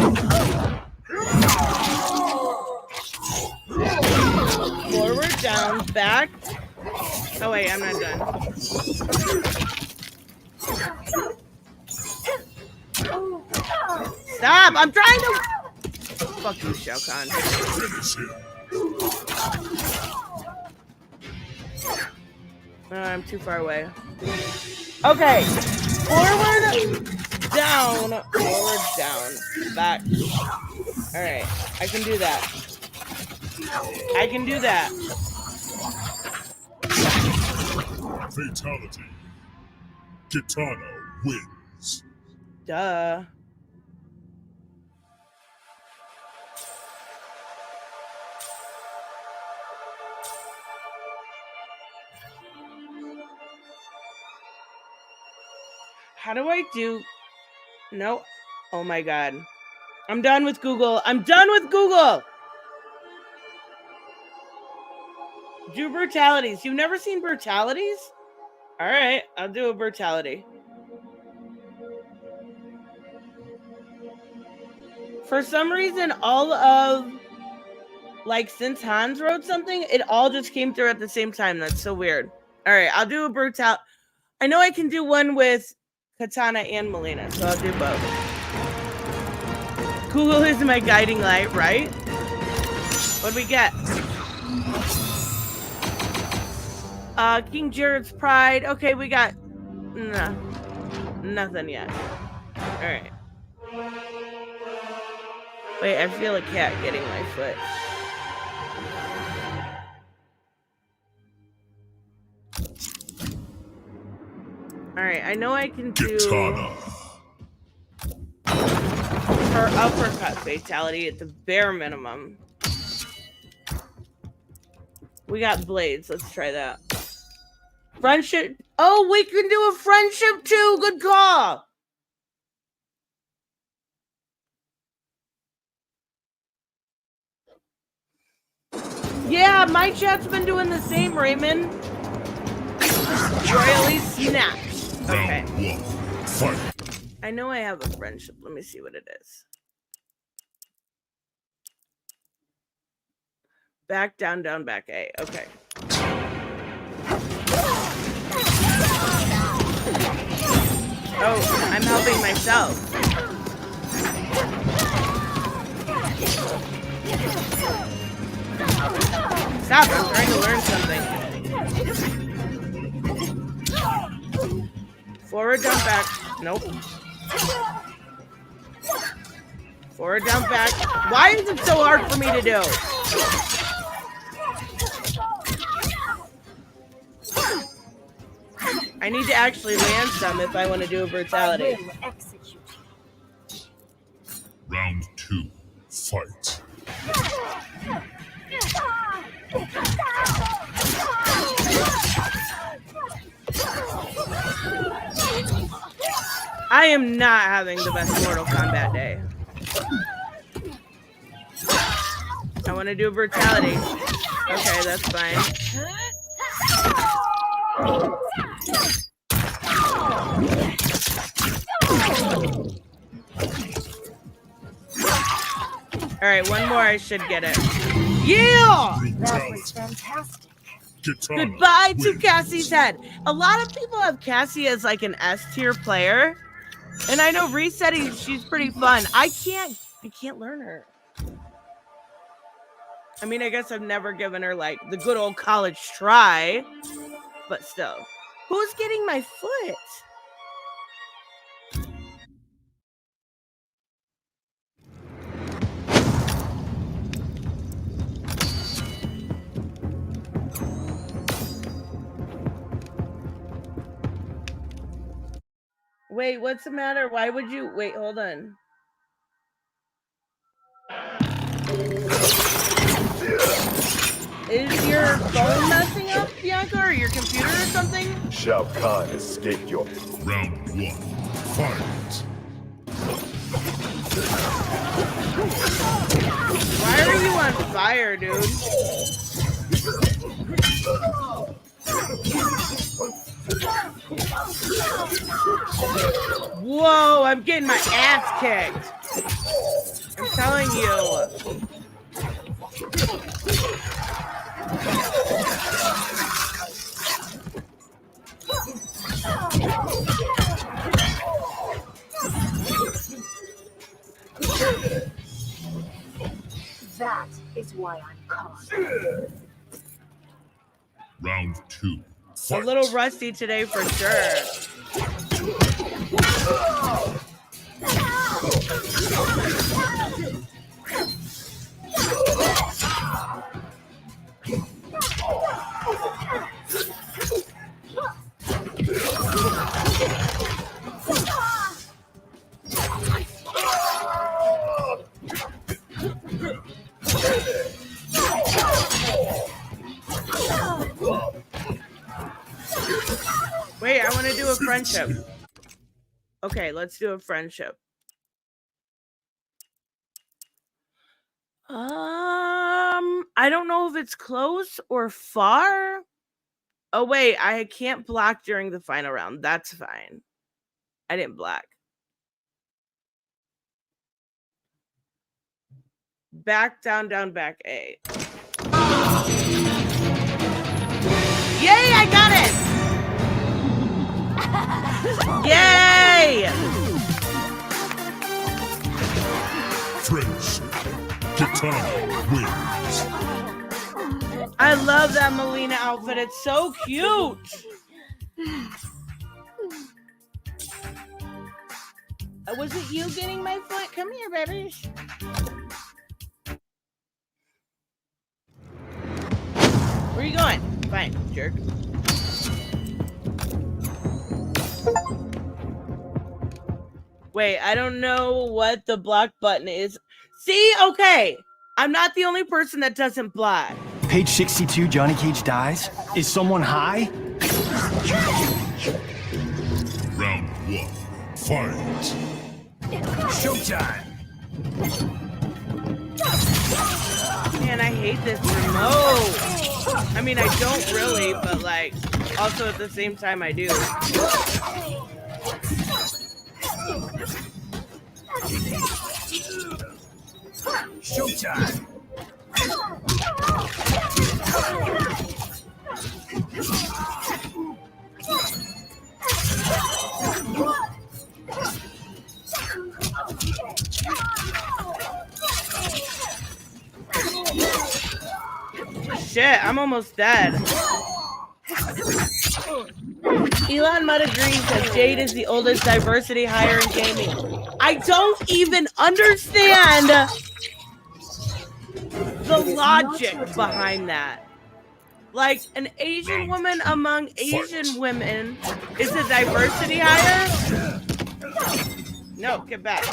Forward, down, back. Oh wait, I'm not done. Stop! I'm trying to... Fuck you, Shao Kahn. I'm too far away. Okay. Forward, down, back. Alright, I can do that. I can do that. Fatality. Kitana wins. Duh. How do I do... No. Oh my god. I'm done with Google. I'm done with Google! Do brutalities. You've never seen brutalities? Alright, I'll do a brutality. For some reason, all of... Like, since Hans wrote something, it all just came through at the same time. That's so weird. Alright, I'll do a brutal... I know I can do one with Katana and Melina, so I'll do both. Google is my guiding light, right? What do we get? King Jared's Pride. Okay, we got... Nah, nothing yet. Alright. Wait, I feel a cat getting my foot. Alright, I know I can do... Kitana. Her uppercut fatality at the bare minimum. We got blades. Let's try that. Friendship. Oh, we can do a friendship too. Good call. Yeah, my chat's been doing the same, Raymond. Royally snaps. Okay. Round 1. Fight. I know I have a friendship. Let me see what it is. Back, down, down, back, A. Okay. Oh, I'm helping myself. Stop, I'm trying to learn something. Forward, down, back. Nope. Forward, down, back. Why is it so hard for me to do? I need to actually land some if I want to do a brutality. Round 2. Fight. I am not having the best Mortal Kombat day. I want to do a brutality. Okay, that's fine. Alright, one more, I should get it. Yeah! That was fantastic. Kitana Goodbye to wins. Cassie's head. A lot of people have Cassie as like an S tier player. And I know Reese said she's pretty fun. I can't learn her. I mean, I guess I've never given her like the good old college try, but still. Who's getting my foot? Wait, what's the matter? Why would you... Wait, hold on. Is your phone messing up, Bianca, or your computer or something? Shao Kahn escaped your... Round 1. Fight. Why are you on fire, dude? Whoa, I'm getting my ass kicked. I'm telling you. That is why I'm caught. Round 2. A Fight. little rusty today for sure. Wait, I want to do a friendship. Okay, let's do a friendship. I don't know if it's close or far. Oh wait, I can't block during the final round. That's fine. I didn't block. Back, down, down, back, A. Yay, I got it! Yay! Friendship. Kitana wins. I love that Melina outfit. It's so cute. Was it you getting my foot? Come here, baby. Where are you going? Fine, jerk. Wait, I don't know what the block button is. See, okay. I'm not the only person that doesn't block. Page 62, Johnny Cage dies. Is someone high? Round 1. Fight. Showtime! Man, I hate this remote. I mean, I don't really, but like, also at the same time I do. Showtime! Shit, I'm almost dead. Elon Mudd agrees that Jade is the oldest diversity hire in gaming. I don't even understand the logic behind that. Like, an Asian woman among Asian women is a diversity hire? No, get back.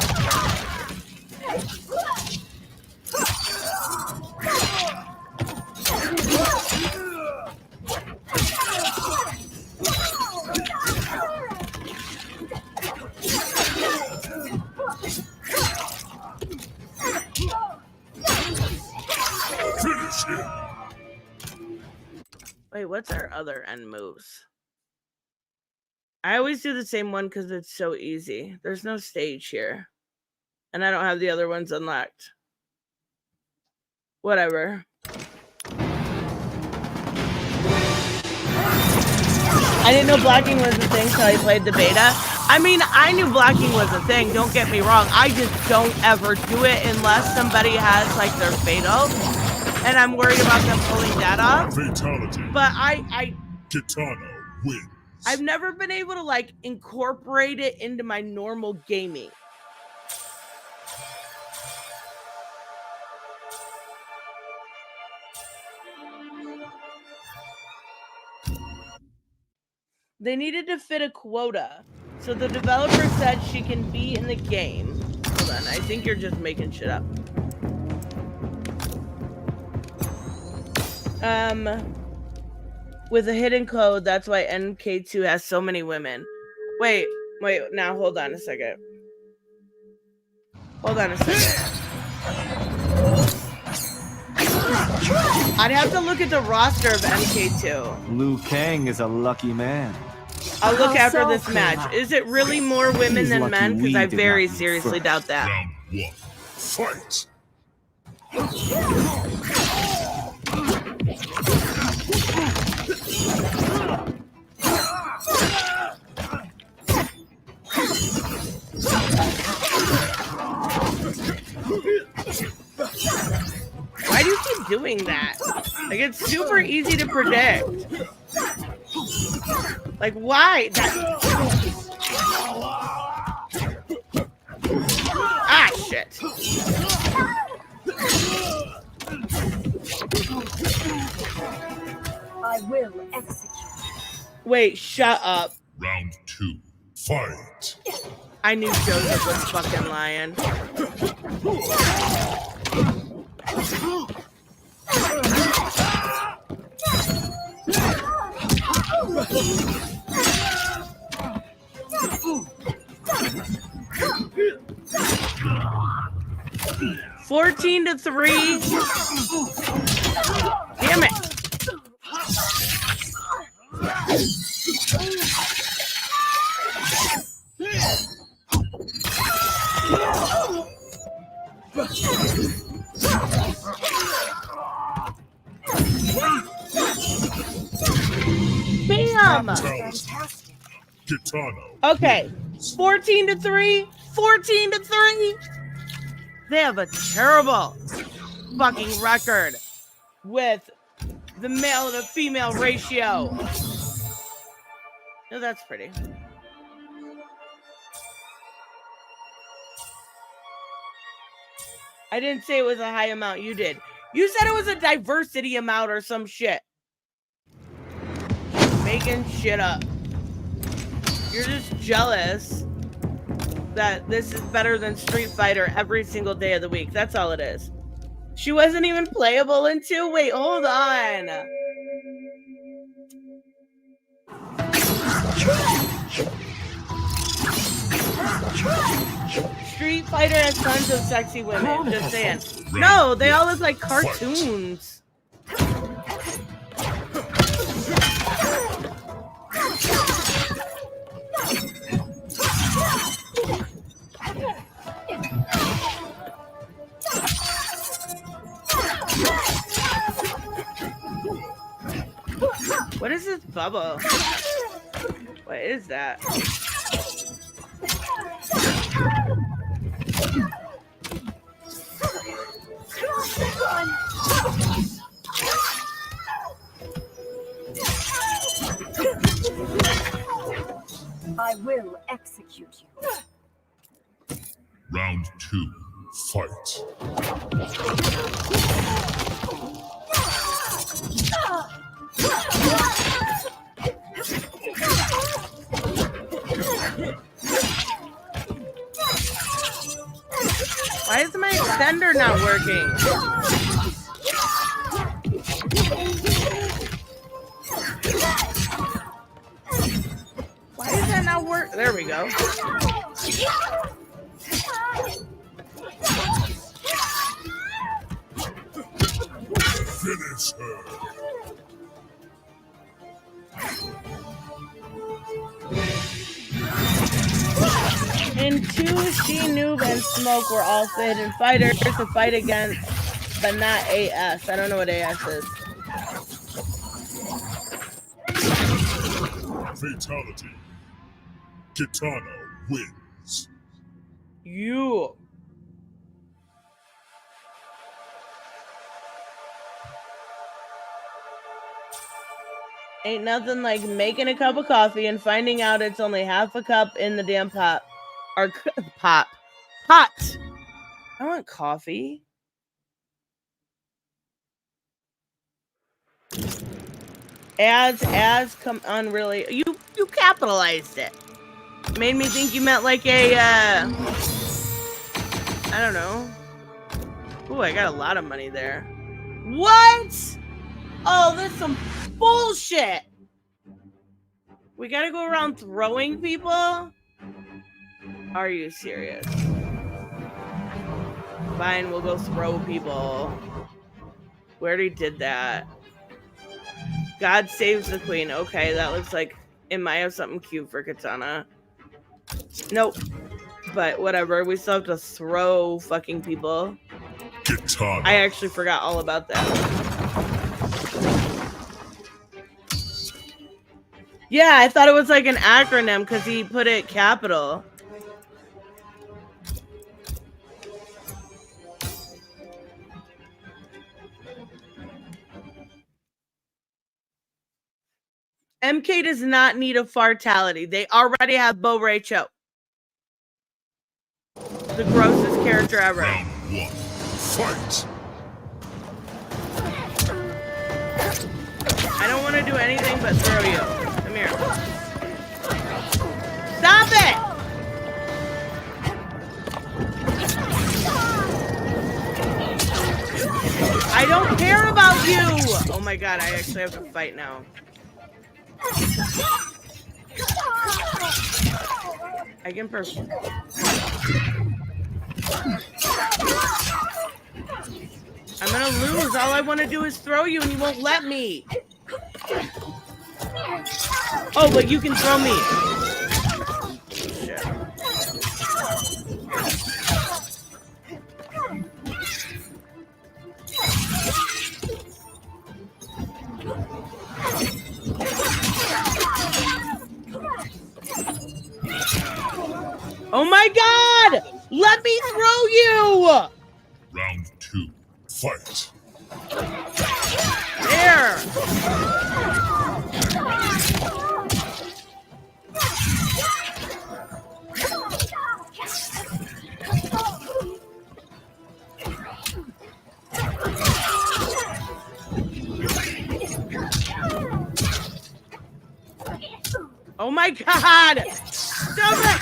Finish him. Wait, what's our other end moves? I always do the same one because it's so easy. There's no stage here. And I don't have the other ones unlocked. Whatever. I didn't know blocking was a thing until I played the beta. I mean, I knew blocking was a thing, don't get me wrong. I just don't ever do it unless somebody has, like, their fatal. And I'm worried about them pulling that off. Fatality. But Kitana wins. I've never been able to, like, incorporate it into my normal gaming. They needed to fit a quota. So the developer said she can be in the game. Hold on, I think you're just making shit up. With a hidden code, that's why NK2 has so many women. Wait, now hold on a second. I'd have to look at the roster of MK2. Liu Kang is a lucky man. I'll look How after so, this match. Kuma? Is it really more women He's than lucky men? Because we I did very not meet seriously first. doubt that. Round 1. Fight! Why do you keep doing that? Like, it's super easy to predict. Like, why? Ah, shit. I will execute. Wait, shut up. Round 2. Fight! I knew Joseph was fucking lying. $14 to 3. Damn it. Bam! Fantastic. Kitano. Okay, 14 to 3. 14 to 3. They have a terrible fucking record with the male to female ratio. No, that's pretty. I didn't say it was a high amount. You did. You said it was a diversity amount or some shit. Making shit up. You're just jealous that this is better than Street Fighter every single day of the week. That's all it is. She wasn't even playable in 2? Wait, hold on. Street Fighter has tons of sexy women. Just saying. No, they all look like cartoons. What is this bubble? What is that? I will execute you. Round 2. Fight! Why is my extender not working? Why is that not work? There we go. Finish her! In 2, She, Noob, and Smoke were all hidden fighters to fight against, but not AS. I don't know what AS is. Fatality. Kitano wins. You. Ain't nothing like making a cup of coffee and finding out it's only half a cup in the damn pot. Or pot. Pot. I want coffee. As come on, really. You capitalized it. Made me think you meant like a I don't know. Ooh, I got a lot of money there. What? Oh, that's some bullshit. We gotta go around throwing people? Are you serious? Fine, we'll go throw people. We already did that. God saves the queen. Okay, that looks like it might have something cute for Katana. Nope. But whatever, we still have to throw fucking people. Katana. I actually forgot all about that. Yeah, I thought it was like an acronym because he put it capital. MK does not need a fartality. They already have Bo Rachel. The grossest character ever. Round 1. Fight. I don't want to do anything but throw you. Come here. Stop it! I don't care about you! Oh my god, I actually have to fight now. I can perform. I'm gonna lose. All I want to do is throw you and you won't let me. Oh, but you can throw me. Shit. Oh my god! Let me throw you! Round 2. Fight. There! Oh my god! Stop it!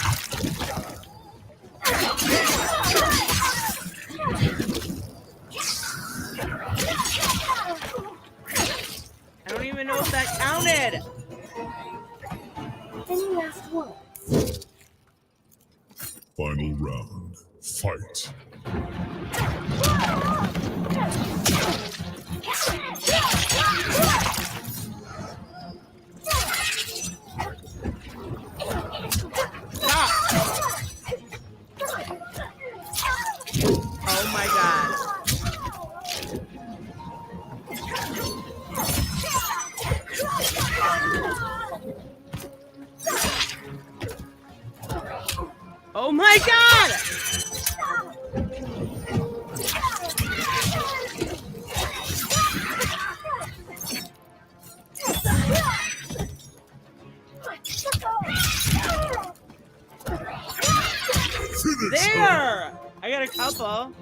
I don't even know if that counted. Any last one? Final round. Fight. Oh my god. Oh my god! There! I got a couple. So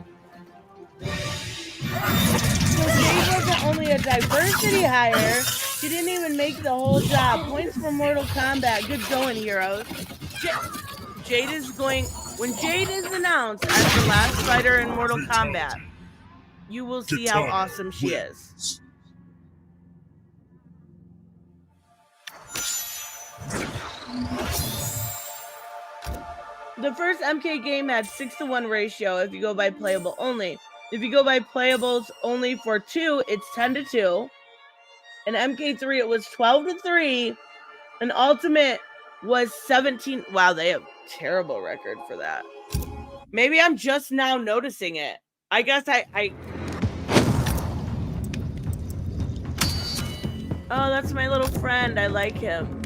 Jade wasn't only a diversity hire, she didn't even make the whole job. Points for Mortal Kombat. Good going, heroes. Jade is going... When Jade is announced as the last fighter in Mortal Kombat, you will see how awesome she is. The first MK game had 6-to-1 ratio if you go by playable only. If you go by playables only for 2, it's 10-to-2. In MK3, it was 12-to-3. And Ultimate was 17. Wow, they have a terrible record for that. Maybe I'm just now noticing it. I guess I... Oh, that's my little friend. I like him.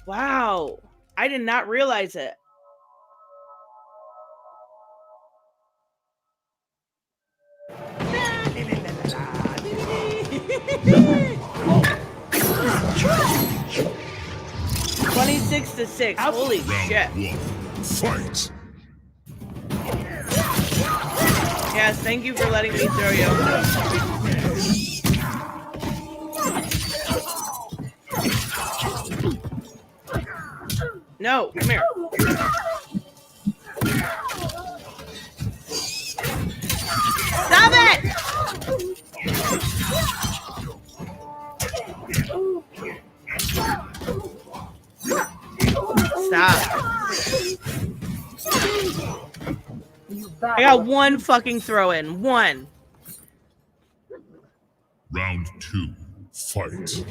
Wow. I did not realize it. $26-6. Holy shit. Round 1. Fight. Yes, thank you for letting me throw you. No, come here. Stop. You I got one fucking throw in. One. Round 2. Fight.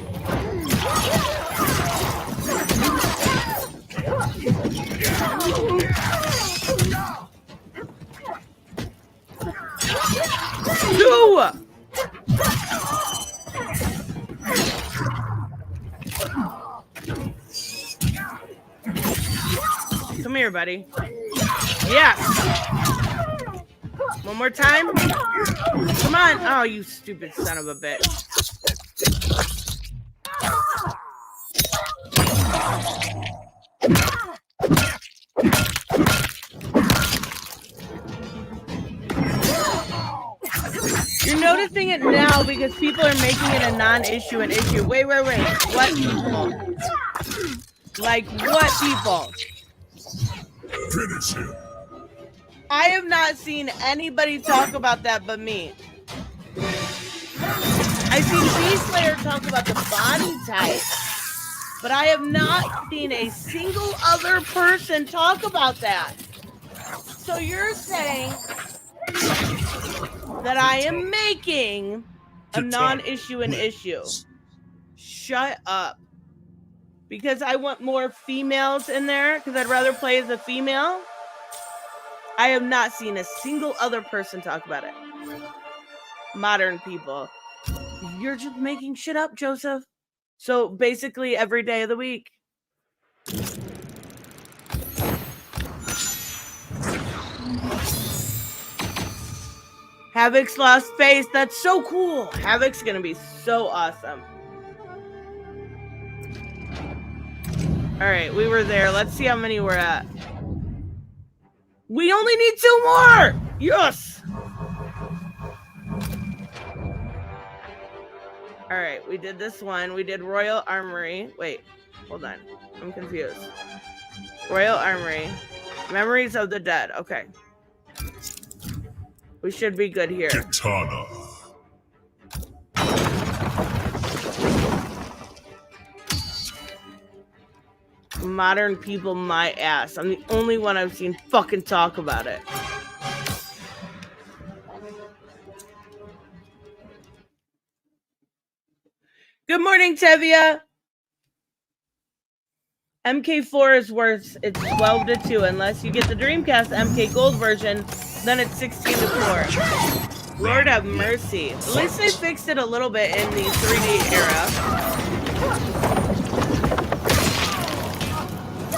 Two. Come here, buddy. Yes. One more time. Come on. Oh, you stupid son of a bitch. You're noticing it now because people are making it a non-issue an issue. Wait. What people? Like what people? Finish him. I have not seen anybody talk about that but me. I've seen B-Slayer talk about the body type, but I have not seen a single other person talk about that. So you're saying that I am making a non-issue an issue. Shut up. Because I want more females in there, because I'd rather play as a female. I have not seen a single other person talk about it. Modern people. You're just making shit up, Joseph. So basically every day of the week. Havoc's lost face. That's so cool. Havoc's gonna be so awesome. All right, we were there. Let's see how many we're at. We only need 2 more. Yes. All right, we did this one. We did Royal Armory. Wait, hold on. I'm confused. Royal Armory. Memories of the Dead. Okay. We should be good here. Katana. Modern people, my ass. I'm the only one I've seen fucking talk about it. Good morning, Tevia. MK4 is worse. It's 12 to 2. Unless you get the Dreamcast MK Gold version, then it's 16 to 4. Lord have mercy. At least they fixed it a little bit in the 3D era.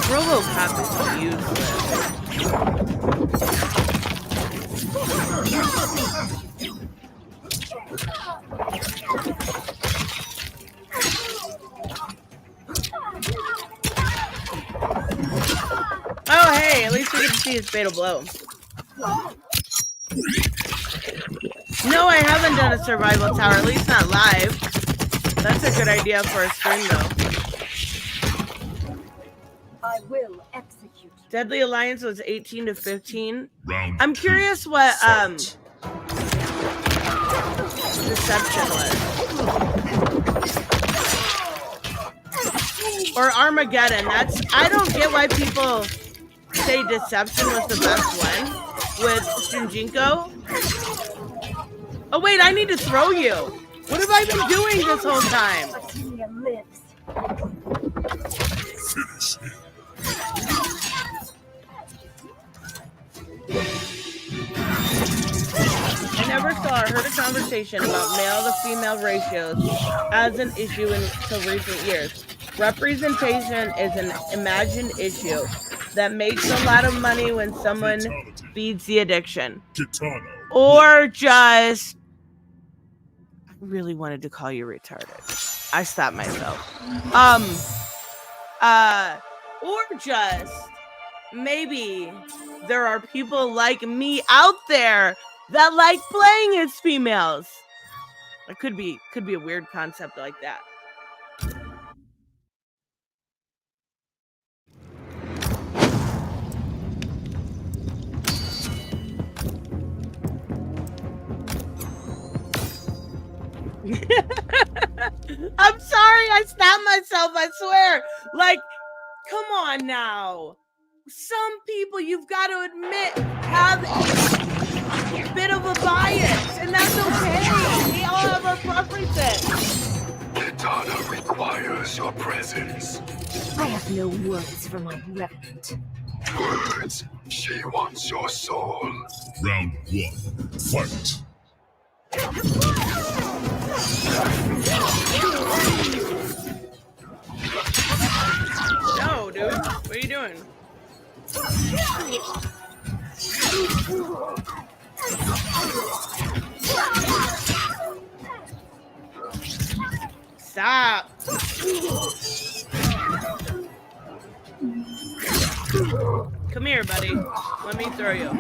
RoboCop is useless. Oh, hey, at least we get to see his fatal blow. No, I haven't done a survival tower, at least not live. That's a good idea for a stream, though. I will execute. Deadly Alliance was 18 to 15. Round I'm 2. curious what Fight. Deception was. Or Armageddon. That's I don't get why people say Deception was the best one with Shinjinko. Oh wait, I need to throw you. What have I been doing this whole time? Athenia lives. Finish him. I never saw or heard a conversation about male to female ratios as an issue until recent years. Representation is an imagined issue that makes a lot of money when someone feeds the addiction. Katana. Or just... I really wanted to call you retarded. I stopped myself. Or just... maybe there are people like me out there that like playing as females. It could be a weird concept like that. I'm sorry, I stopped myself, I swear. Like, Come on now. Some people, you've got to admit, have a bit of a bias, and that's okay. We all have our preferences. Kitana requires your presence. I have no words for my revenant. Words. She wants your soul. Round 1. Fight. No, dude. What are you doing? Stop. Come here, buddy. Let me throw you.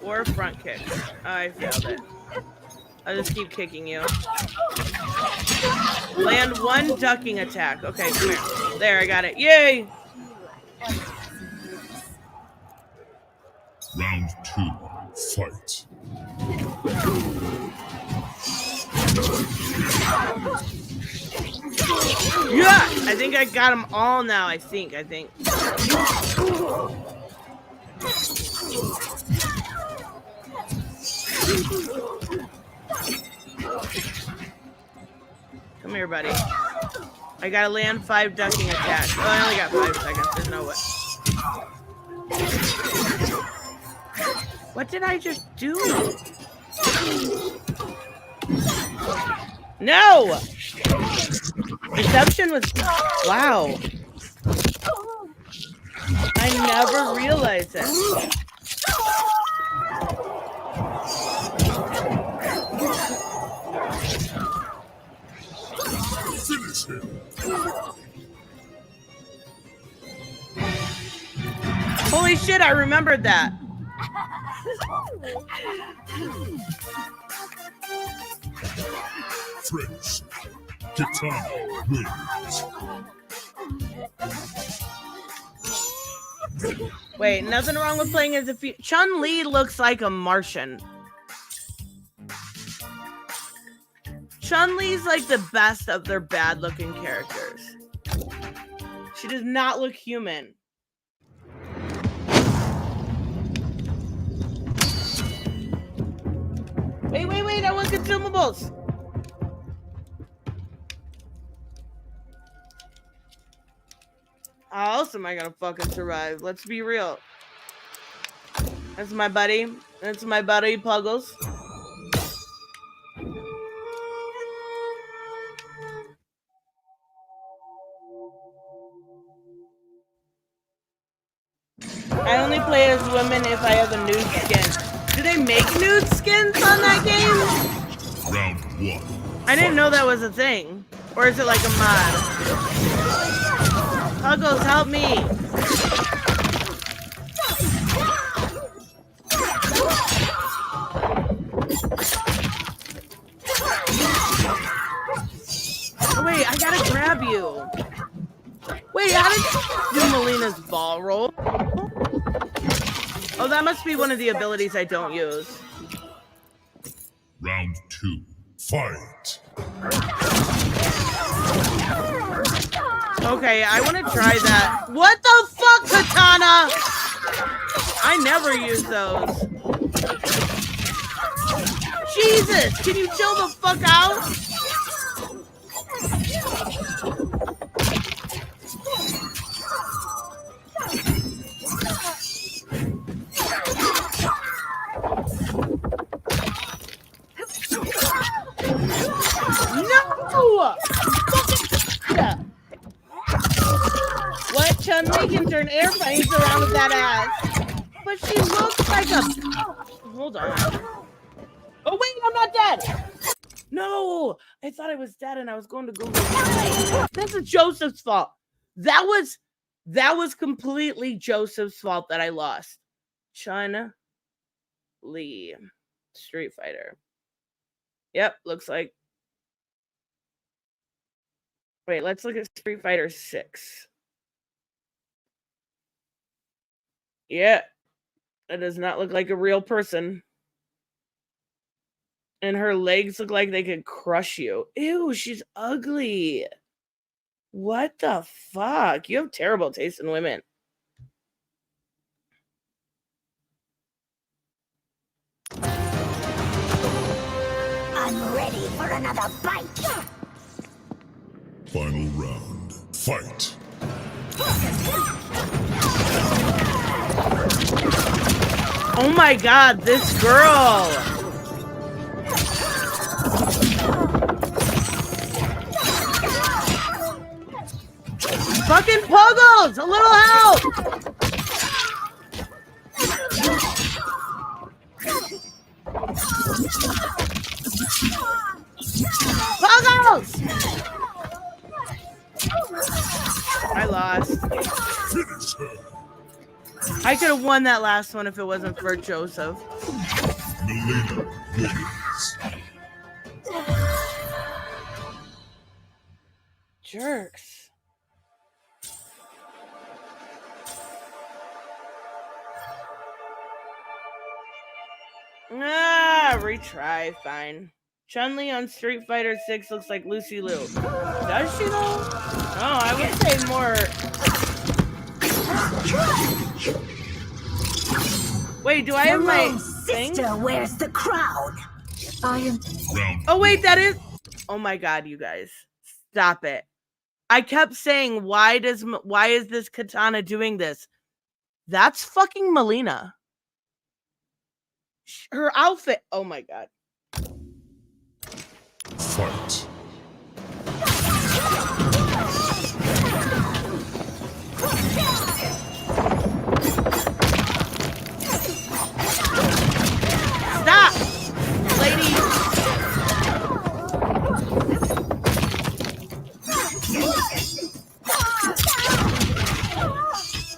Or front kick. Oh, I failed it. I'll just keep kicking you. Land one ducking attack. Okay, come here. There, I got it. Yay! Round 2. Fight. Yeah! I think I got them all now, I think. Come here, buddy. I gotta land 5 ducking attacks. Oh, I only got 5 seconds. There's no way. What did I just do? No! Reception was... Wow. I never realized it. Finish him. Holy shit, I remembered that. French. Kitana wins. Wait, nothing wrong with playing as a Chun-Li looks like a Martian. Chun-Li's like the best of their bad-looking characters. She does not look human. Wait, I want consumables. How else am I gonna fucking survive? Let's be real. That's my buddy. Puggles. I only play as women if I have a nude skin. Do they make nude skins on that game? Round 1. I didn't know that was a thing. Or is it like a mod? Puggles, help me. Oh, wait, I gotta grab you. Wait, how did you do Melina's ball roll? Oh, that must be one of the abilities I don't use. Round 2. Fight. Okay, I want to try that. What the fuck, Katana? I never use those. Jesus, can you chill the fuck out? No! What? Chun-Li can turn airplanes around with that ass. But she looks like a... Hold on. Oh, wait, I'm not dead. No, I thought I was dead and I was going to Google. That's Joseph's fault. That was completely Joseph's fault that I lost. Chun-Li. Street Fighter. Yep, looks like. Wait, let's look at Street Fighter 6. Yeah, that does not look like a real person. And her legs look like they could crush you. Ew, she's ugly. What the fuck? You have terrible taste in women. I'm ready for another bite. Final round. Fight. Oh my god, this girl. Fucking Puggles! A little help! Puggles! I lost. I could have won that last one if it wasn't for Joseph. Milena wins. Jerks. Retry, fine. Chun-Li on Street Fighter 6 looks like Lucy Liu. Does she though? Oh, I would say more. Wait, do I have my thing? Sister, where's the crowd? I am. Oh wait, that is. Oh my god, you guys, stop it! I kept saying, why is this katana doing this? That's fucking Melina. Her outfit. Oh my god. Fight. Stop, lady.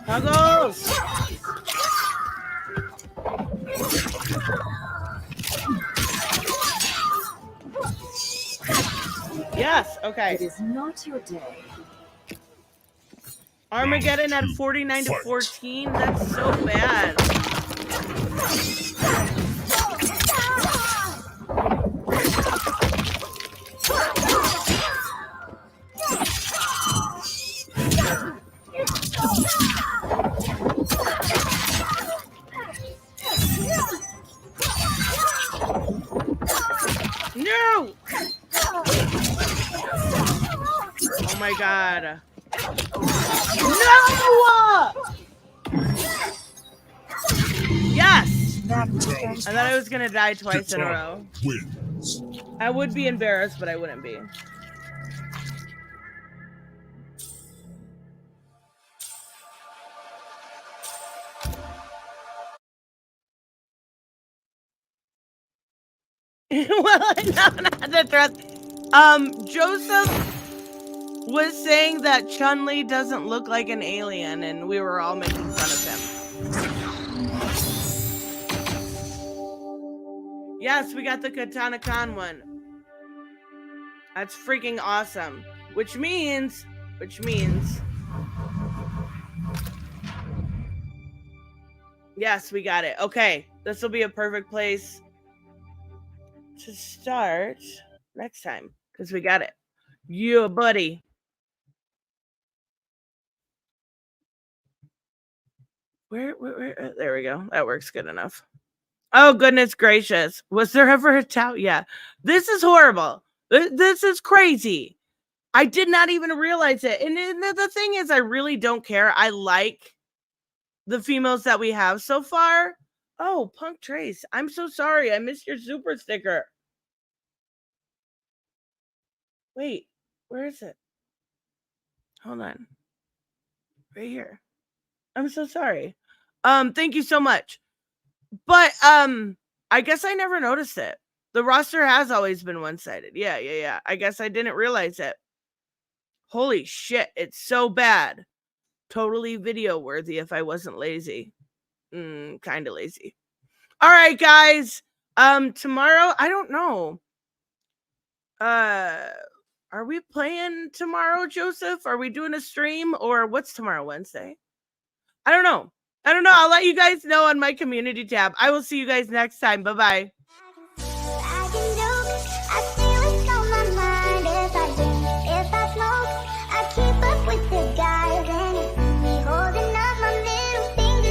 Puggles. Yes, okay. It is not your day. Armageddon at 49 to 14. That's so bad. No! Oh my god. No! Yes! I thought I was gonna die twice in a row. Wins. I would be embarrassed, but I wouldn't be. Well, no, not the trust. Joseph was saying that Chun-Li doesn't look like an alien, and we were all making fun of him. Yes, we got the Katana Khan one. That's freaking awesome. Which means, yes, we got it. Okay, this will be a perfect place to start next time, because we got it. Yeah, buddy. Where, there we go. That works good enough. Oh, goodness gracious. Was there ever a tout? Yeah. This is horrible. This is crazy. I did not even realize it. And the thing is, I really don't care. I like the females that we have so far. Oh, Punk Trace. I'm so sorry. I missed your super sticker. Wait, where is it? Hold on. Right here. I'm so sorry. Thank you so much. But I guess I never noticed it. The roster has always been one-sided. Yeah. I guess I didn't realize it. Holy shit, it's so bad. Totally video worthy if I wasn't lazy. Kind of lazy. All right, guys. Tomorrow, I don't know. Are we playing tomorrow, Joseph? Are we doing a stream, or what's tomorrow, Wednesday? I don't know. I'll let you guys know on my community tab. I will see you guys next time. Bye-bye.